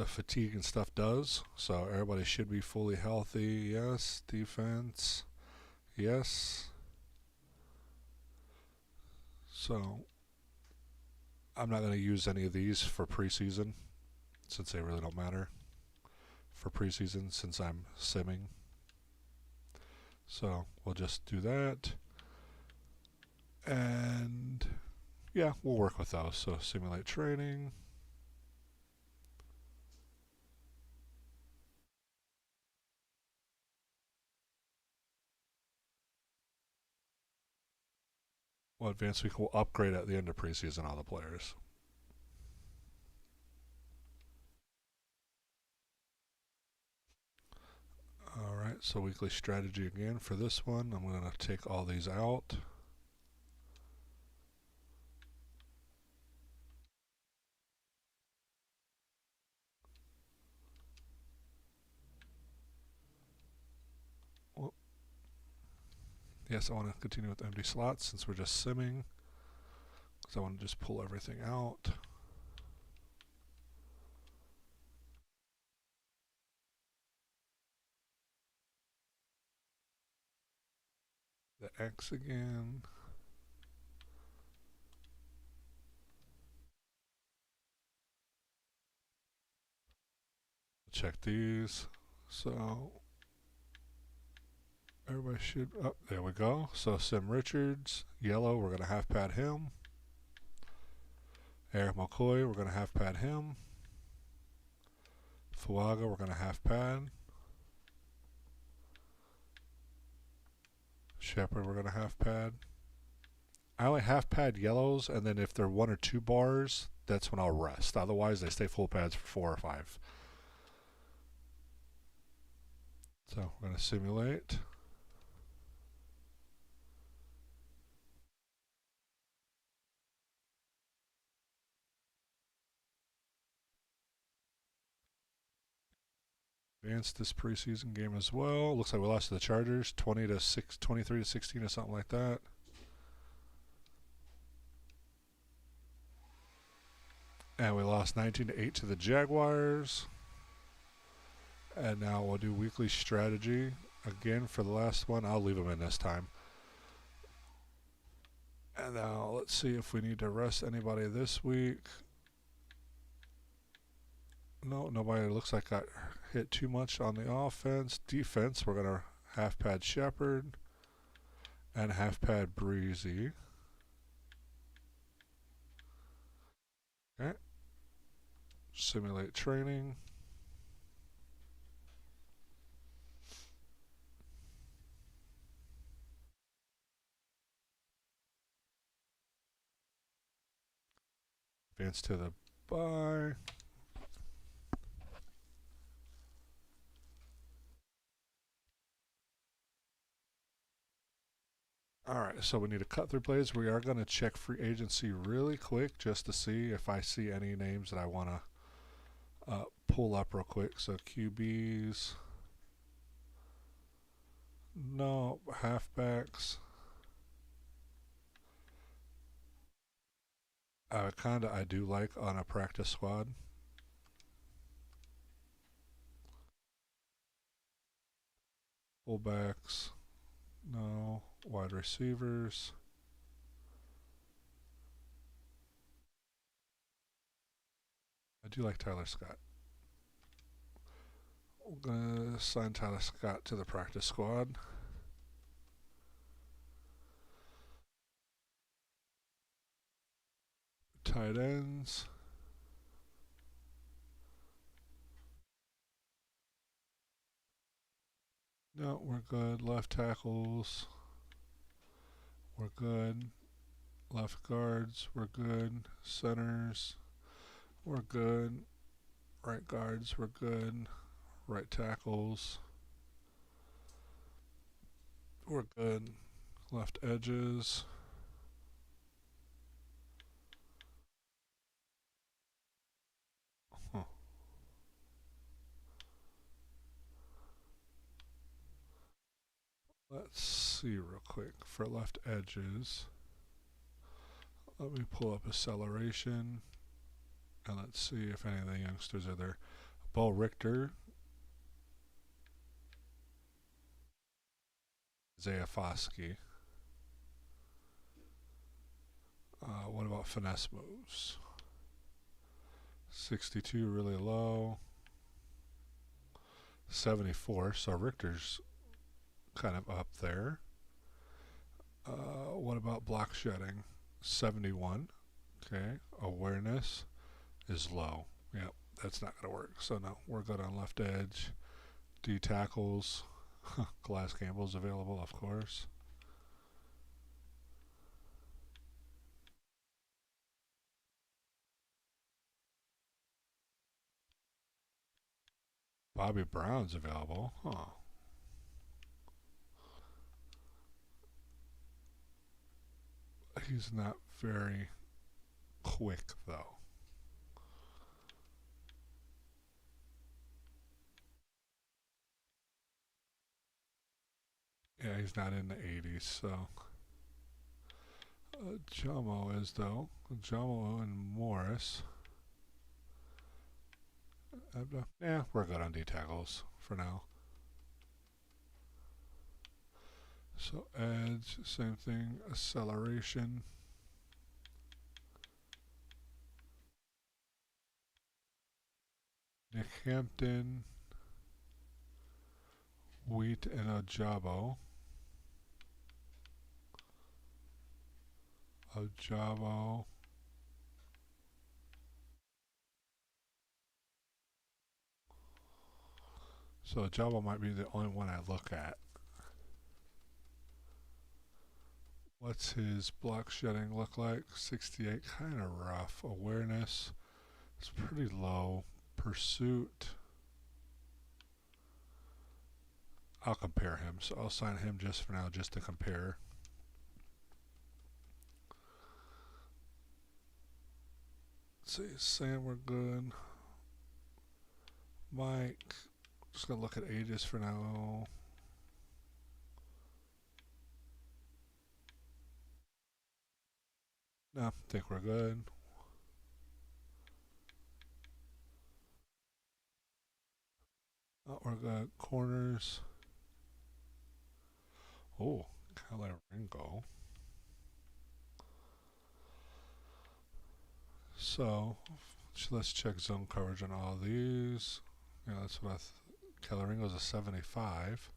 the fatigue and stuff does. So everybody should be fully healthy. Yes. Defense. Yes. So I'm not going to use any of these for preseason since they really don't matter for preseason since I'm simming. So we'll just do that. And yeah, we'll work with those. So simulate training. Well, advanced week will upgrade at the end of preseason all the players. Alright, so weekly strategy again for this one. I'm going to take all these out. Well, yes, I want to continue with empty slots since we're just simming. Because I want to just pull everything out. The X again. Check these. So everybody should. Oh, there we go. So Sim Richards, yellow. We're gonna half pad him. Eric McCoy, we're gonna half pad him. Fuaga, we're gonna half pad. Shepard, we're gonna half pad. I only half pad yellows, and then if they're 1 or 2 bars, that's when I'll rest. Otherwise, they stay full pads for 4 or 5. So we're going to simulate. Advanced this preseason game as well. Looks like we lost to the Chargers, 23 to 16 or something like that. And we lost 19 to 8 to the Jaguars. And now we'll do weekly strategy again for the last one. I'll leave them in this time. And now let's see if we need to rest anybody this week. No, nobody looks like got hit too much on the offense. Defense, we're going to half pad Shepard and half pad Breezy. Okay. Simulate training. Advance to the bye. Alright, so we need to cut through plays. We are going to check free agency really quick just to see if I see any names that I want to pull up real quick. So QBs. No, halfbacks. I do like on a practice squad. Fullbacks. No. Wide receivers. I do like Tyler Scott. We're going to assign Tyler Scott to the practice squad. Tight ends. No, we're good. Left tackles. We're good. Left guards. We're good. Centers. We're good. Right guards. We're good. Right tackles. We're good. Left edges. Huh. Let's see real quick for left edges. Let me pull up acceleration and let's see if any of the youngsters are there. Bo Richter, Isaiah Foskey. What about finesse moves? 62 really low. 74, so Richter's kind of up there. What about block shedding? 71. Okay, awareness is low. Yep, that's not going to work. So no, we're good on left edge. D tackles. Glass Campbell's available, of course. Bobby Brown's available. Huh. He's not very quick, though. Yeah, he's not in the 80s, so. Jomo is, though. Jomo and Morris. Yeah, we're good on D tackles for now. So edge, same thing. Acceleration. Nick Hampton. Wheat and Ojabo. Ojabo. So Ojabo might be the only one I look at. What's his block shedding look like? 68, kind of rough. Awareness is pretty low. Pursuit. I'll compare him, so I'll sign him just for now, just to compare. Let's see, Sam, we're good. Mike, just gonna look at ages for now. No, I think we're good. We're good. Corners. Oh, Calaringo. So, let's check zone coverage on all these. Yeah, that's what Calaringo's a 75.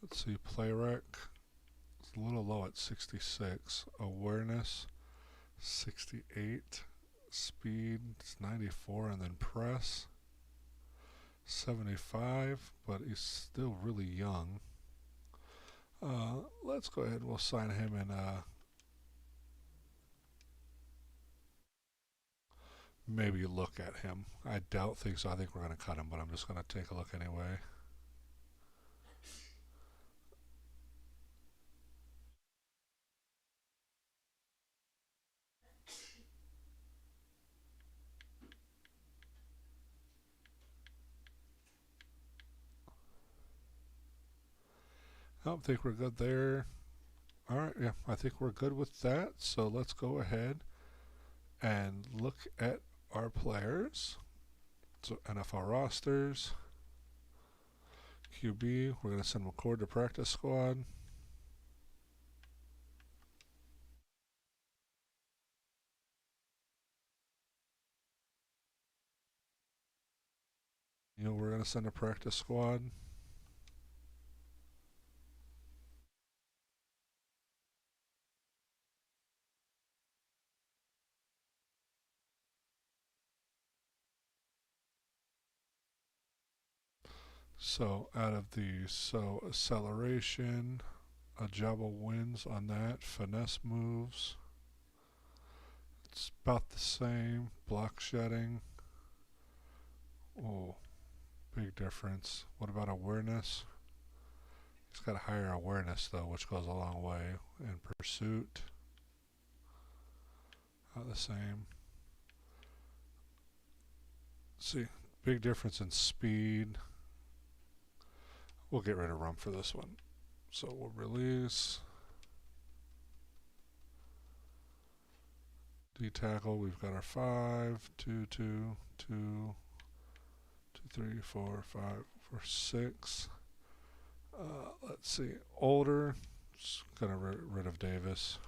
Let's see, play rec. It's a little low at 66. Awareness, 68. Speed, it's 94. And then press, 75. But he's still really young. Let's go ahead and we'll sign him in maybe look at him. I don't think so. I think we're going to cut him, but I'm just going to take a look anyway. I don't think we're good there. Alright, yeah, I think we're good with that. So let's go ahead and look at our players. So NFL rosters. QB, we're going to send McCord to practice squad. We're going to send a practice squad. So out of these, so acceleration, Ojabo wins on that. Finesse moves, it's about the same. Block shedding, oh, big difference. What about awareness? He's got a higher awareness though, which goes a long way. And pursuit, the same. Let's see, big difference in speed. We'll get rid of rum for this one. So we'll release. D tackle, we've got our 5, 2, 2, 2, 2, 3, 4, 5, 4, 6. Let's see, older. Just gonna rid of Davis.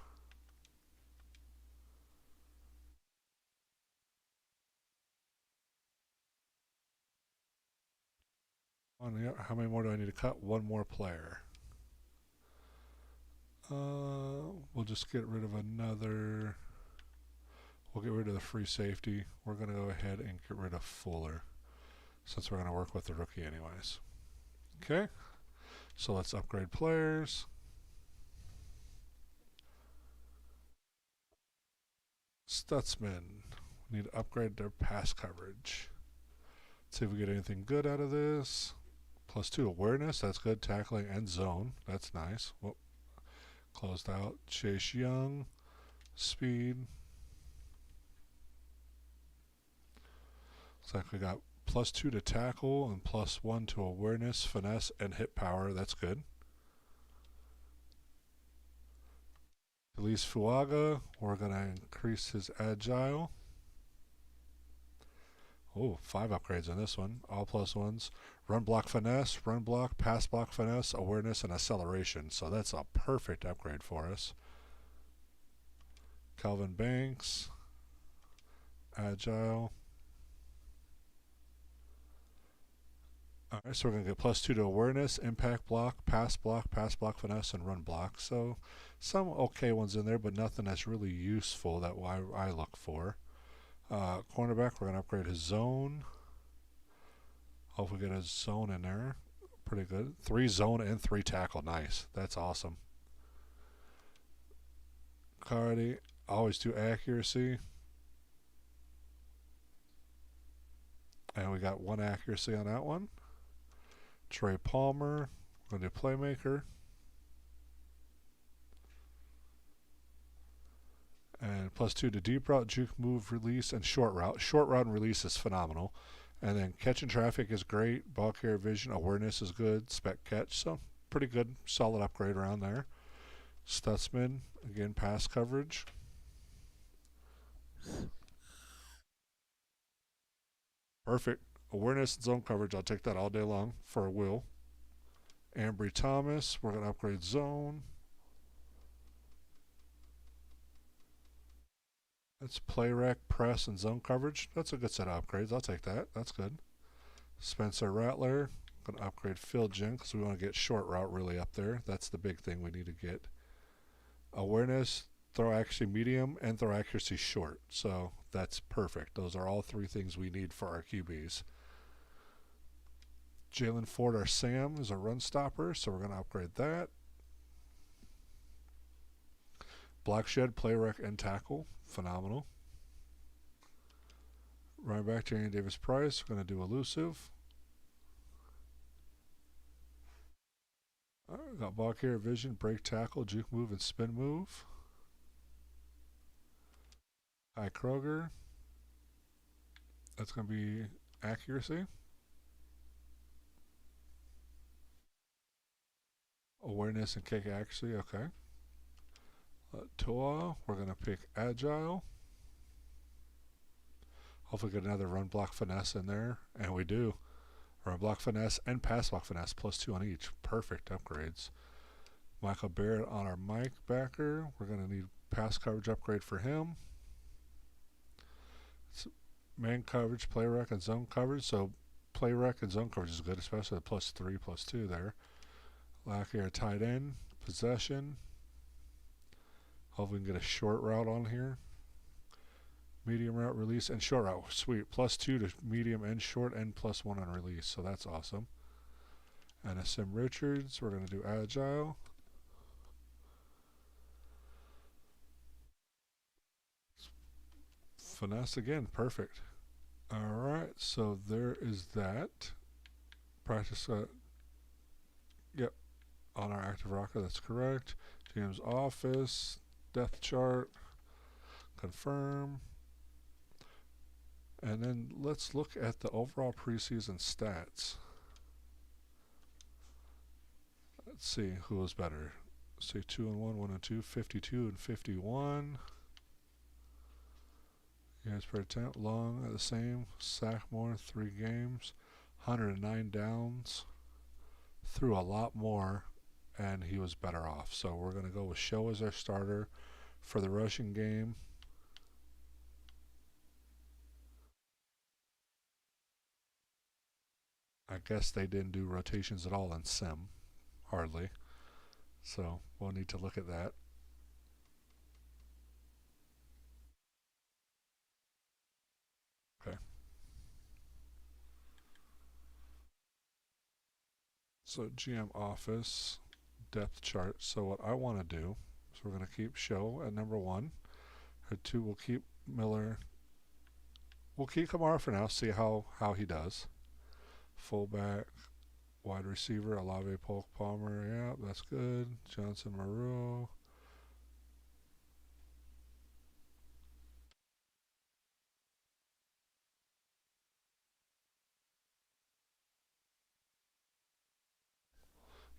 How many more do I need to cut? One more player. We'll just get rid of another. We'll get rid of the free safety. We're going to go ahead and get rid of Fuller, since we're going to work with the rookie anyways. Okay, so let's upgrade players. Stutzman. We need to upgrade their pass coverage. Let's see if we get anything good out of this. +2 awareness, that's good. Tackling and zone, that's nice. Whoop. Closed out. Chase Young. Speed. Looks like we got +2 to tackle and +1 to awareness, finesse, and hit power. That's good. Elise Fuaga, we're going to increase his agile. Oh, 5 upgrades on this one. All +1s. Run block finesse, run block, pass block finesse, awareness, and acceleration. So that's a perfect upgrade for us. Calvin Banks. Agile. Alright, so we're going to get +2 to awareness, impact block, pass block, finesse, and run block. So some okay ones in there, but nothing that's really useful that I look for. Cornerback, we're going to upgrade his zone. Hope we get a zone in there. Pretty good. 3 zone and 3 tackle. Nice. That's awesome. Cardi, always do accuracy. And we got 1 accuracy on that one. Trey Palmer, we're going to do playmaker. And +2 to deep route, juke move, release, and short route. Short route and release is phenomenal. And then catching traffic is great. Ball carrier vision, awareness is good. Spec catch, so pretty good, solid upgrade around there. Stutzman, again, pass coverage. Perfect. Awareness and zone coverage, I'll take that all day long for a Will. Ambry Thomas, we're going to upgrade zone. That's play rec, press, and zone coverage. That's a good set of upgrades. I'll take that. That's good. Spencer Rattler, going to upgrade field gen because we want to get short route really up there. That's the big thing we need to get. Awareness, throw accuracy medium, and throw accuracy short. So that's perfect. Those are all 3 things we need for our QBs. Jalen Ford, our Sam, is a run stopper, so we're going to upgrade that. Block shed, play rec, and tackle. Phenomenal. Running back, Jane Davis Price. We're going to do elusive. Alright, got ball carrier vision, break tackle, juke move, and spin move. Kai Kroger. That's going to be accuracy. Awareness and kick accuracy, okay. Toa, we're going to pick agile. Hopefully get another run block finesse in there, and we do. Run block finesse and pass block finesse, +2 on each. Perfect upgrades. Michael Barrett on our Mike backer. We're going to need pass coverage upgrade for him. It's man coverage, play rec, and zone coverage. So play rec and zone coverage is good, especially the +3, +2 there. Lackey, our tight end. Possession. Hopefully we can get a short route on here. Medium route, release, and short route. Sweet. +2 to medium and short, and +1 on release. So that's awesome. And a Sim Richards. We're going to do agile. Finesse again. Perfect. Alright, so there is that. Practice. Yep. On our active rocker, that's correct. GM's office. Depth chart. Confirm. And then let's look at the overall preseason stats. Let's see who was better. Let's see 2 and 1, 1 and 2, 52 and 51. Yards per attempt, long, the same. Sack more, 3 games. 109 downs. Threw a lot more, and he was better off. So we're going to go with Show as our starter for the rushing game. I guess they didn't do rotations at all in Sim. Hardly. So we'll need to look at that. Okay. So GM office, depth chart. So what I want to do is we're going to keep Show at number 1. At 2, we'll keep Miller. We'll keep Kamara for now, see how he does. Fullback, wide receiver, Olave, Polk, Palmer. Yeah, that's good. Johnson, Maru.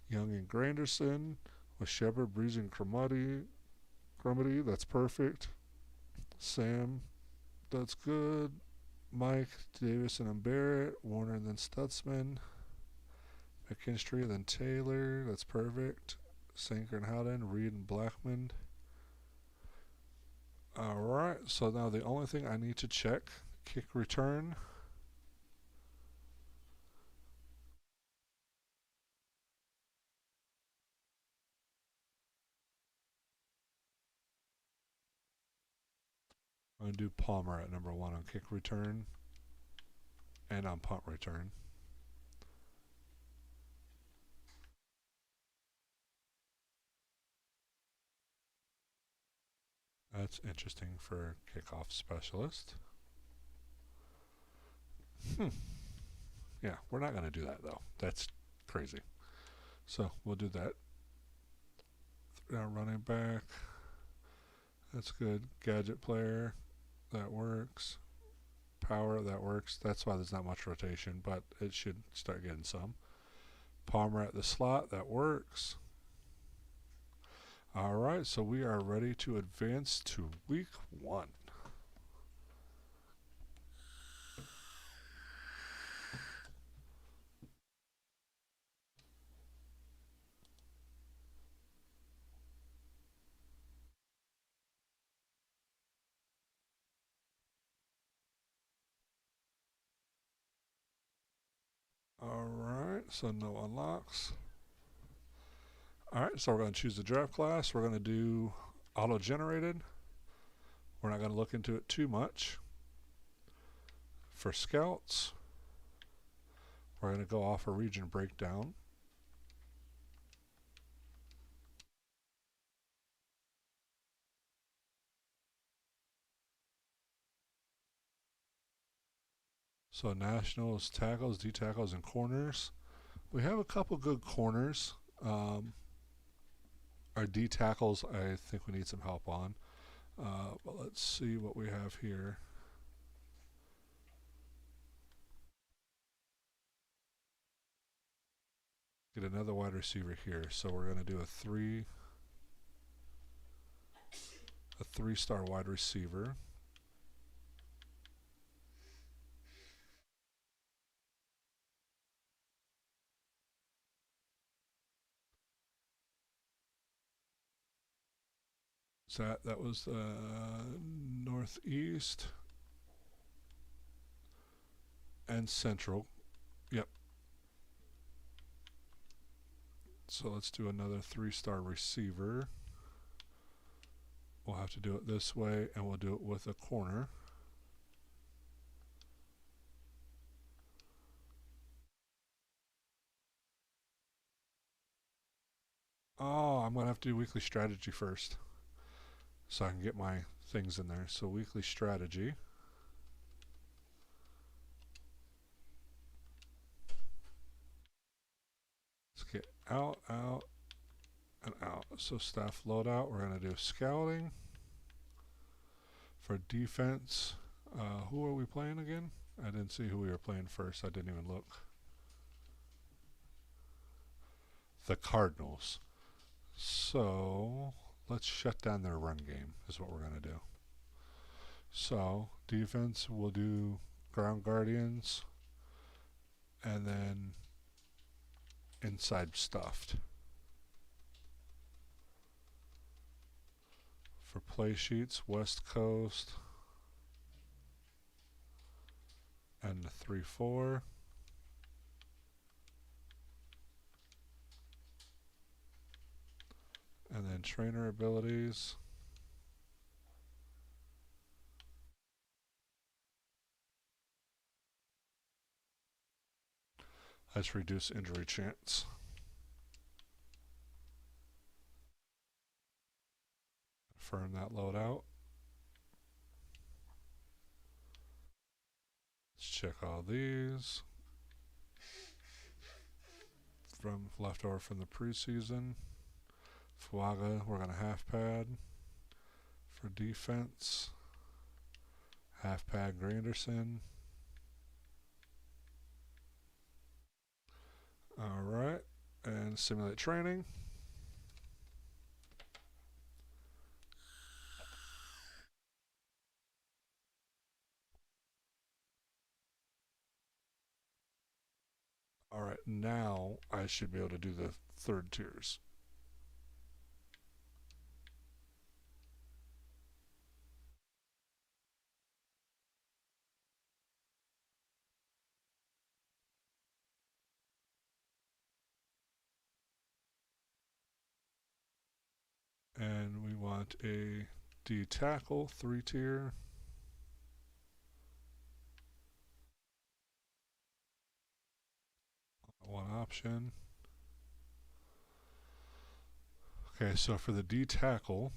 Young and Granderson. With Shepard, Breeze, and Cromartie. That's perfect. Sam, that's good. Mike, Davison, and Barrett. Warner, and then Stutzman. McKinstry, then Taylor. That's perfect. Sanker and Howden. Reed and Blackman. Alright, so now the only thing I need to check, kick return. I'm going to do Palmer at number 1 on kick return and on punt return. That's interesting for kickoff specialist. Yeah, we're not going to do that though. That's crazy. So we'll do that. Now running back. That's good. Gadget player. That works. Power. That works. That's why there's not much rotation, but it should start getting some. Palmer at the slot. That works. Alright, so we are ready to advance to week 1. Alright, so no unlocks. Alright, so we're going to choose the draft class. We're going to do auto-generated. We're not going to look into it too much. For scouts, we're going to go off a region breakdown. So nationals, tackles, D tackles, and corners. We have a couple good corners. Our D tackles, I think we need some help on. But let's see what we have here. Get another wide receiver here. So we're going to do a 3-star wide receiver. So that was northeast and central. Yep. So let's do another 3-star receiver. We'll have to do it this way, and we'll do it with a corner. Oh, I'm going to have to do weekly strategy first, so I can get my things in there. So weekly strategy. Let's get out, out, and out. So staff loadout, we're going to do scouting. For defense, who are we playing again? I didn't see who we were playing first. I didn't even look. The Cardinals. So let's shut down their run game is what we're going to do. So defense, we'll do ground guardians, and then inside stuffed. For play sheets, West Coast and the 3-4. And then trainer abilities. Let's reduce injury chance. Confirm that loadout. Let's check all these. From leftover from the preseason. Fuaga, we're going to half pad. For defense, half pad Granderson. Alright, and simulate training. Alright, now I should be able to do the third tiers. And we want a D tackle, 3-tier. One option. Okay, so for the D tackle,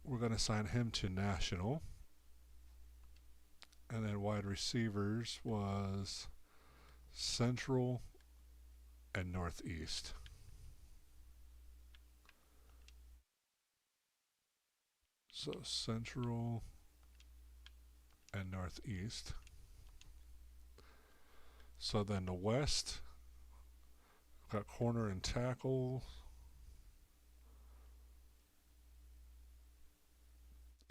we're going to assign him to national. And then wide receivers was central and northeast. So central and northeast. So then the west, we've got corner and tackle.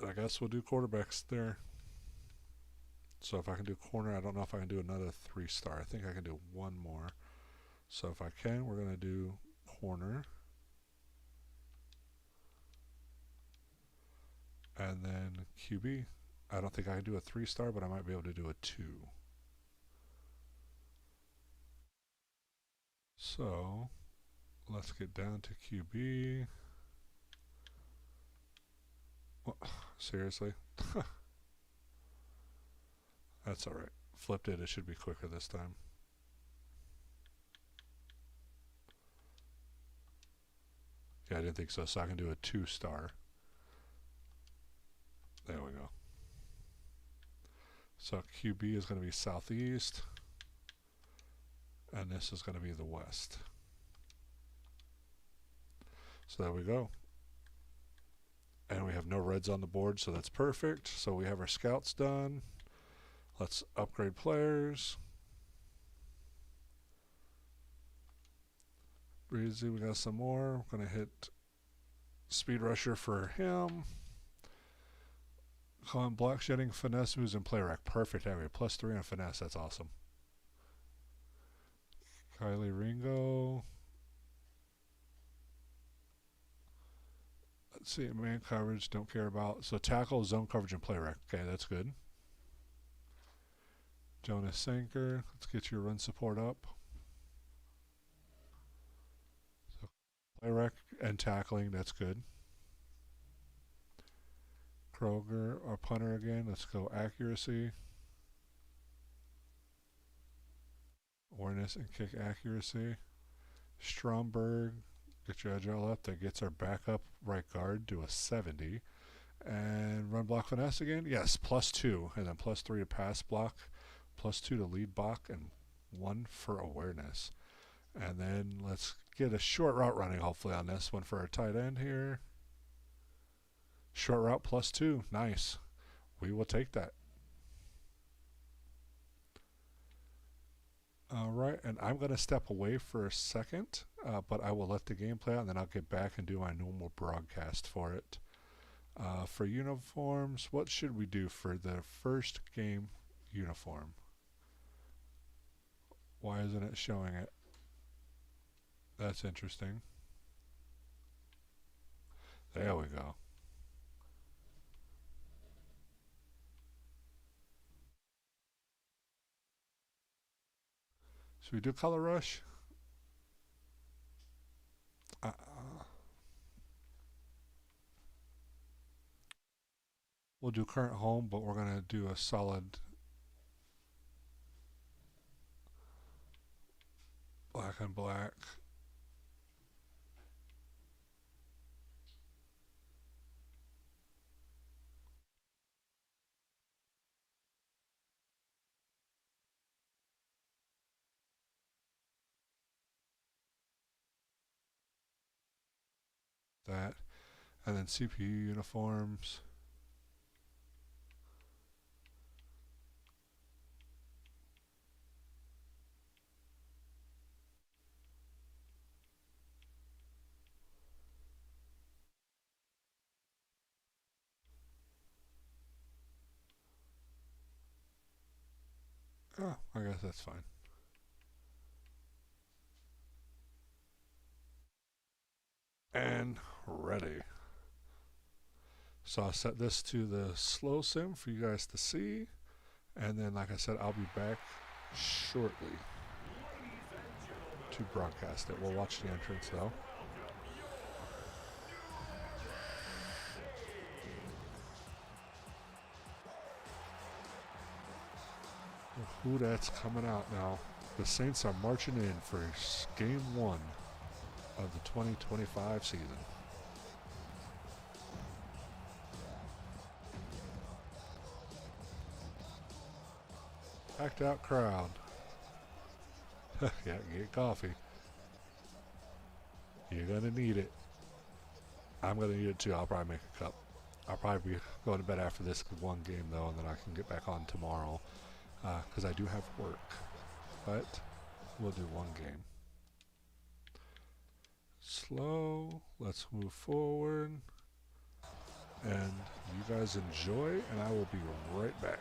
And I guess we'll do quarterbacks there. So if I can do corner, I don't know if I can do another 3-star. I think I can do one more. So if I can, we're going to do corner. And then QB. I don't think I can do a 3-star, but I might be able to do a 2. So let's get down to QB. Well, seriously? That's alright. Flipped it. It should be quicker this time. Yeah, I didn't think so. So I can do a 2-star. There we go. So QB is going to be southeast. And this is going to be the west. So there we go. And we have no reds on the board, so that's perfect. So we have our scouts done. Let's upgrade players. Breezy, we got some more. We're going to hit speed rusher for him. Call him block shedding, finesse moves, and play rack. Perfect. Have a +3 on finesse. That's awesome. Kylie Ringo. Let's see, man coverage, don't care about. So tackle, zone coverage, and play rack. Okay, that's good. Jonas Sanker, let's get your run support up. So play rack and tackling, that's good. Kroger, our punter again, let's go accuracy. Awareness and kick accuracy. Stromberg, get your agile up. That gets our backup right guard to a 70. And run block finesse again? Yes, +2. And then +3 to pass block, +2 to lead block, and 1 for awareness. And then let's get a short route running hopefully on this one for our tight end here. Short route +2. Nice. We will take that. Alright, and I'm going to step away for a second, but I will let the game play out, and then I'll get back and do my normal broadcast for it. For uniforms, what should we do for the first game uniform? Why isn't it showing it? That's interesting. There we go. Should we do color rush? We'll do current home, but we're going to do a solid black and black. That. And then CPU uniforms. Oh, I guess that's fine. And ready. So I'll set this to the slow sim for you guys to see. And then, like I said, I'll be back shortly to broadcast it. We'll watch the entrance though. Who that's coming out now. The Saints are marching in for game 1 of the 2025 season. Packed out crowd. Yeah, get coffee. You're gonna need it. I'm gonna need it too. I'll probably make a cup. I'll probably be going to bed after this one game though, and then I can get back on tomorrow because I do have work. But we'll do one game. Slow. Let's move forward. And you guys enjoy, and I will be right back.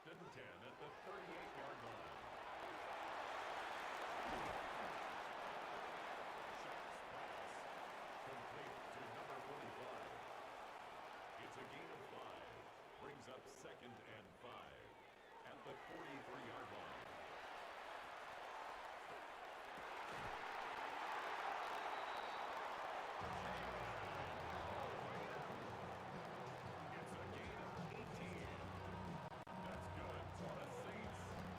and 10 at the 38-yard line. Shot's pass. Complete to number 45. It's a gain of 5. Brings up 2nd and 5 at the 43-yard line. It's a gain of 18. That's good for the Saints.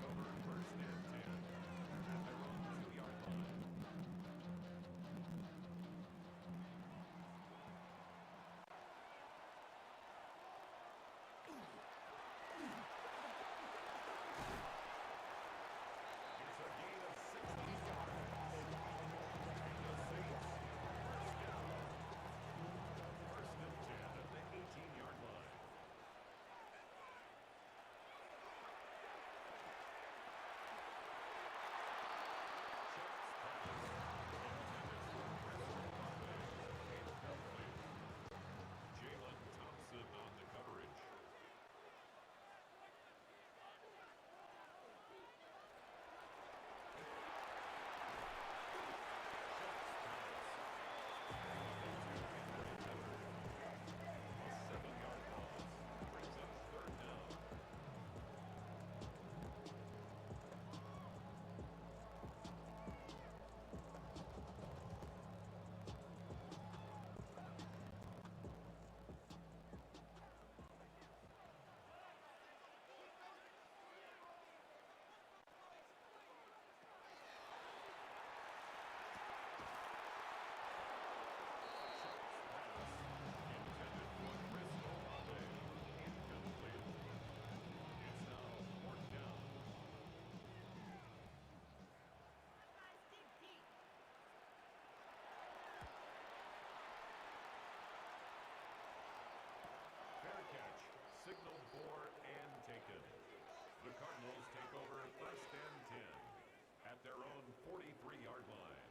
over first and 10 at their own 2-yard line. It's a gain of 16 yards. And the Saints, first down. First and 10 at the 18-yard line. Jalen Thompson on the coverage. A 7-yard loss brings up third down. Intended for Chris Olave. Incomplete. It's now fourth down. Fair catch, signaled for and taken. The Cardinals take over first and 10 at their own 43-yard line.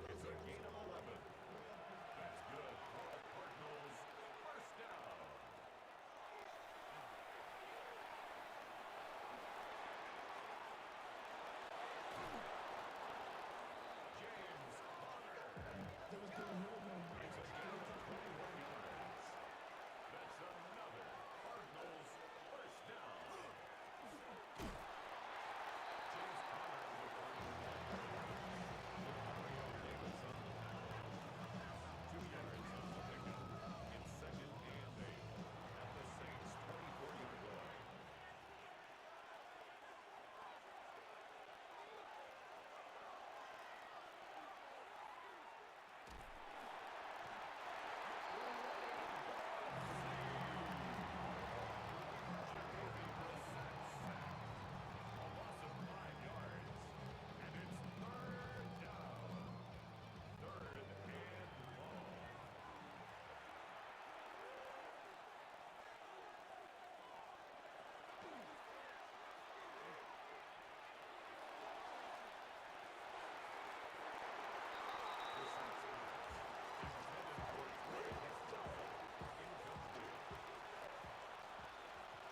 It's a gain of 11. That's good for the Cardinals. First down. James Conner. It's a gain of 21 yards. That's another Cardinals first down. James Conner with 2 yards on the pickup. It's second and 8 at the Saints' 24-yard line. Jacoby Brissett sacked. A loss of 5 yards. And it's third down. Third and long. Brissett's pass intended for Trey Wisdom. Incomplete.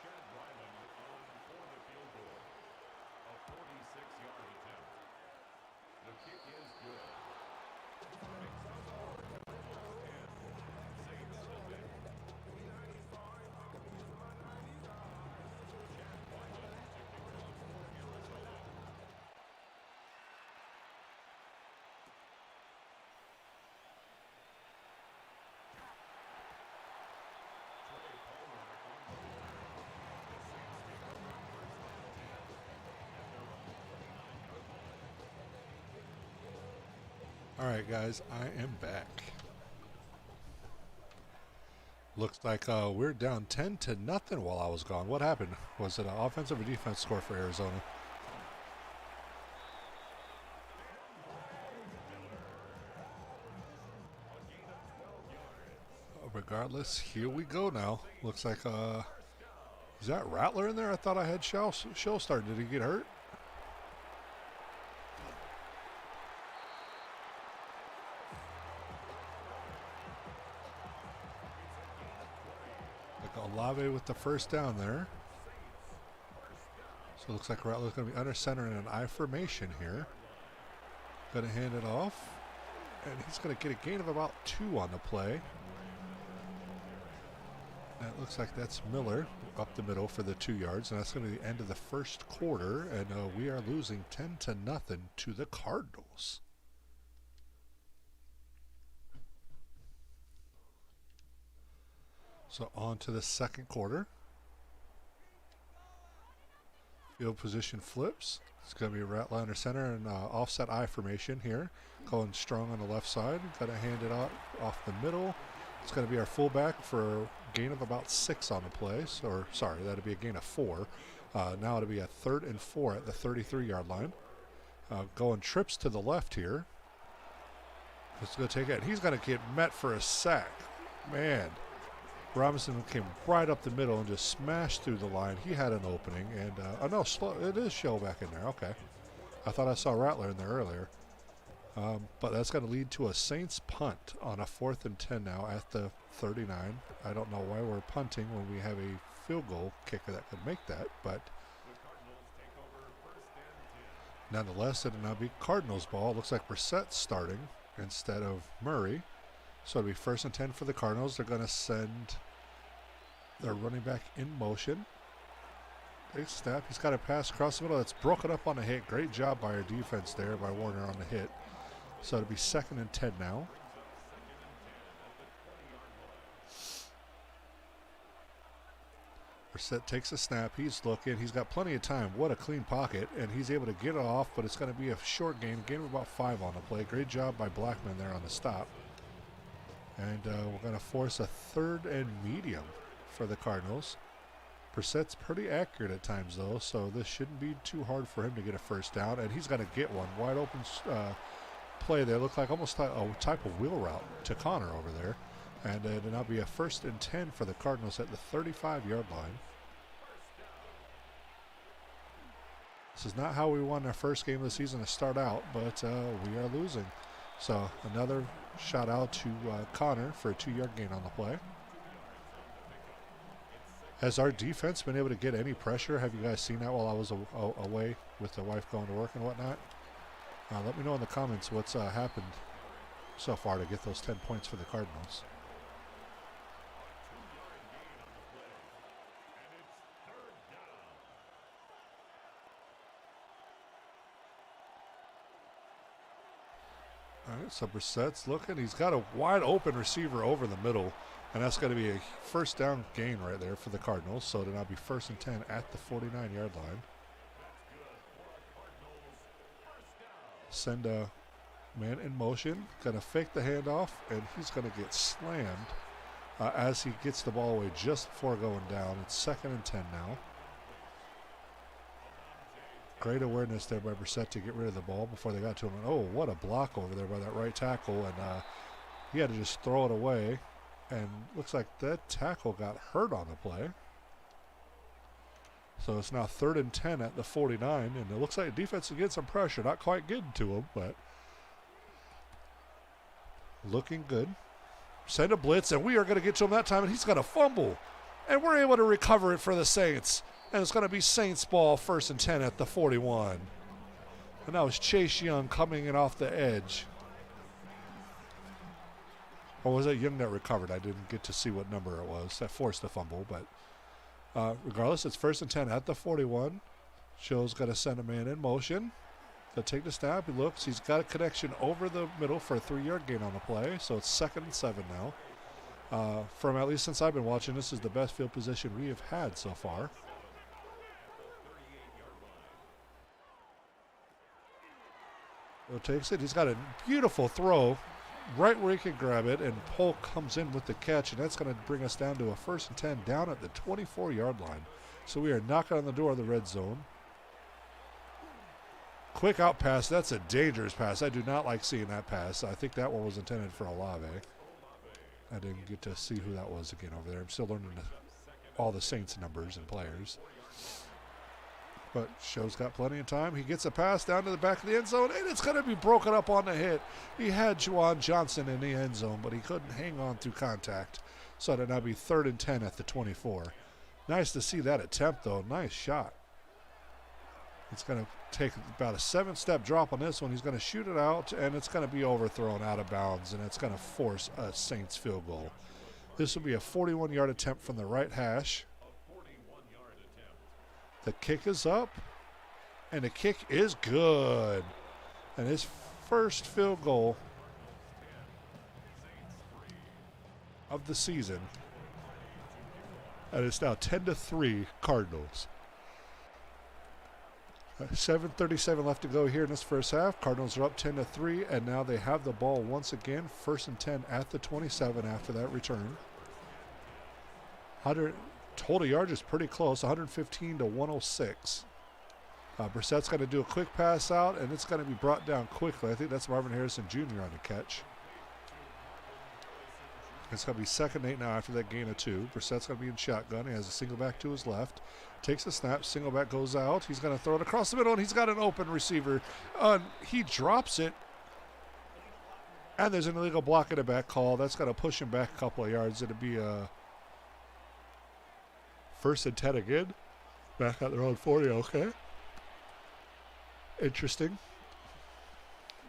Chad Ryland on for the field goal. A 46-yard attempt. The kick is good. Makes the score almost 10. Saints defend. Chad Ryland to kick it off for Arizona. Trey Palmer on the line. The Saints take over first and 10 at their own 29-yard line. All right, guys, I am back. Looks like we're down 10-0 while I was gone. What happened? Was it an offensive or defense score for Arizona? A gain of 12 yards. Regardless, here we go now. Looks like, First down. is that Rattler in there? I thought I had Shellstar. Did he get hurt? Like Olave with the first down there. So it looks like Rattler's going to be under center in an I formation here. Going to hand it off. And he's going to get a gain of about 2 on the play. That looks like that's Miller up the middle for the 2 yards. And that's going to be the end of the first quarter. And we are losing 10-0 to the Cardinals. So on to the second quarter. Field position flips. It's going to be a rat liner center and offset I formation here. Going strong on the left side. Got to hand it off the middle. It's going to be our fullback for a gain of about 6 on the play. Or sorry, that'd be a gain of 4. Now it'll be a 3rd and 4 at the 33-yard line. Going trips to the left here. Just going to take it. He's going to get met for a sack. Man. Robinson came right up the middle and just smashed through the line. He had an opening. And, oh no, it is Shell back in there. Okay. I thought I saw Rattler in there earlier. But that's going to lead to a Saints punt on a 4th and 10 now at the 39. I don't know why we're punting when we have a field goal kicker that could make that. But nonetheless, it'll now be Cardinals ball. Looks like Brissett's starting instead of Murray. So it'll be 1st and 10 for the Cardinals. They're going to send their running back in motion. Big snap. He's got a pass across the middle. That's broken up on the hit. Great job by our defense there, by Warner on the hit. So it'll be 2nd and 10 now. Brissett takes a snap. He's looking. He's got plenty of time. What a clean pocket. And he's able to get it off, but it's going to be a short gain. Gain of about 5 on the play. Great job by Blackman there on the stop. And we're going to force a 3rd and medium for the Cardinals. Brissett's pretty accurate at times, though, so this shouldn't be too hard for him to get a first down. And he's going to get one. Wide open play there. Looked like almost a type of wheel route to Connor over there. And it'll now be a 1st and 10 for the Cardinals at the 35-yard line. This is not how we won our first game of the season to start out, but we are losing. So another shout out to Connor for a 2-yard gain on the play. Has our defense been able to get any pressure? Have you guys seen that while I was away with the wife going to work and whatnot? Let me know in the comments what's happened so far to get those 10 points for the Cardinals. All right, so Brissett's looking. He's got a wide open receiver over the middle, and that's going to be a first down gain right there for the Cardinals. So it'll now be 1st and 10 at the 49-yard line. Send a man in motion. Going to fake the handoff, and he's going to get slammed as he gets the ball away just before going down. It's 2nd and 10 now. Great awareness there by Brissett to get rid of the ball before they got to him. And, oh, what a block over there by that right tackle. And he had to just throw it away. And looks like that tackle got hurt on the play. So it's now 3rd and 10 at the 49. And it looks like the defense is getting some pressure. Not quite getting to him, but looking good. Send a blitz, and we are going to get to him that time. And he's going to fumble. And we're able to recover it for the Saints. And it's going to be Saints ball, 1st and 10 at the 41. And that was Chase Young coming in off the edge. Or was it Young that recovered? I didn't get to see what number it was. That forced the fumble. But regardless, it's 1st and 10 at the 41. Show's going to send a man in motion. Going to take the snap. He looks. He's got a connection over the middle for a 3-yard gain on the play. So it's 2nd and 7 now. From at least since I've been watching, this is the best field position we have had so far. Takes it. He's got a beautiful throw right where he can grab it, and Polk comes in with the catch, and that's going to bring us down to a 1st and 10 down at the 24-yard line. So we are knocking on the door of the red zone. Quick out pass. That's a dangerous pass. I do not like seeing that pass. I think that one was intended for Olave. I didn't get to see who that was again over there. I'm still learning all the Saints numbers and players. But Show's got plenty of time. He gets a pass down to the back of the end zone, and it's going to be broken up on the hit. He had Juwan Johnson in the end zone, but he couldn't hang on through contact. So it'll now be 3rd and 10 at the 24. Nice to see that attempt, though. Nice shot. It's going to take about a 7-step drop on this one. He's going to shoot it out, and it's going to be overthrown out of bounds, and it's going to force a Saints field goal. This will be a 41-yard attempt from the right hash. The kick is up, and the kick is good. And his first field goal of the season. And it's now 10-3 Cardinals. 7:37 left to go here in this first half. Cardinals are up 10-3, and now they have the ball once again. 1st and 10 at the 27 after that return. 100 total yards is pretty close, 115 to 106. Brissett's going to do a quick pass out, and it's going to be brought down quickly. I think that's Marvin Harrison Jr. on the catch. It's going to be 2nd and 8 now after that gain of 2. Brissett's going to be in shotgun. He has a single back to his left. Takes a snap. Single back goes out. He's going to throw it across the middle, and he's got an open receiver. He drops it, and there's an illegal block in the back call. That's going to push him back a couple of yards. It'll be a 1st and 10 again. Back at their own 40. Okay. Interesting.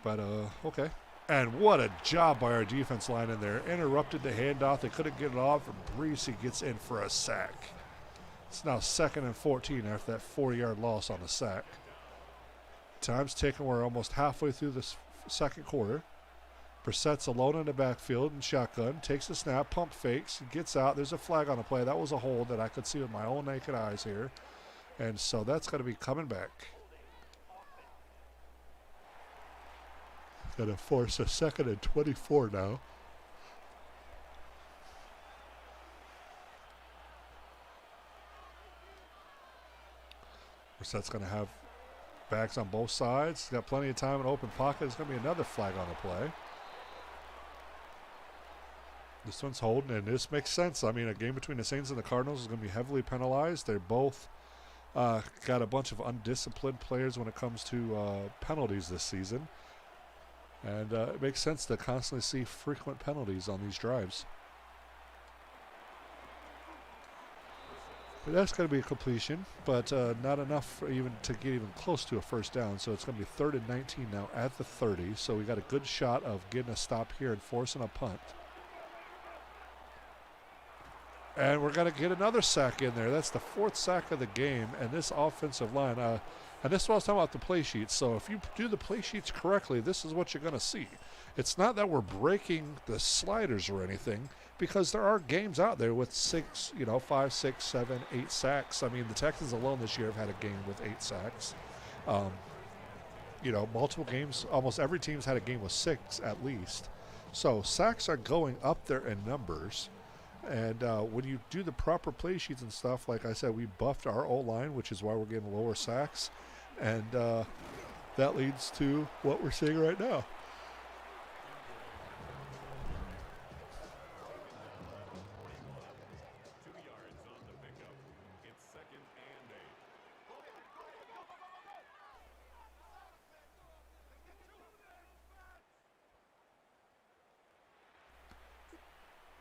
But, okay. And what a job by our defense line in there. Interrupted the handoff. They couldn't get it off, and Breesy gets in for a sack. It's now 2nd and 14 after that 40-yard loss on the sack. Time's ticking. We're almost halfway through this second quarter. Brissett's alone in the backfield in shotgun. Takes the snap, pump fakes, gets out. There's a flag on the play. That was a hold that I could see with my own naked eyes here. And so that's going to be coming back. Going to force a 2nd and 24 now. Brissett's going to have backs on both sides. He's got plenty of time in open pocket. There's going to be another flag on the play. This one's holding, and this makes sense. I mean, a game between the Saints and the Cardinals is going to be heavily penalized. They're both got a bunch of undisciplined players when it comes to penalties this season. And it makes sense to constantly see frequent penalties on these drives. But that's going to be a completion, but not enough for even to get even close to a first down. So it's going to be 3rd and 19 now at the 30. So we got a good shot of getting a stop here and forcing a punt. And we're going to get another sack in there. That's the 4th sack of the game. And this offensive line, and this is what I was talking about the play sheets. So if you do the play sheets correctly, this is what you're going to see. It's not that we're breaking the sliders or anything, because there are games out there with 5, 6, 7, 8 sacks. I mean, the Texans alone this year have had a game with 8 sacks. Multiple games. Almost every team's had a game with 6 at least. So sacks are going up there in numbers. And when you do the proper play sheets and stuff, like I said, we buffed our O-line, which is why we're getting lower sacks. And that leads to what we're seeing right now.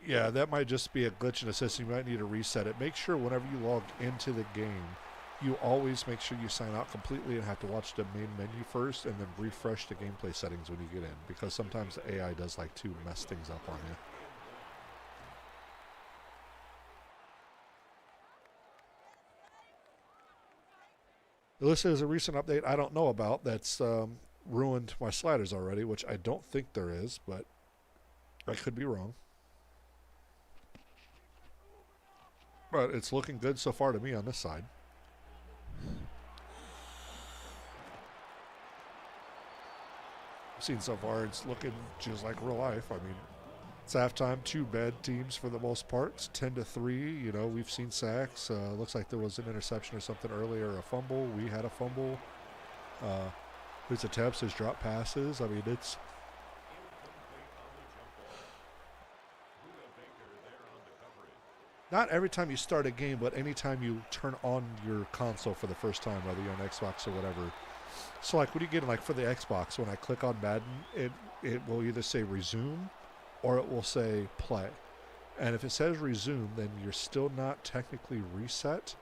Yeah, that might just be a glitch in the system. You might need to reset it. Make sure whenever you log into the game, you always make sure you sign out completely and have to watch the main menu first and then refresh the gameplay settings when you get in, because sometimes the AI does like to mess things up on you. This is a recent update I don't know about that's ruined my sliders already, which I don't think there is, but I could be wrong. But it's looking good so far to me on this side. I've seen so far it's looking just like real life. I mean, it's halftime, 2 bad teams for the most part. It's 10-3. You know, we've seen sacks. Looks like there was an interception or something earlier, a fumble. We had a fumble. There's attempts, there's drop passes. I mean, it's... Not every time you start a game, but anytime you turn on your console for the first time, whether you're on Xbox or whatever. So, like, when you get, like, for the Xbox, when I click on Madden, it will either say resume or it will say play. And if it says resume, then you're still not technically reset.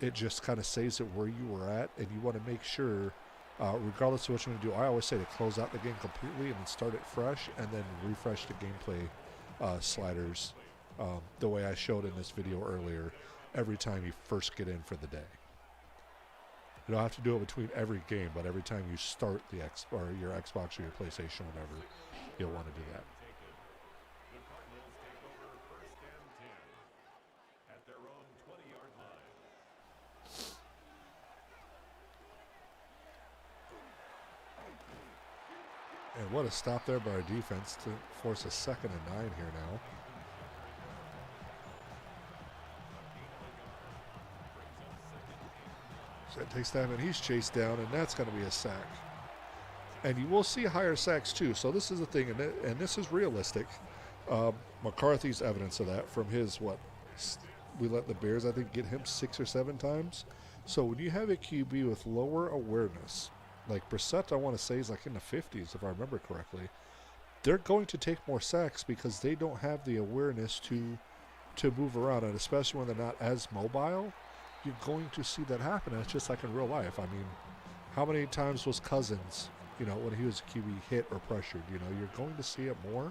it just kind of saves it where you were at, and you want to make sure, regardless of what you're going to do, I always say to close out the game completely and then start it fresh, and then refresh the gameplay sliders the way I showed in this video earlier every time you first get in for the day. You don't have to do it between every game, but every time you start the your Xbox or your PlayStation, whatever, you'll want to do that. The Cardinals take over 1st and 10 at their own 20-yard line. And what a stop there by our defense to force a 2nd and 9 here now. So that takes time, and he's chased down, and that's going to be a sack. And you will see higher sacks too. So this is the thing, and this is realistic. McCarthy's evidence of that from his we let the Bears, I think, get him 6 or 7 times. So when you have a QB with lower awareness, like Brissett, I want to say is like in the 50s if I remember correctly, they're going to take more sacks because they don't have the awareness to move around, and especially when they're not as mobile. You're going to see that happen. And it's just like in real life. I mean, how many times was Cousins, when he was a QB, hit or pressured? You're going to see it more.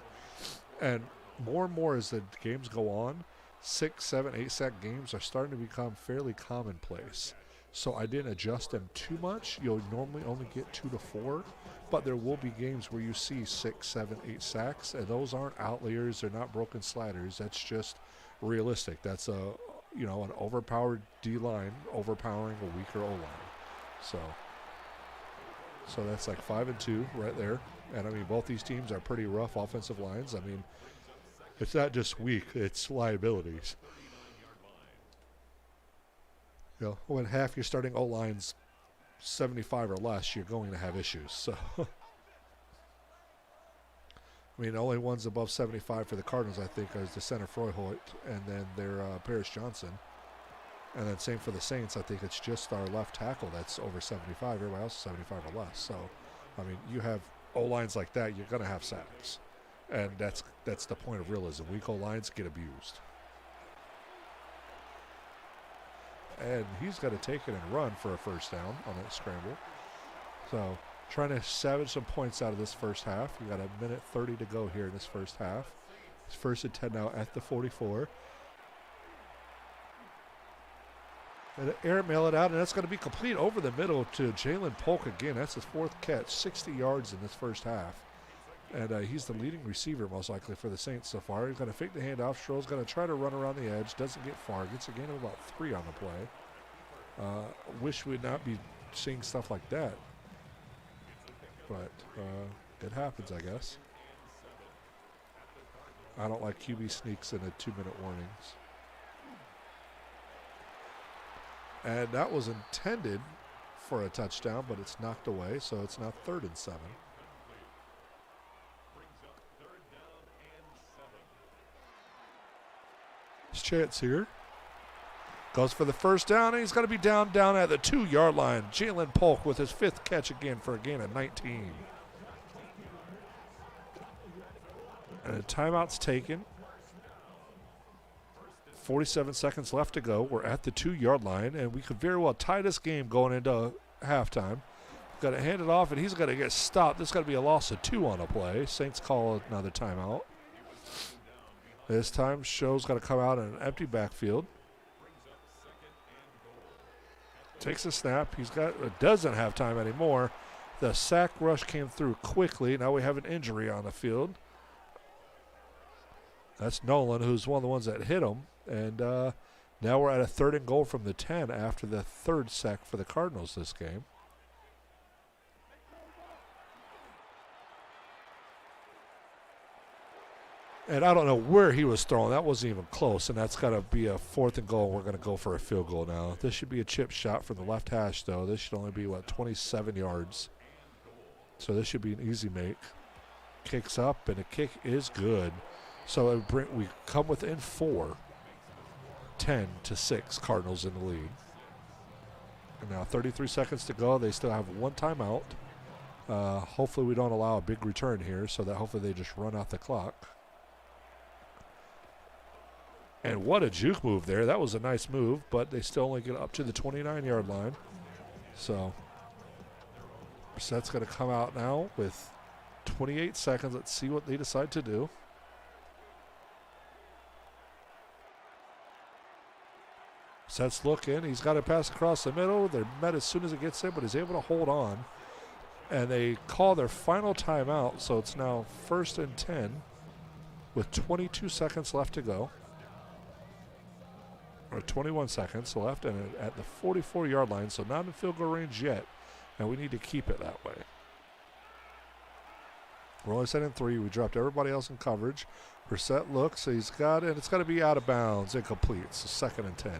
And more as the games go on, 6, 7, 8 sack games are starting to become fairly commonplace. So I didn't adjust them too much. You'll normally only get 2 to 4, but there will be games where you see 6, 7, 8 sacks, and those aren't outliers. They're not broken sliders. That's just realistic. That's an overpowered D-line overpowering a weaker O-line. So that's like 5-2 right there. And, I mean, both these teams are pretty rough offensive lines. I mean, it's not just weak, it's liabilities. When half your starting O-line's 75 or less, you're going to have issues. So, I mean, the only ones above 75 for the Cardinals, I think, is the center Froyholt, and then their Paris Johnson. And then same for the Saints. I think it's just our left tackle that's over 75. Everybody else is 75 or less. So, I mean, you have O-lines like that, you're going to have sacks. And that's the point of realism. Weak O-lines get abused. And he's got to take it and run for a first down on that scramble. So, trying to salvage some points out of this first half. We got 1:30 to go here in this first half. It's 1st and 10 now at the 44. And airmail it out, and that's going to be complete over the middle to Jalen Polk again. That's his 4th catch, 60 yards in this first half. And he's the leading receiver most likely for the Saints so far. He's going to fake the handoff. Stroll's going to try to run around the edge. Doesn't get far. Gets a gain of about 3 on the play. Wish we'd not be seeing stuff like that. But it happens, I guess. I don't like QB sneaks in the 2-minute warnings. And that was intended for a touchdown, but it's knocked away, so it's now 3rd and 7. His chance here. Goes for the first down, and he's going to be down at the 2-yard line. Jalen Polk with his 5th catch again for a gain of 19. And a timeout's taken. 47 seconds left to go. We're at the 2-yard line, and we could very well tie this game going into halftime. Got to hand it off, and he's got to get stopped. This is going to be a loss of 2 on a play. Saints call another timeout. This time, Show's got to come out in an empty backfield. Takes a snap. Doesn't have time anymore. The sack rush came through quickly. Now we have an injury on the field. That's Nolan, who's one of the ones that hit him. And now we're at a 3rd and goal from the 10 after the 3rd sack for the Cardinals this game. And I don't know where he was throwing. That wasn't even close, and that's got to be a 4th and goal. We're going to go for a field goal now. This should be a chip shot from the left hash, though. This should only be, 27 yards. So this should be an easy make. Kicks up, and the kick is good. So we come within 4, 10-6, Cardinals in the lead. And now 33 seconds to go. They still have 1 timeout. Hopefully we don't allow a big return here, so that hopefully they just run out the clock. And what a juke move there. That was a nice move, but they still only get up to the 29-yard line. So Brissett's going to come out now with 28 seconds. Let's see what they decide to do. Brissett's looking. He's got to pass across the middle. They're met as soon as it gets in, but he's able to hold on. And they call their final timeout, so it's now 1st and 10 with 22 seconds left to go. Or 21 seconds left, and at the 44-yard line, so not in field goal range yet, and we need to keep it that way. We're only set in 3. We dropped everybody else in coverage. Brissett looks, he's got it, and it's got to be out of bounds, incomplete, so 2nd and 10.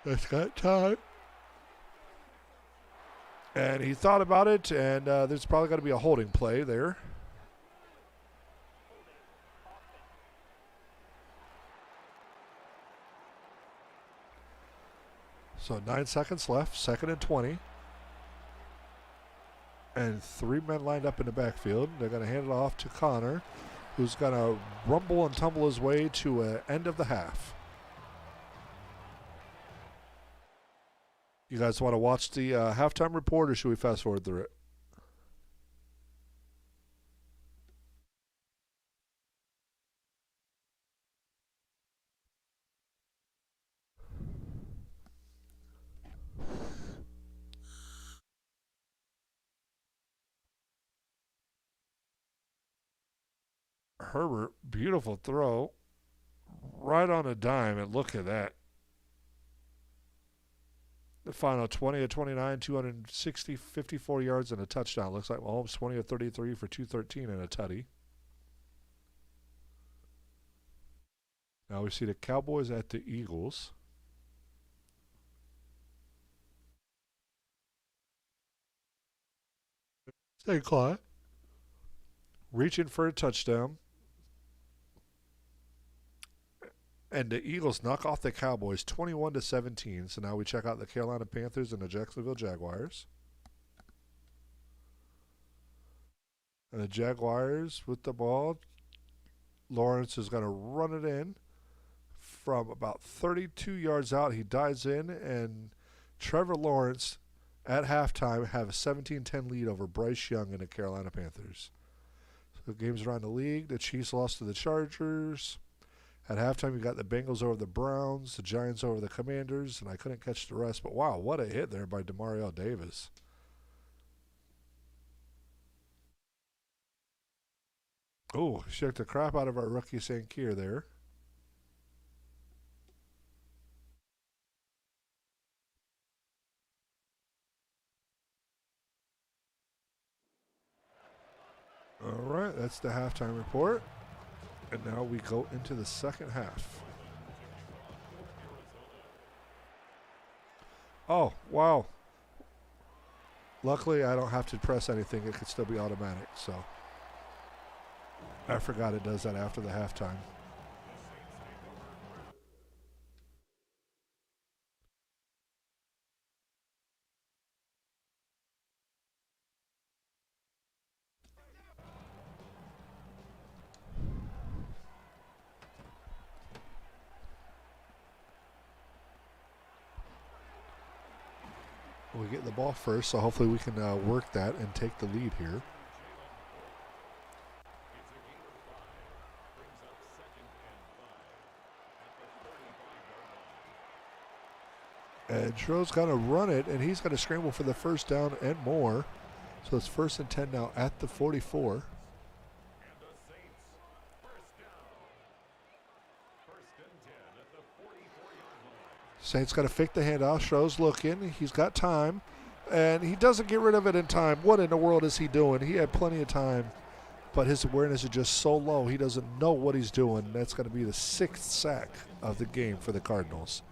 That's got time. And he thought about it, and there's probably going to be a holding play there. So 9 seconds left, 2nd and 20. And 3 men lined up in the backfield. They're going to hand it off to Connor, who's going to rumble and tumble his way to an end of the half. You guys want to watch the halftime report, or should we fast forward through it? Herbert, beautiful throw. Right on a dime, and look at that. The final 20 of 29, 260, 54 yards and a touchdown. Looks like Mahomes 20 of 33 for 213 and a tutty. Now we see the Cowboys at the Eagles. Stay quiet. Reaching for a touchdown. And the Eagles knock off the Cowboys 21-17. So now we check out the Carolina Panthers and the Jacksonville Jaguars. And the Jaguars with the ball. Lawrence is going to run it in from about 32 yards out. He dives in, and Trevor Lawrence at halftime have a 17-10 lead over Bryce Young and the Carolina Panthers. So the game's around the league. The Chiefs lost to the Chargers. At halftime, you got the Bengals over the Browns, the Giants over the Commanders, and I couldn't catch the rest. But, wow, what a hit there by Demario Davis. Oh, shook the crap out of our rookie Sankir there. All right, that's the halftime report. And now we go into the second half. Oh, wow. Luckily, I don't have to press anything. It could still be automatic, so I forgot it does that after the halftime. We get the ball first, so hopefully we can work that and take the lead here. And Tro's going to run it, and he's going to scramble for the first down and more. So it's 1st and 10 now at the 44. Saints got to fake the handoff. Tro's looking. He's got time. And he doesn't get rid of it in time. What in the world is he doing? He had plenty of time, but his awareness is just so low. He doesn't know what he's doing. That's going to be the 6th sack of the game for the Cardinals.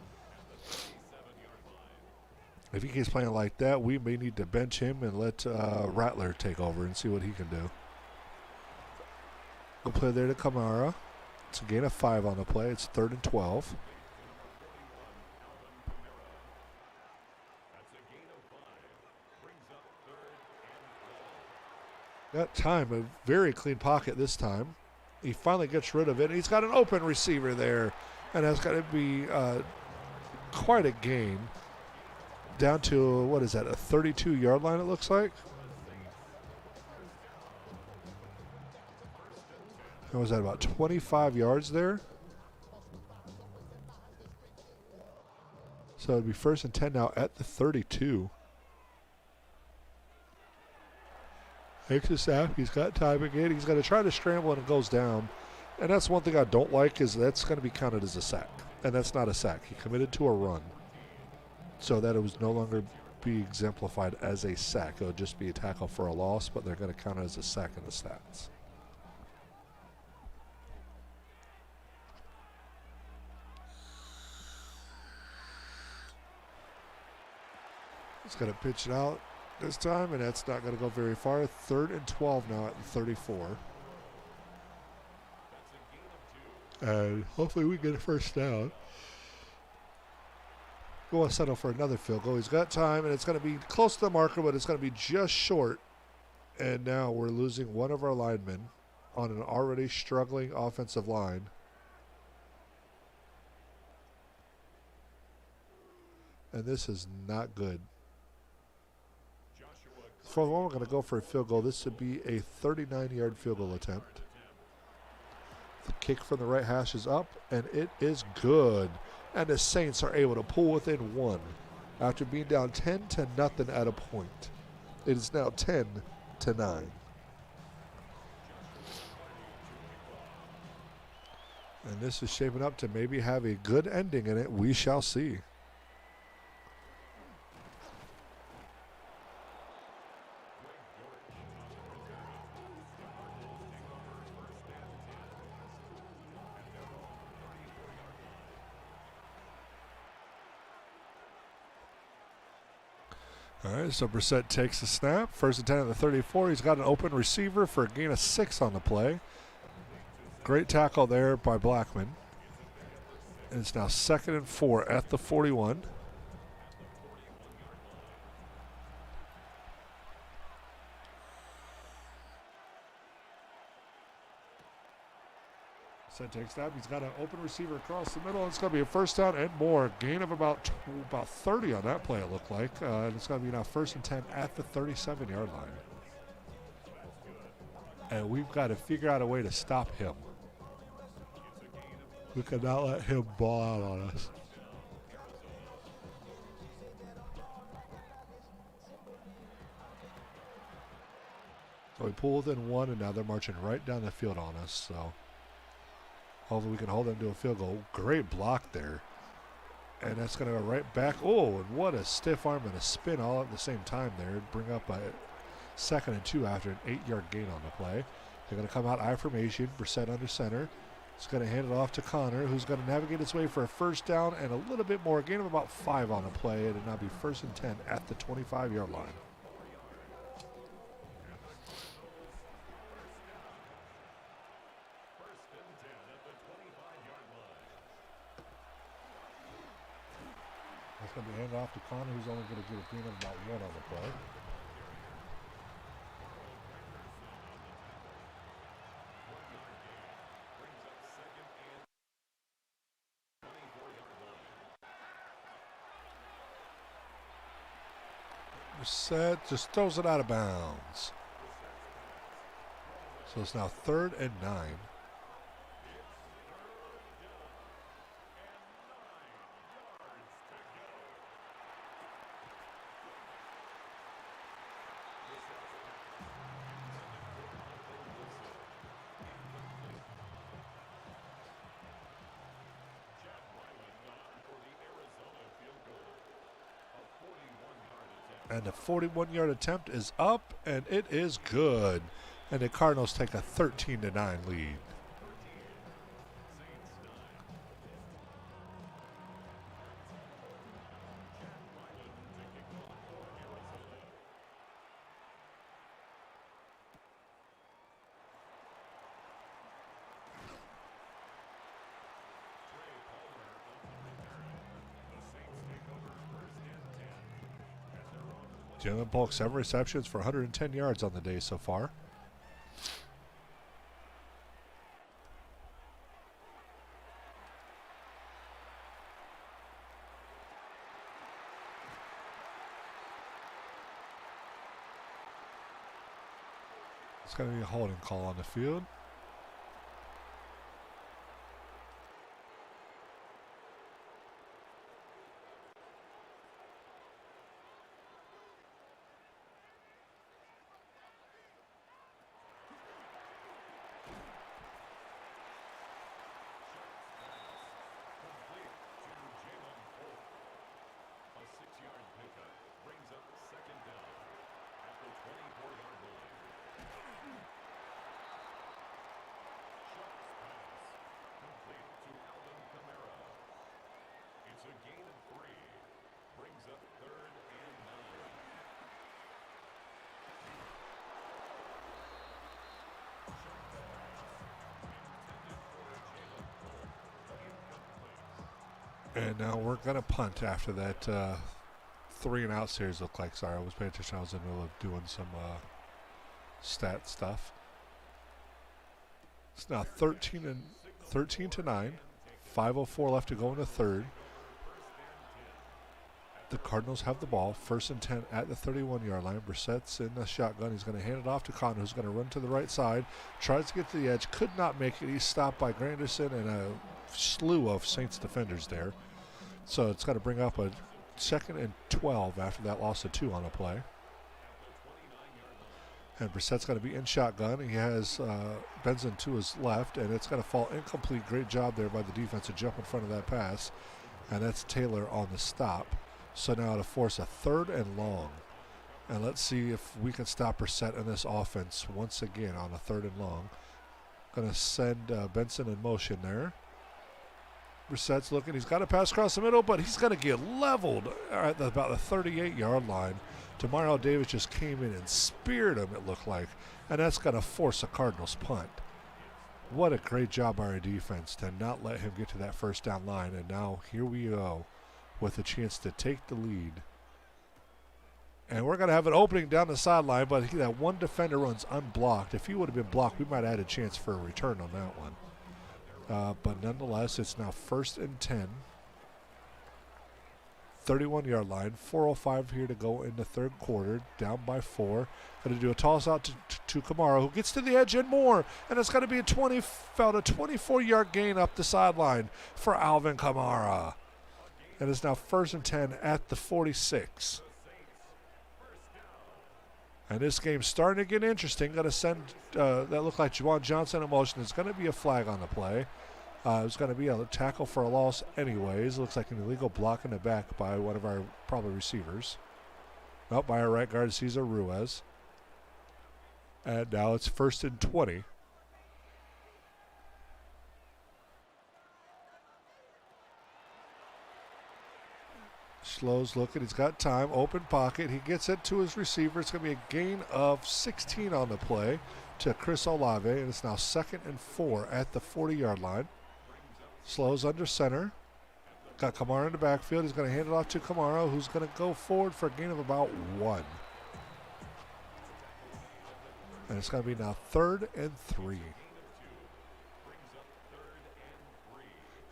If he keeps playing like that, we may need to bench him and let Rattler take over and see what he can do. Good play there to Kamara. It's a gain of 5 on the play. It's 3rd and 12. Got time, a very clean pocket this time. He finally gets rid of it. He's got an open receiver there, and that's got to be quite a gain. Down to, what is that, a 32-yard line it looks like? What was that, about 25 yards there? So it'd be 1st and 10 now at the 32. Takes a snap. He's got time again. He's going to try to scramble and it goes down. And that's one thing I don't like is that's going to be counted as a sack. And that's not a sack. He committed to a run. So that it was no longer be exemplified as a sack. It would just be a tackle for a loss, but they're going to count it as a sack in the stats. He's going to pitch it out this time, and that's not going to go very far. 3rd and 12 now at the 34. And hopefully we get a first down. Go on, settle for another field goal. He's got time, and it's going to be close to the marker, but it's going to be just short. And now we're losing one of our linemen on an already struggling offensive line. And this is not good. For the moment, we're going to go for a field goal. This would be a 39-yard field goal attempt. The kick from the right hash is up, and it is good. And the Saints are able to pull within 1 after being down 10-0 at a point. It is now 10-9. And this is shaping up to maybe have a good ending in it. We shall see. All right, so Brissett takes the snap. 1st and 10 at the 34. He's got an open receiver for a gain of 6 on the play. Great tackle there by Blackman. And it's now 2nd and 4 at the 41. Brissett takes that. He's got an open receiver across the middle. And it's going to be a first down and more. Gain of about 30 on that play, it looked like. And it's going to be now 1st and 10 at the 37-yard line. And we've got to figure out a way to stop him. We cannot let him ball out on us. So we pull within 1, and now they're marching right down the field on us. So hopefully we can hold them to a field goal. Great block there. And that's going to go right back. Oh, and what a stiff arm and a spin all at the same time there. Bring up a 2nd and 2 after an 8-yard gain on the play. They're going to come out I formation. Brissett under center. He's going to hand it off to Connor, who's going to navigate his way for a first down and a little bit more. Gain of about 5 on the play. It'll now be 1st and 10 at the 25-yard line. It's going to be handed off to Connor, who's only going to get a gain of about 1 on the play. Brissett just throws it out of bounds. So it's now 3rd and 9. And the 41-yard attempt is up, and it is good. And the Cardinals take a 13-9 lead. Jalen Polk, 7 receptions for 110 yards on the day so far. It's going to be a holding call on the field. And now we're going to punt after that 3-and-out series looked like. Sorry, I was paying attention. I was in the middle of doing some stat stuff. It's now 13 to 9. 5:04 left to go in the third. The Cardinals have the ball. 1st and 10 at the 31-yard line. Brissett's in the shotgun. He's going to hand it off to Connor, who's going to run to the right side. Tries to get to the edge. Could not make it. He's stopped by Granderson and a slew of Saints defenders there. So it's got to bring up a 2nd and 12 after that loss of 2 on a play. And Brissett's going to be in shotgun. He has Benson to his left, and it's going to fall incomplete. Great job there by the defense to jump in front of that pass. And that's Taylor on the stop. So now to force a 3rd and long. And let's see if we can stop Brissett in this offense once again on a 3rd and long. Going to send Benson in motion there. Brissett's looking. He's got to pass across the middle, but he's going to get leveled at about the 38-yard line. Demario Davis just came in and speared him, it looked like. And that's going to force a Cardinals punt. What a great job by our defense to not let him get to that 1st down line. And now here we go with a chance to take the lead. And we're going to have an opening down the sideline, but that one defender runs unblocked. If he would have been blocked, we might have had a chance for a return on that one. But nonetheless, it's now 1st and 10. 31-yard line. 4:05 here to go in the 3rd quarter. Down by 4. Going to do a toss out to Kamara, who gets to the edge and more. And it's going to be a 24-yard gain up the sideline for Alvin Kamara. And it's now 1st and 10 at the 46. And this game's starting to get interesting. Going to send, that looked like Juwan Johnson in motion. It's going to be a flag on the play. It's going to be a tackle for a loss anyways. Looks like an illegal block in the back by one of our probably receivers. Not by our right guard, Cesar Ruiz. And now it's 1st and 20. Slows looking. He's got time. Open pocket. He gets it to his receiver. It's going to be a gain of 16 on the play to Chris Olave. And it's now 2nd and 4 at the 40-yard line. Slows under center. Got Kamara in the backfield. He's going to hand it off to Kamara, who's going to go forward for a gain of about 1. And it's going to be now 3rd and 3.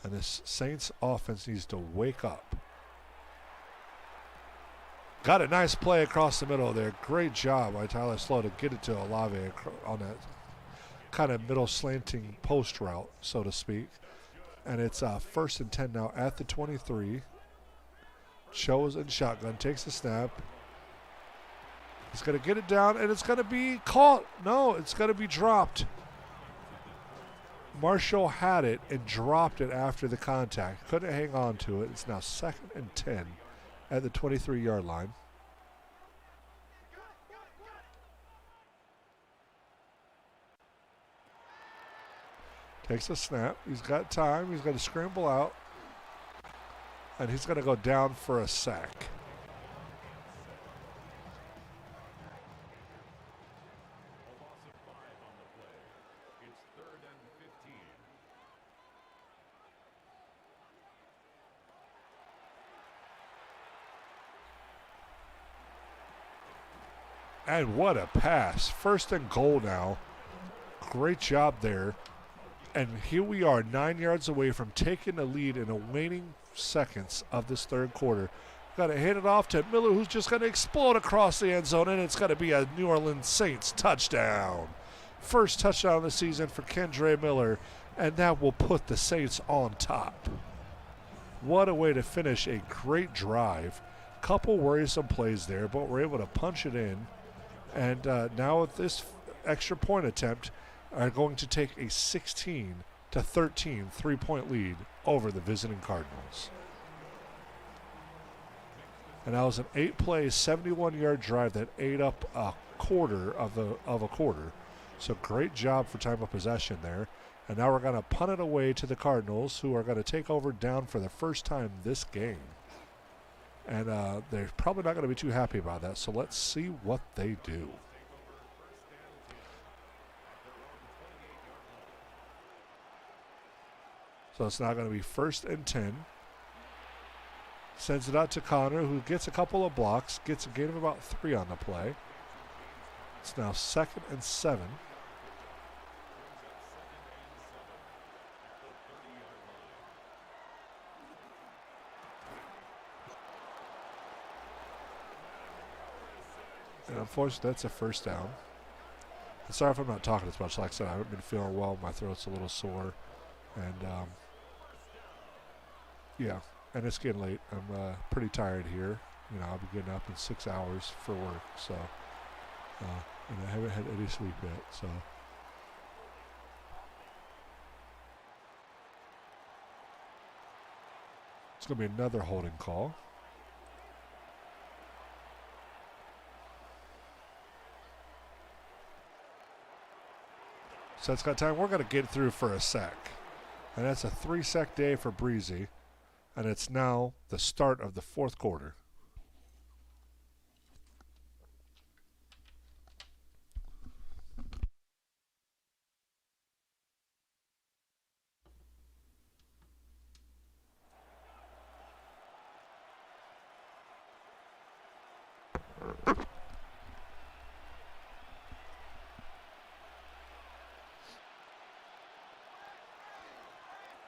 And this Saints offense needs to wake up. Got a nice play across the middle there. Great job by Tyler Slow to get it to Olave on that kind of middle slanting post route, so to speak. And it's 1st and 10 now at the 23. Shows in shotgun, takes the snap. He's going to get it down, and it's going to be caught. No, it's going to be dropped. Marshall had it and dropped it after the contact. Couldn't hang on to it. It's now 2nd and 10 at the 23-yard line. Takes a snap. He's got time. He's going to scramble out. And he's going to go down for a sack. A loss of 5 on the play. It's 3rd and 15. And what a pass. 1st and goal now. Great job there. And here we are 9 yards away from taking the lead in the waning seconds of this 3rd quarter. Got to hand it off to Miller, who's just going to explode across the end zone, and it's going to be a New Orleans Saints touchdown. First touchdown of the season for Kendre Miller, and that will put the Saints on top. What a way to finish a great drive. Couple worrisome plays there, but we're able to punch it in. And now with this extra point attempt, are going to take a 16-13 3-point lead over the visiting Cardinals. And that was an 8-play, 71-yard drive that ate up a quarter of a quarter. So great job for time of possession there. And now we're going to punt it away to the Cardinals, who are going to take over down for the first time this game. And they're probably not going to be too happy about that. So let's see what they do. So it's now going to be 1st and 10. Sends it out to Connor, who gets a couple of blocks, gets a gain of about 3 on the play. It's now 2nd and 7. And unfortunately, that's a first down. And sorry if I'm not talking as much. Like I said, I haven't been feeling well. My throat's a little sore. And, yeah, and it's getting late. I'm pretty tired here. You know, I'll be getting up in 6 hours for work. So, and I haven't had any sleep yet. So, it's going to be another holding call. So it's got time. We're going to get through for a sack. And that's a 3-sack day for Breezy. And it's now the start of the 4th quarter.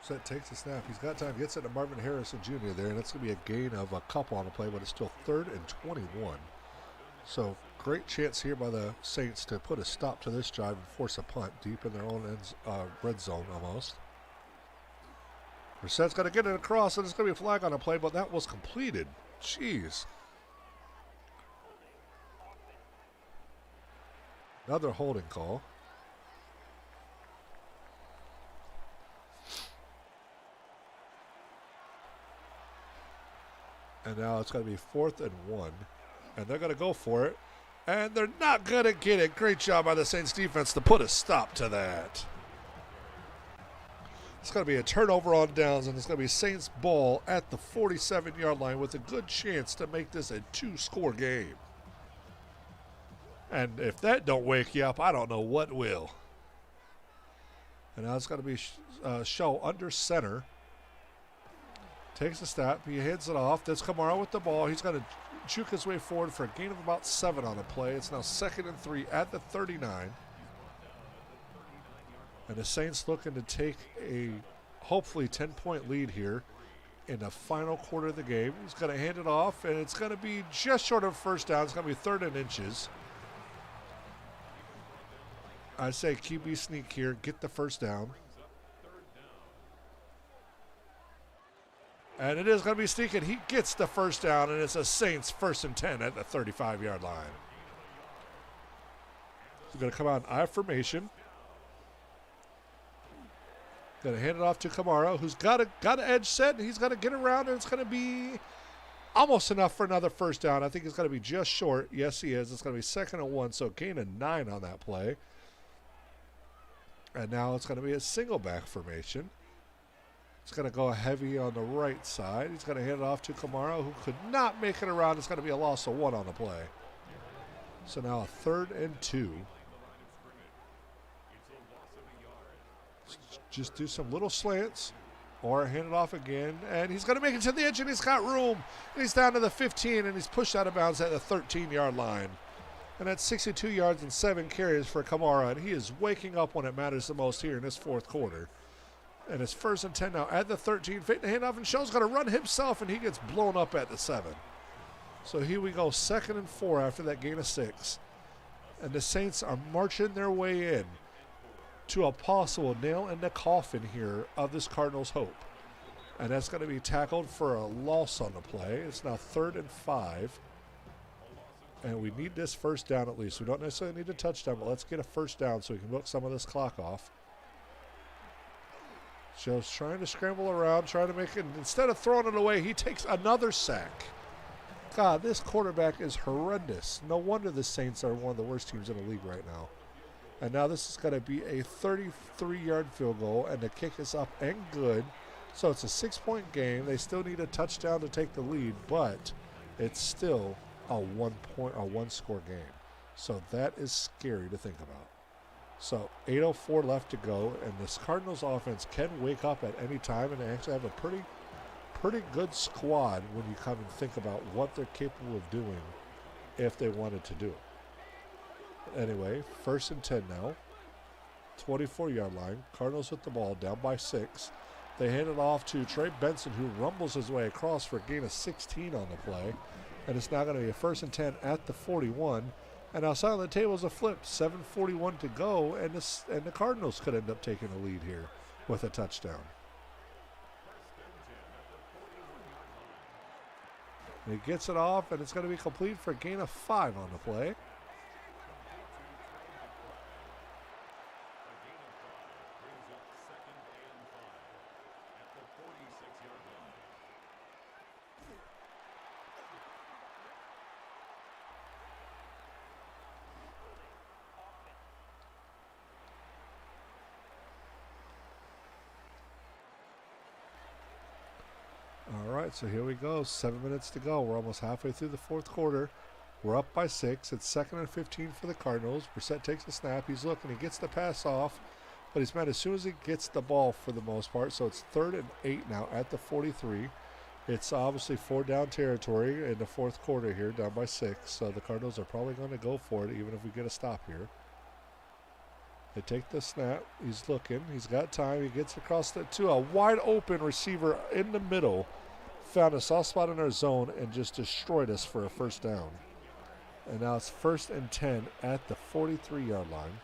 Set takes a snap. He's got time. Gets it to Marvin Harrison Jr. there, and it's going to be a gain of a couple on the play, but it's still 3rd and 21. So great chance here by the Saints to put a stop to this drive and force a punt deep in their own red zone almost. Brissett's going to get it across, and it's going to be a flag on the play, but that was completed. Jeez. Another holding call. And now it's going to be 4th and 1. And they're going to go for it. And they're not going to get it. Great job by the Saints defense to put a stop to that. It's going to be a turnover on downs, and it's going to be Saints ball at the 47-yard line with a good chance to make this a 2-score game. And if that don't wake you up, I don't know what will. And now it's going to be Show under center. Takes a step. He hands it off. That's Kamara with the ball. He's going to juke his way forward for a gain of about 7 on the play. It's now 2nd and 3 at the 39. And the Saints looking to take a hopefully 10-point lead here in the final quarter of the game. He's going to hand it off, and it's going to be just short of first down. It's going to be 3rd and inches. I say QB sneak here. Get the first down. And it is going to be sneaking. He gets the first down, and it's a Saints 1st and 10 at the 35-yard line. He's going to come out in I formation. Going to hand it off to Kamara, who's got an edge set, and he's going to get around, and it's going to be almost enough for another first down. I think it's going to be just short. Yes, he is. It's going to be 2nd and 1, so gain of 9 on that play. And now it's going to be a single back formation. It's going to go heavy on the right side. He's going to hand it off to Kamara, who could not make it around. It's going to be a loss of 1 on the play. So now a 3rd and 2. Just do some little slants or hand it off again. And he's going to make it to the edge, and he's got room. And he's down to the 15, and he's pushed out of bounds at the 13-yard line. And that's 62 yards and 7 carries for Kamara. And he is waking up when it matters the most here in this 4th quarter. And it's 1st and 10 now at the 13. Fake the handoff, and Show's going to run himself, and he gets blown up at the 7. So here we go, 2nd and 4 after that gain of 6. And the Saints are marching their way in. to a possible nail in the coffin here of this Cardinals' hope. And that's going to be tackled for a loss on the play. It's now 3rd and 5. And we need this first down at least. We don't necessarily need a touchdown, but let's get a first down so we can book some of this clock off. Joe's trying to scramble around, trying to make it. Instead of throwing it away, he takes another sack. God, this quarterback is horrendous. No wonder the Saints are one of the worst teams in the league right now. And now this is going to be a 33-yard field goal, and the kick is up and good. So it's a 6-point game. They still need a touchdown to take the lead, but it's still a one-score game. So that is scary to think about. So 8:04 left to go, and this Cardinals offense can wake up at any time, and they actually have a pretty good squad when you come and think about what they're capable of doing if they wanted to do it. Anyway, 1st and 10 now. 24-yard line. Cardinals with the ball, down by 6. They hand it off to Trey Benson, who rumbles his way across for a gain of 16 on the play. And it's now going to be a 1st and 10 at the 41. And outside on the table is a flip. 7:41 to go, and the Cardinals could end up taking a lead here with a touchdown. And he gets it off, and it's going to be complete for a gain of 5 on the play. All right, so here we go. 7 minutes to go. We're almost halfway through the 4th quarter. We're up by 6. It's 2nd and 15 for the Cardinals. Brissett takes the snap. He's looking. He gets the pass off, but he's met as soon as he gets the ball for the most part. So it's 3rd and 8 now at the 43. It's obviously 4-down territory in the 4th quarter here, down by 6. So the Cardinals are probably going to go for it, even if we get a stop here. They take the snap. He's looking. He's got time. He gets across to a wide open receiver in the middle. Found a soft spot in our zone and just destroyed us for a 1st down. And now it's 1st and 10 at the 43-yard line.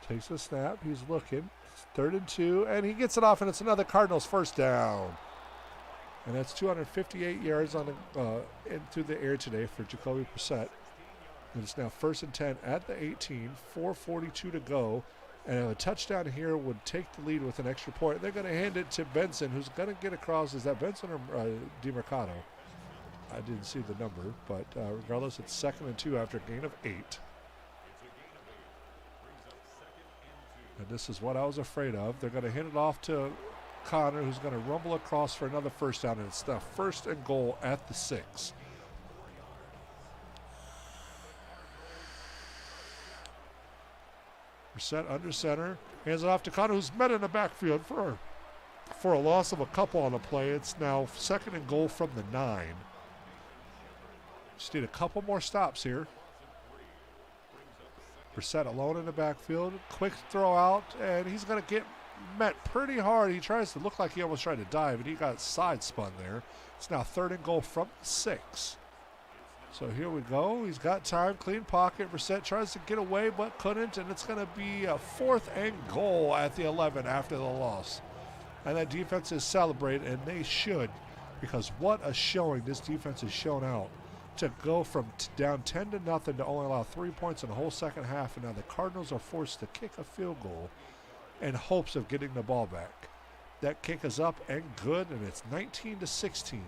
Takes a snap. He's looking. It's 3rd and 2, and he gets it off, and it's another Cardinals 1st down. And that's 258 yards on into the air today for Jacoby Brissett. And it's now 1st and 10 at the 18. 4:42 to go, and a touchdown here would take the lead with an extra point. They're going to hand it to Benson, who's going to get across. Is that Benson or DeMarcado? I didn't see the number, but regardless, it's 2nd and 2 after a gain of 8. And this is what I was afraid of. They're going to hand it off to Connor, who's going to rumble across for another 1st down, and it's now 1st and goal at the 6. Brissett under center, hands it off to Connor, who's met in the backfield for a loss of a couple on the play. It's now 2nd and goal from the 9. Just need a couple more stops here. Brissett alone in the backfield. Quick throw out, and he's going to get met pretty hard. He tries to look like he almost tried to dive, and he got side spun there. It's now 3rd and goal from 6. So here we go. He's got time, clean pocket. Brissett tries to get away, but couldn't, and it's going to be a 4th and goal at the 11 after the loss. And that defense is celebrating, and they should, because what a showing this defense has shown out. To go from down 10 to nothing to only allow 3 points in the whole second half, and now the Cardinals are forced to kick a field goal in hopes of getting the ball back. That kick is up and good, and it's 19-16.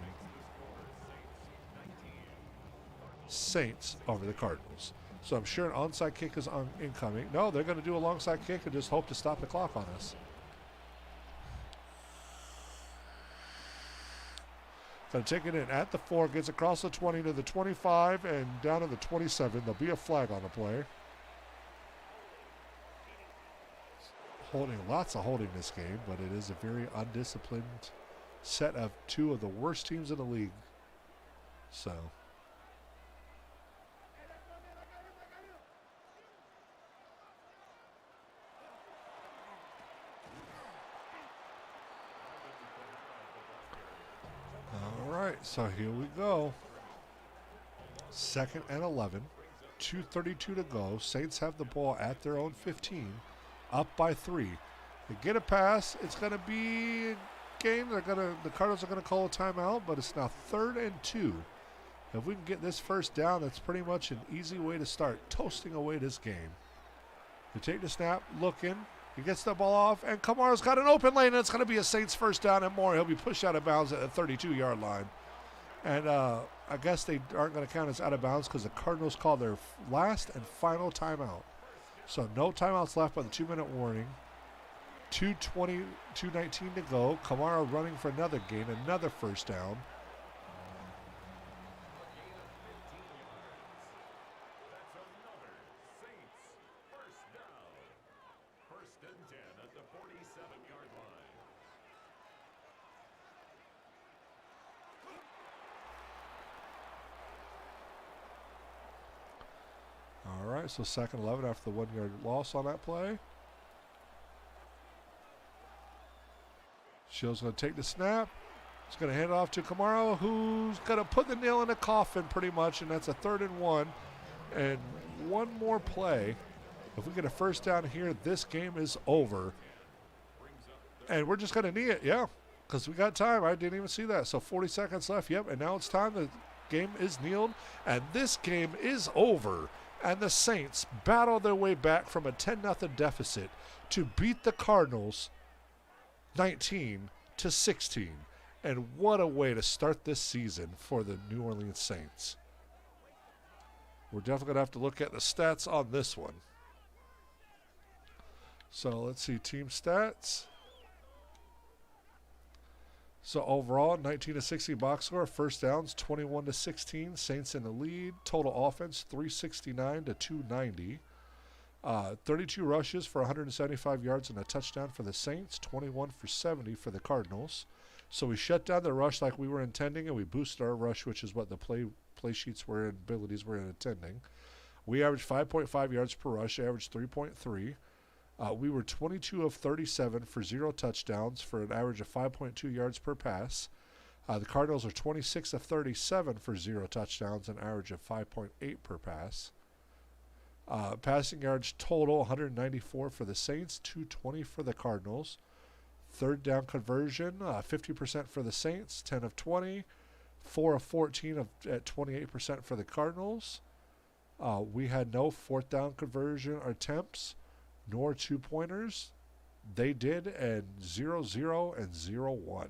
Saints over the Cardinals. So I'm sure an onside kick is incoming. No, they're going to do a long side kick and just hope to stop the clock on us. Going to take it in at the 4, gets across the 20 to the 25 and down to the 27. There'll be a flag on the play. holding, lots of holding this game, but it is a very undisciplined set of two of the worst teams in the league. So. All right, so here we go. 2nd and 11. 2:32 to go. Saints have the ball at their own 15, up by 3. They get a pass. It's going to be a game. The Cardinals are going to call a timeout, but it's now 3rd and 2. If we can get this first down, that's pretty much an easy way to start toasting away this game. They take the snap, looking. He gets the ball off, and Kamara's got an open lane, and it's going to be a Saints first down and more. He'll be pushed out of bounds at the 32-yard line. And I guess they aren't going to count as out of bounds because the Cardinals called their last and final timeout. So no timeouts left by the 2-minute warning. 2:20, 2:19 to go. Kamara running for another gain, another first down. That's another Saints first down. 1st and 10 at the 47-yard line. All right, so 2nd and 11 after the 1-yard loss on that play. Shields going to take the snap. He's going to hand it off to Kamara, who's going to put the nail in the coffin pretty much, and that's a 3rd and 1. And one more play. If we get a first down here, this game is over. And we're just going to knee it, yeah, because we got time. I didn't even see that. So 40 seconds left, yep, and now it's time. The game is kneeled, and this game is over. And the Saints battle their way back from a 10-0 deficit to beat the Cardinals 19-16. And what a way to start this season for the New Orleans Saints. We're definitely going to have to look at the stats on this one. So let's see, team stats. So overall, 19-16 box score. First downs, 21-16. Saints in the lead. Total offense, 369 to 290. 32 rushes for 175 yards and a touchdown for the Saints. 21 for 70 for the Cardinals. So we shut down the rush like we were intending, and we boosted our rush, which is what the play sheets were and abilities were intending. We averaged 5.5 yards per rush, averaged 3.3. We were 22 of 37 for 0 touchdowns for an average of 5.2 yards per pass. The Cardinals are 26 of 37 for 0 touchdowns, an average of 5.8 per pass. Passing yards total 194 for the Saints, 220 for the Cardinals. 3rd down conversion, 50% for the Saints, 10 of 20. 4 of 14 at 28% for the Cardinals. We had no 4th down conversion attempts, nor 2-pointers. They did, and 0-0 and 0-1.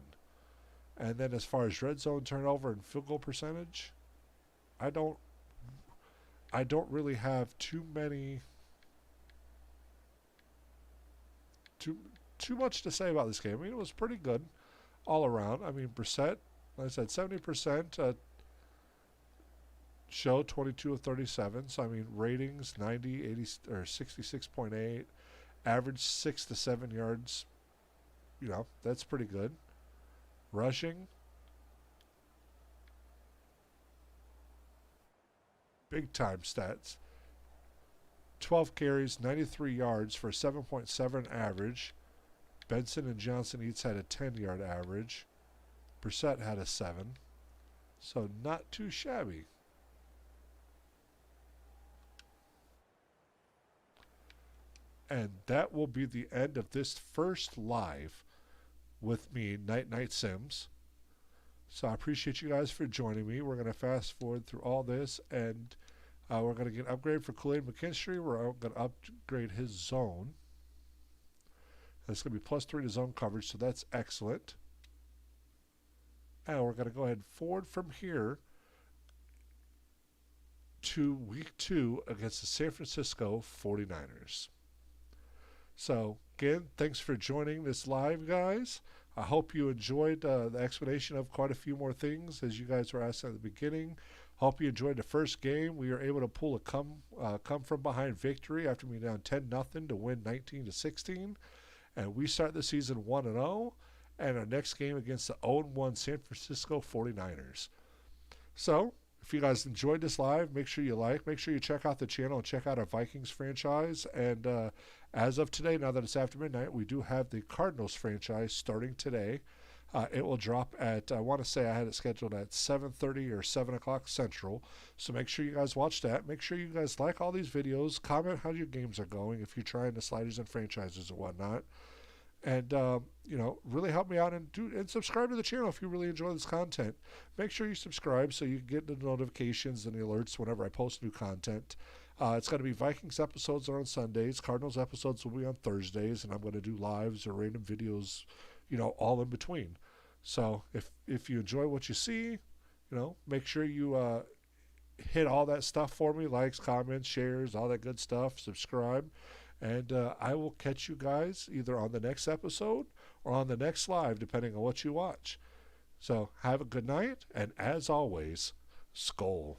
And then as far as red zone turnover and field goal percentage, I don't really have too much to say about this game. I mean, it was pretty good all around. I mean, Brissett, like I said, 70% show 22 of 37. So, I mean, ratings 90, 80, or 66.8. Average 6 to 7 yards. You know, that's pretty good. Rushing. Big time stats. 12 carries, 93 yards for a 7.7 average. Benson and Johnson each had a 10-yard average. Brissett had a 7. So not too shabby. And that will be the end of this first live with me, NightKnightSims. So I appreciate you guys for joining me. We're going to fast forward through all this, and we're going to get an upgrade for Kool-Aid McKinstry. We're going to upgrade his zone. That's going to be +3 to zone coverage, so that's excellent. And we're going to go ahead and forward from here to week 2 against the San Francisco 49ers. So, again, thanks for joining this live, guys. I hope you enjoyed the explanation of quite a few more things, as you guys were asking at the beginning. Hope you enjoyed the first game. We were able to pull a come from behind victory after being down 10-0 to win 19-16. And we start the season 1-0, and our next game against the 0-1 San Francisco 49ers. So, if you guys enjoyed this live, make sure you like, make sure you check out the channel and check out our Vikings franchise. And as of today, now that it's after midnight, we do have the Cardinals franchise starting today. It will drop at, I want to say I had it scheduled at 7:30 or 7 o'clock Central. So make sure you guys watch that. Make sure you guys like all these videos. Comment how your games are going if you're trying the sliders and franchises and whatnot. And, really help me out and subscribe to the channel if you really enjoy this content. Make sure you subscribe so you get the notifications and the alerts whenever I post new content. It's going to be Vikings episodes are on Sundays. Cardinals episodes will be on Thursdays. And I'm going to do lives or random videos, all in between. So if you enjoy what you see, make sure you hit all that stuff for me. Likes, comments, shares, all that good stuff. Subscribe. And I will catch you guys either on the next episode or on the next live, depending on what you watch. So have a good night. And as always, Skol.